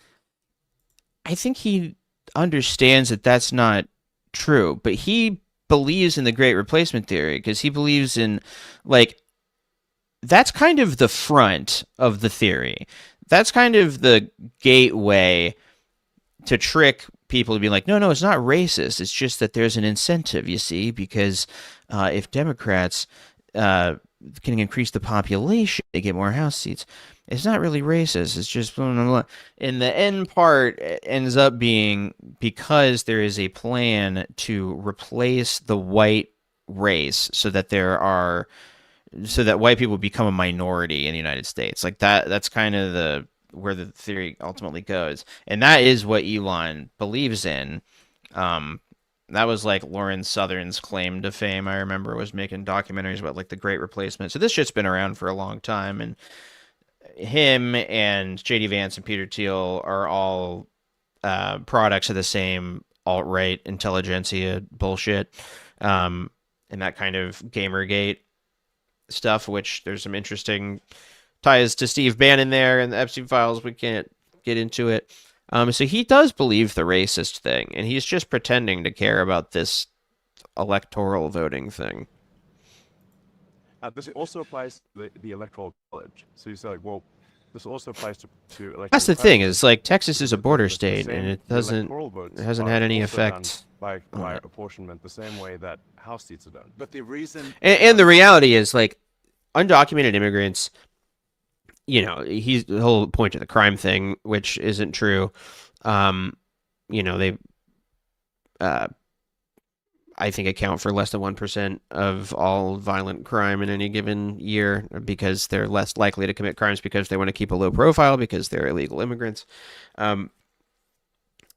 I think he understands that that's not true, but he believes in the Great Replacement theory because he believes in, like, that's kind of the front of the theory. That's kind of the gateway to trick people to be like, no, it's not racist. It's just that there's an incentive, you see, because if Democrats can increase the population, they get more House seats. It's not really racist. It's just blah, blah, blah. And the end part ends up being because there is a plan to replace the white race so that white people become a minority in the United States. Like that's kind of where the theory ultimately goes. And that is what Elon believes in. That was like Lauren Southern's claim to fame. I remember was making documentaries about like the Great Replacement. So this shit's been around for a long time, and him and J.D. Vance and Peter Thiel are all products of the same alt-right intelligentsia bullshit, and that kind of Gamergate stuff, which there's some interesting ties to Steve Bannon there and the Epstein files. We can't get into it. So he does believe the racist thing, and he's just pretending to care about this electoral voting thing. This also applies to the electoral college. So you say, like, well, this also applies to electoral. That's the thing, is like Texas is a border state, same, and it hasn't had any also effect done by apportionment the same way that House seats are done. But the reason, and the reality is, like, undocumented immigrants, he's the whole point to the crime thing, which isn't true. They I think account for less than 1% of all violent crime in any given year, because they're less likely to commit crimes because they want to keep a low profile because they're illegal immigrants.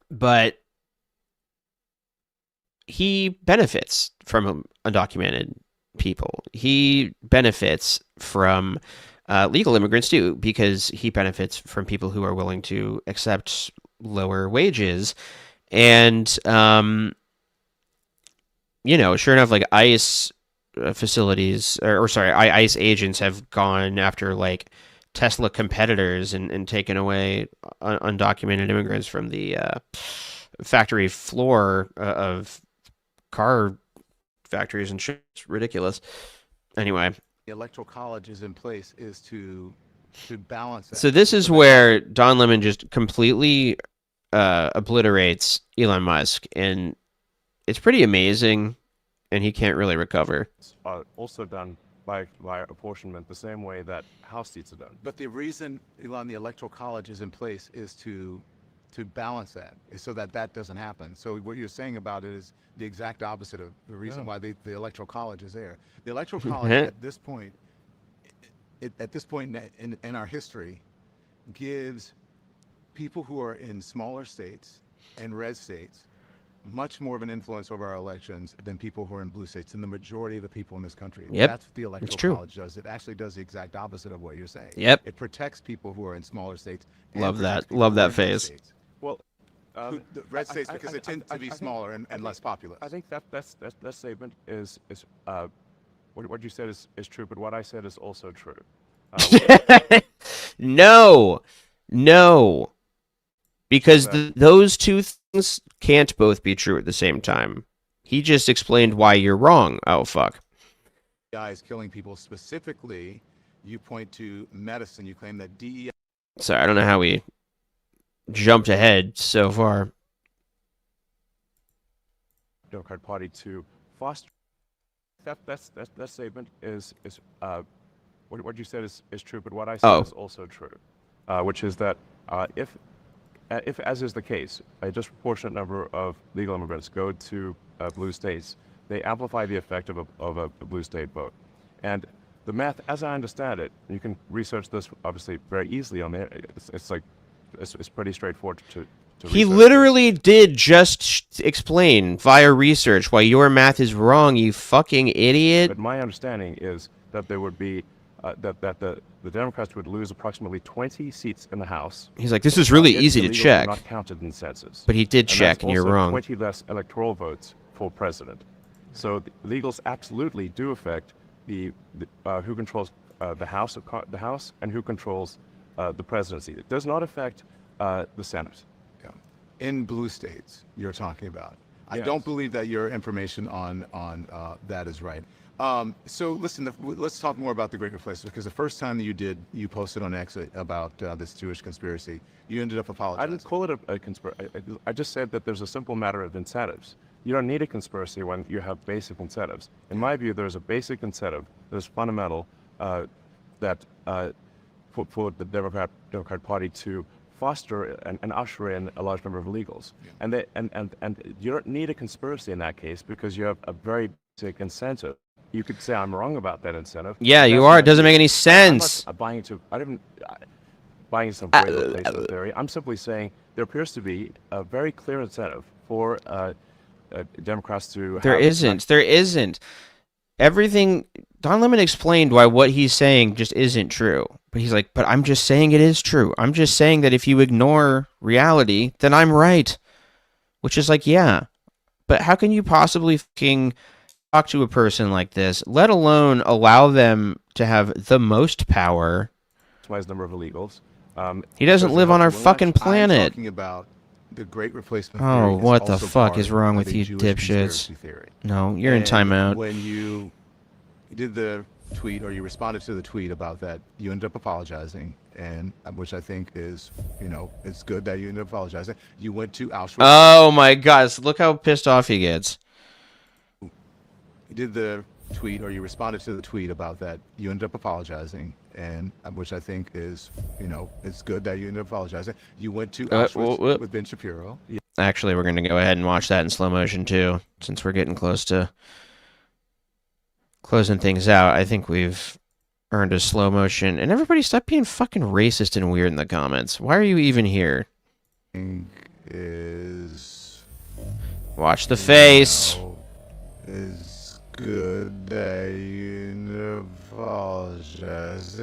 But he benefits from undocumented people. He benefits from legal immigrants too, because he benefits from people who are willing to accept lower wages. And sure enough, like ICE facilities, ICE agents have gone after like Tesla competitors and taken away undocumented immigrants from the factory floor of car factories and shit. It's ridiculous. Anyway, the electoral college is in place is to balance that. So this is where Don Lemon just completely obliterates Elon Musk, and it's pretty amazing, and he can't really recover. It's also done by apportionment the same way that House seats are done. But the reason, Elon, the electoral college is in place is to balance that, is so that doesn't happen. So what you're saying about it is the exact opposite of the reason why the electoral college is there. The electoral college at this point, in our history, gives people who are in smaller states and red states much more of an influence over our elections than people who are in blue states, and the majority of the people in this country. Yep. That's what the electoral college does. It actually does the exact opposite of what you're saying. Yep. It protects people who are in smaller states. Love that phase. Well, the red states, because they tend to be smaller and less populous. I think that statement is what you said is true, but what I said is also true. No, because those two things can't both be true at the same time. He just explained why you're wrong. Oh, fuck. Guys killing people specifically, you point to medicine. You claim that DEI. Sorry, I don't know how we jumped ahead so far. Democrat Party to foster that statement is what you said is true, but what I said is also true, which is that if as is the case, a disproportionate number of legal immigrants go to blue states, they amplify the effect of a blue state vote. And the math, as I understand it, you can research this obviously very easily on there. It's pretty straightforward to He literally did just explain via research why your math is wrong, you fucking idiot. But my understanding is that there would be that the Democrats would lose approximately 20 seats in the House. He's like, this is really easy to check. Not counted in census. But he did check, and you're wrong. 20 less electoral votes for president. So the illegals absolutely do affect the who controls the House and who controls the presidency. It does not affect the Senate. in blue states you're talking about. I Yes. don't believe that your information on that is right. So listen, let's talk more about the Great Replacement, because the first time that you posted on X about this Jewish conspiracy, you ended up apologizing. I didn't call it a conspiracy. I just said that there's a simple matter of incentives. You don't need a conspiracy when you have basic incentives. In my view, there's a basic incentive that is fundamental that for the Democrat Party to foster and usher in a large number of illegals. Yeah. And you don't need a conspiracy in that case because you have a very basic incentive. You could say I'm wrong about that incentive. Yeah, you are. It doesn't make any sense. I'm not buying into. I didn't buying some great replacement theory. I'm simply saying there appears to be a very clear incentive for Democrats to. There isn't. Everything. Don Lemon explained why what he's saying just isn't true. But he's like, but I'm just saying it is true. I'm just saying that if you ignore reality, then I'm right. Which is like, yeah. But how can you possibly fucking talk to a person like this, let alone allow them to have the most power? Maximize number of illegals. He doesn't live on our fucking planet. I'm talking about the Great Replacement theory. Oh, what the also fuck part is wrong of with a you Jewish dipshits? conspiracy theory. No, you're in And timeout. When you did the tweet, or you responded to the tweet about that, you ended up apologizing, and which I think is, it's good that you ended up apologizing. You went to Auschwitz. Oh my God! Look how pissed off he gets. You did the tweet, or you responded to the tweet about that, you ended up apologizing, and which I think is, it's good that you ended up apologizing. You went to Auschwitz with Ben Shapiro. Actually, we're gonna go ahead and watch that in slow motion too, since we're getting close to closing things out. I think we've earned a slow motion. And everybody stop being fucking racist and weird in the comments. Why are you even here? Is watch the face. It's good that you apologize.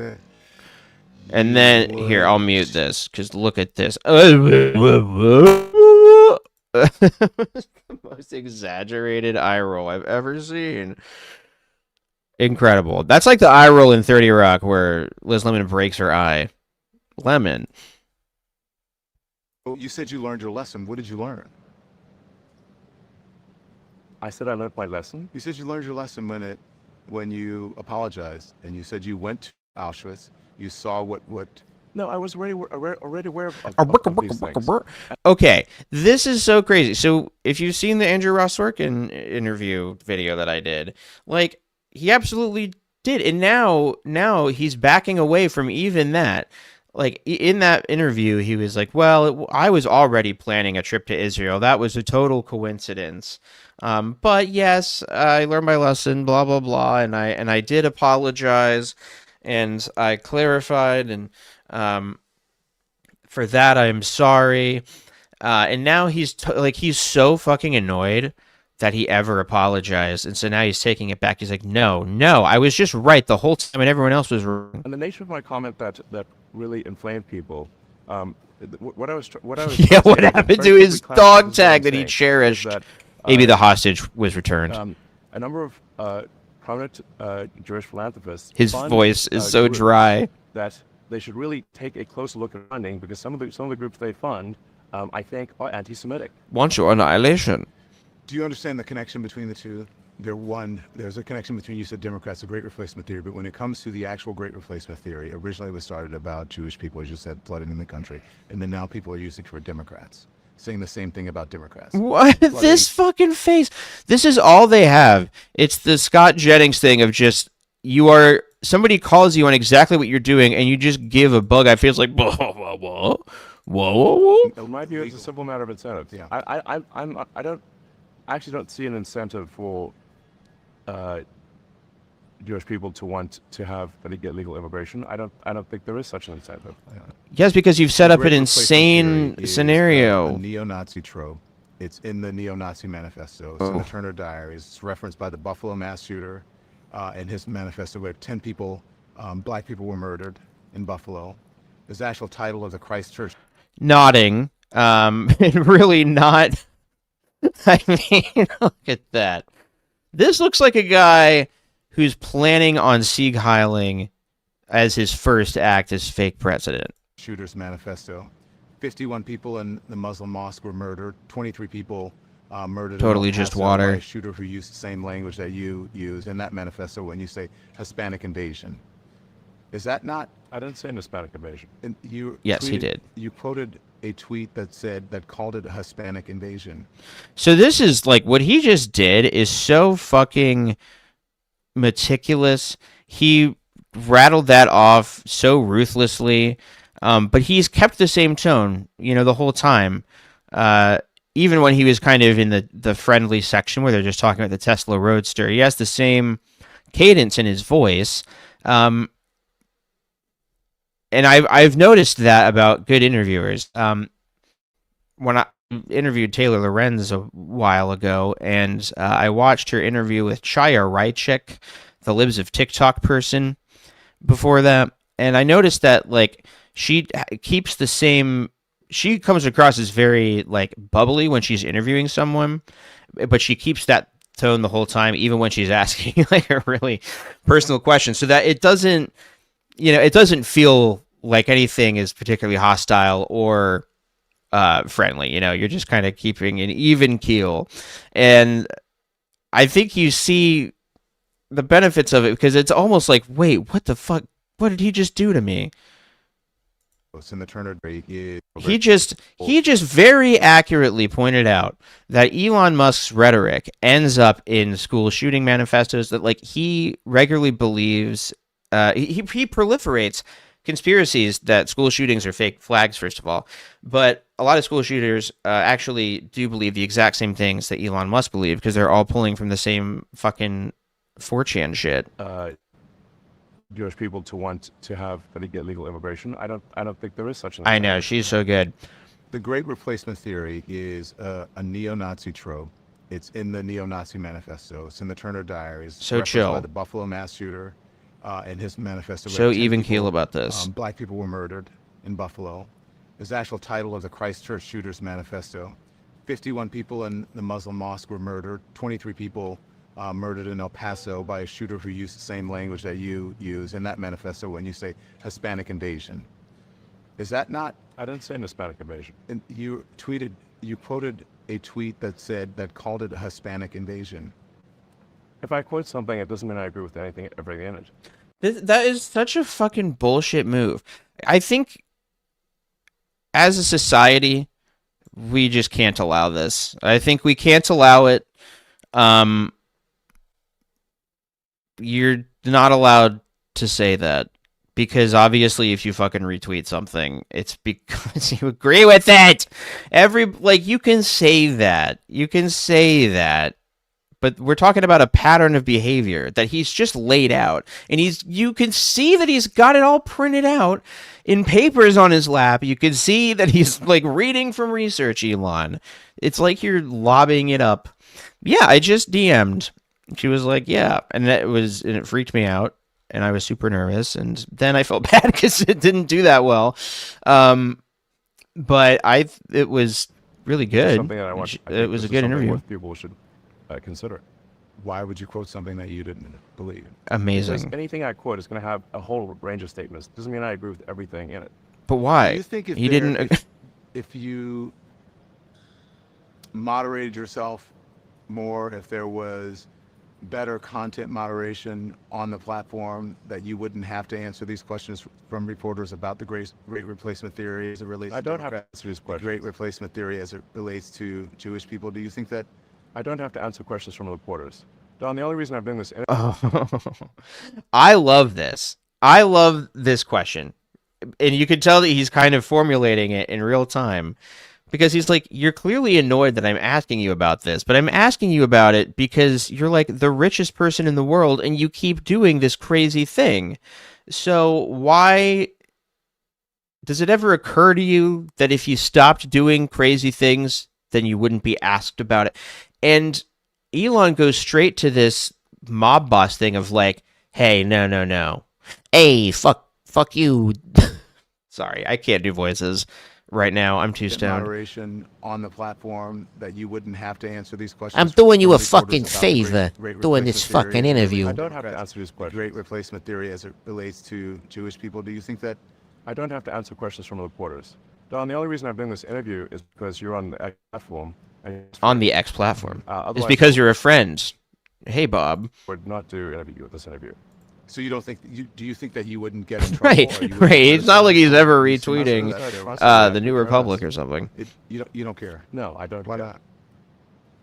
And then here, I'll mute this because look at this. The most exaggerated eye roll I've ever seen. Incredible. That's like the eye roll in 30 Rock where Liz Lemon breaks her eye. Lemon. You said you learned your lesson. What did you learn? I said I learned my lesson. You said you learned your lesson when you apologized, and you said you went to Auschwitz. You saw what. No, I was already aware of these things. Okay, this is so crazy. So if you've seen the Andrew Ross Sorkin interview video that I did, like, he absolutely did. And now he's backing away from even that. Like, in that interview, he was like, well, I was already planning a trip to Israel. That was a total coincidence. But yes, I learned my lesson, blah, blah, blah. And I did apologize, and I clarified, and for that, I'm sorry. And now he's he's so fucking annoyed that he ever apologized, and so now he's taking it back. He's like, no, I was just right the whole time, and everyone else was wrong. And the nature of my comment that really inflamed people. What I was yeah, what happened to his dog tag that he cherished? That, maybe the hostage was returned. A number of prominent Jewish philanthropists. His voice is so dry that they should really take a closer look at funding, because some of the groups they fund, I think, are anti-Semitic. Want your annihilation. Do you understand the connection between the two? There's a connection between, you said Democrats, the Great Replacement theory, but when it comes to the actual Great Replacement theory, originally it was started about Jewish people, as you said, flooding in the country, and then now people are using it for Democrats, saying the same thing about Democrats. What? This fucking face. This is all they have. It's the Scott Jennings thing of just, somebody calls you on exactly what you're doing, and you just give a bug-eyed face like, whoa. In my view, it's a simple matter of incentive. Yeah. I actually don't see an incentive for Jewish people to want to get legal immigration. I don't think there is such an incentive. Yes, because you've set up an insane scenario. A neo-Nazi trope. It's in the neo-Nazi manifesto. It's in the Turner Diaries. It's referenced by the Buffalo mass shooter in his manifesto, where 10 people, black people, were murdered in Buffalo. There's the actual title of the Christchurch. Nodding, and really not. I mean, look at that. This looks like a guy who's planning on Sieg Heiling as his first act as fake president. Shooter's manifesto. 51 people in the Muslim mosque were murdered. 23 people murdered. Totally in El just Paso water. By a shooter who used the same language that you use in that manifesto when you say Hispanic invasion. Is that not? I didn't say an Hispanic invasion. And you Yes, he tweeted- did. You quoted a tweet that called it a Hispanic invasion. So this is like what he just did is so fucking meticulous. He rattled that off so ruthlessly, but he's kept the same tone, the whole time. Even when he was kind of in the friendly section where they're just talking about the Tesla Roadster, he has the same cadence in his voice. And I've noticed that about good interviewers. When I interviewed Taylor Lorenz a while ago, and I watched her interview with Chaya Raichik, the Libs of TikTok person, before that, and I noticed that like she keeps the same. She comes across as very like bubbly when she's interviewing someone, but she keeps that tone the whole time, even when she's asking like a really personal question, so that it doesn't feel like anything is particularly hostile or friendly. You're just kind of keeping an even keel, and I think you see the benefits of it because it's almost like, wait, what the fuck? What did he just do to me? In the Turner He just very accurately pointed out that Elon Musk's rhetoric ends up in school shooting manifestos that like he regularly believes. He proliferates conspiracies that school shootings are fake flags, first of all, but a lot of school shooters actually do believe the exact same things that Elon Musk believed because they're all pulling from the same fucking 4chan shit. Jewish people to want to have that get legal immigration. I don't think there is such an. I know, she's so good. The Great Replacement Theory is a neo-Nazi trope. It's in the neo-Nazi manifesto. It's in the Turner Diaries. So referenced chill. By the Buffalo mass shooter in his manifesto. So 10 even people, keel about this. Black people were murdered in Buffalo. There's the actual title of the Christchurch shooters manifesto. 51 people in the Muslim mosque were murdered. 23 people murdered in El Paso by a shooter who used the same language that you use in that manifesto when you say Hispanic invasion. Is that not? I didn't say an Hispanic invasion. And you quoted a tweet that called it a Hispanic invasion. If I quote something, it doesn't mean I agree with everything in it. That is such a fucking bullshit move. I think as a society, we just can't allow this. I think we can't allow it. You're not allowed to say that because obviously if you fucking retweet something, it's because you agree with it. You can say that, but we're talking about a pattern of behavior that he's just laid out, and you can see that he's got it all printed out in papers on his lap. You can see that he's like reading from research, Elon. It's like you're lobbing it up. Yeah, I just DM'd. She was like, yeah, and it freaked me out, and I was super nervous, and then I felt bad because it didn't do that well. But it was really good. Something that I want. It was a good interview. People should consider. Why would you quote something that you didn't believe? Amazing. Because anything I quote is going to have a whole range of statements. Doesn't mean I agree with everything in it. But why? Do you think if you moderated yourself more, if there was better content moderation on the platform, that you wouldn't have to answer these questions from reporters about the great replacement theory as it relates I don't to have to answer these questions. great replacement theory as it relates to Jewish people? Do you think that? I don't have to answer questions from reporters. Don, the only reason I'm doing this. I love this. I love this question. And you can tell that he's kind of formulating it in real time. Because he's like, you're clearly annoyed that I'm asking you about this, but I'm asking you about it because you're like the richest person in the world and you keep doing this crazy thing. So why does it ever occur to you that if you stopped doing crazy things, then you wouldn't be asked about it? And Elon goes straight to this mob boss thing of like, hey, no. Hey, fuck you. Sorry, I can't do voices. Right now, I'm too stoned. Moderation on the platform that you wouldn't have to answer these questions. I'm doing you a from reporters fucking about the favor doing this replacement fucking theory. interview. I don't have to answer these questions. Great replacement theory as it relates to Jewish people. Do you think that? I don't have to answer questions from reporters. Don, the only reason I'm doing this interview is because you're on the X platform. On the X platform. It's Otherwise, because you're a friend. Hey, Bob. Would not do this interview. So you don't think do you think that you wouldn't get in trouble? Right, right. It's not like he's ever retweeting the New Republic or something. You don't care? No, I don't. Why not?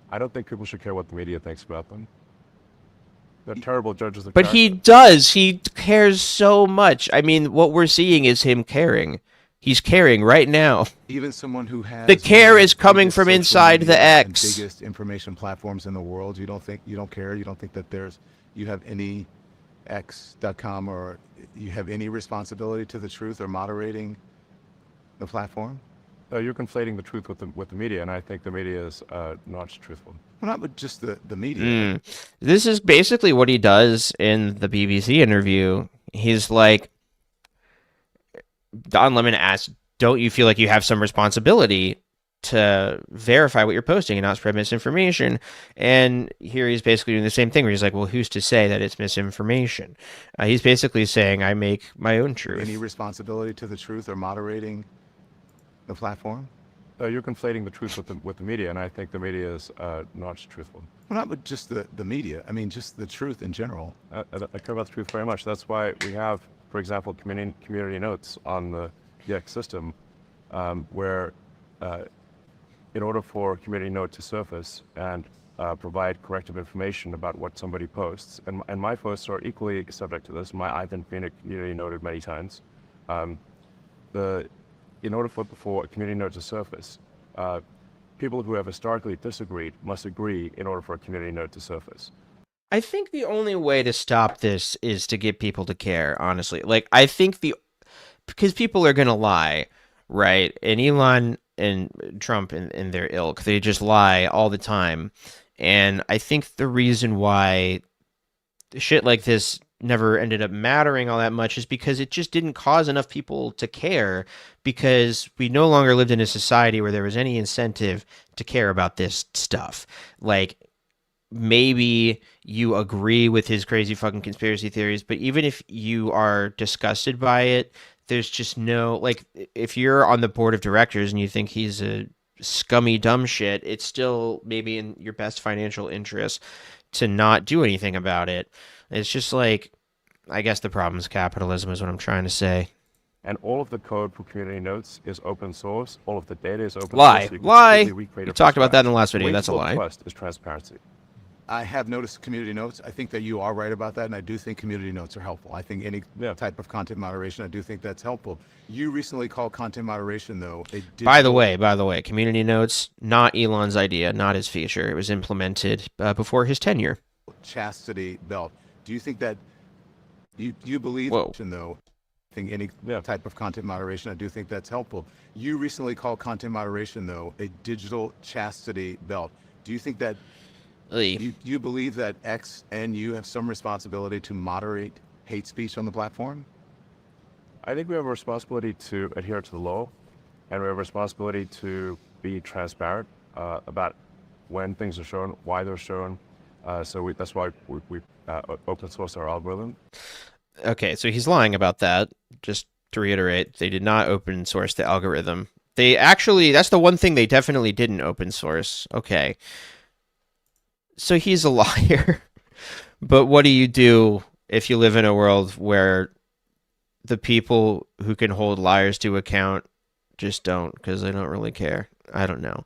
I don't think people should care what the media thinks about them. They're terrible judges of But character. he does. He cares so much. I mean, what we're seeing is him caring. He's caring right now. Even someone who has the care is coming biggest from social inside the media and X. biggest information platforms in the world. You don't care. You don't think that you have any X.com or you have any responsibility to the truth or moderating the platform? You're conflating the truth with the media, and I think the media is not truthful. Well, not with just the media. This is basically what he does in the BBC interview. He's like, Don Lemon asks, don't you feel like you have some responsibility to verify what you're posting and not spread misinformation? And here he's basically doing the same thing where he's like, well, who's to say that it's misinformation? He's basically saying, I make my own truth. Any responsibility to the truth or moderating the platform? You're conflating the truth with the media, and I think the media is not truthful. Well, not with just the media. I mean, just the truth in general. I care about the truth very much. That's why we have, for example, community notes on the X system, where in order for a community note to surface and provide corrective information about what somebody posts, and my posts are equally subject to this. I've been community noted many times. In order for a community note to surface, people who have historically disagreed must agree in order for a community note to surface. I think the only way to stop this is to get people to care, honestly. Like, I think because people are going to lie, right? And Elon and Trump and their ilk, they just lie all the time. And I think the reason why shit like this never ended up mattering all that much is because it just didn't cause enough people to care, because we no longer lived in a society where there was any incentive to care about this stuff. Like, maybe you agree with his crazy fucking conspiracy theories, but even if you are disgusted by it, there's just no, like, if you're on the board of directors and you think he's a scummy dumb shit, it's still maybe in your best financial interest to not do anything about it. It's just like, I guess the problem is capitalism is what I'm trying to say. And all of the code for community notes is open source. All of the data is open Lie. source. So you can Lie. completely recreate We it talked from about that in the scratch. last video. The way That's to a build lie. Trust is transparency. I have noticed community notes. I think that you are right about that, and I do think community notes are helpful. I think any type of content moderation, I do think that's helpful. You recently called content moderation, though, a digital... By the way, community notes, not Elon's idea, not his feature. It was implemented before his tenure. Chastity belt. Do you think that you believe, though, I think any type of content moderation, I do think that's helpful. You recently called content moderation, though, a digital chastity belt. Do you think that you believe that X and you have some responsibility to moderate hate speech on the platform? I think we have a responsibility to adhere to the law, and we have a responsibility to be transparent about when things are shown, why they're shown. So that's why we open source our algorithm. Okay, so he's lying about that. Just to reiterate, they did not open source the algorithm. They actually, that's the one thing they definitely didn't open source. Okay. So he's a liar. But what do you do if you live in a world where the people who can hold liars to account just don't, because they don't really care? I don't know.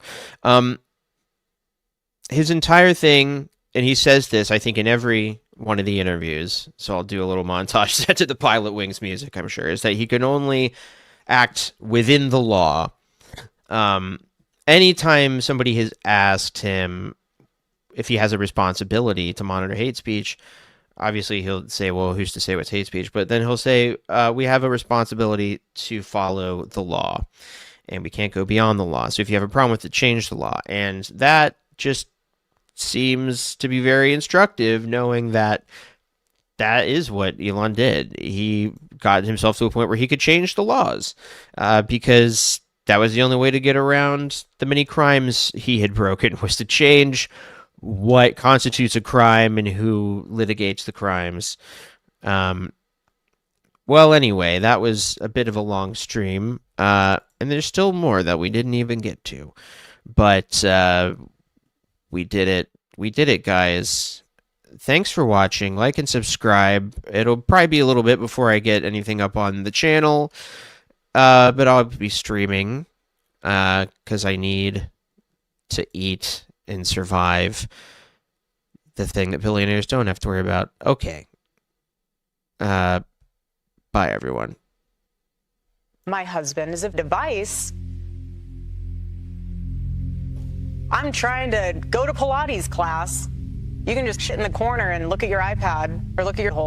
His entire thing, and he says this, I think, in every one of the interviews, so I'll do a little montage set to the Pilot Wings music, I'm sure, is that he can only act within the law. Anytime somebody has asked him if he has a responsibility to monitor hate speech, obviously he'll say, well, who's to say what's hate speech? But then he'll say, we have a responsibility to follow the law, and we can't go beyond the law. So if you have a problem with it, change the law. And that just seems to be very instructive, knowing that that is what Elon did. He got himself to a point where he could change the laws because that was the only way to get around the many crimes he had broken, was to change what constitutes a crime and who litigates the crimes. Well, anyway, that was a bit of a long stream. And And there's still more that we didn't even get to. But we did it. We did it, guys. Thanks for watching. Like and subscribe. It'll probably be a little bit before I get anything up on the channel. But I'll be streaming because I need to eat and survive. The thing that billionaires don't have to worry about. Okay. Bye, everyone. My husband is a device. I'm trying to go to Pilates class. You can just sit in the corner and look at your iPad or look at your hole.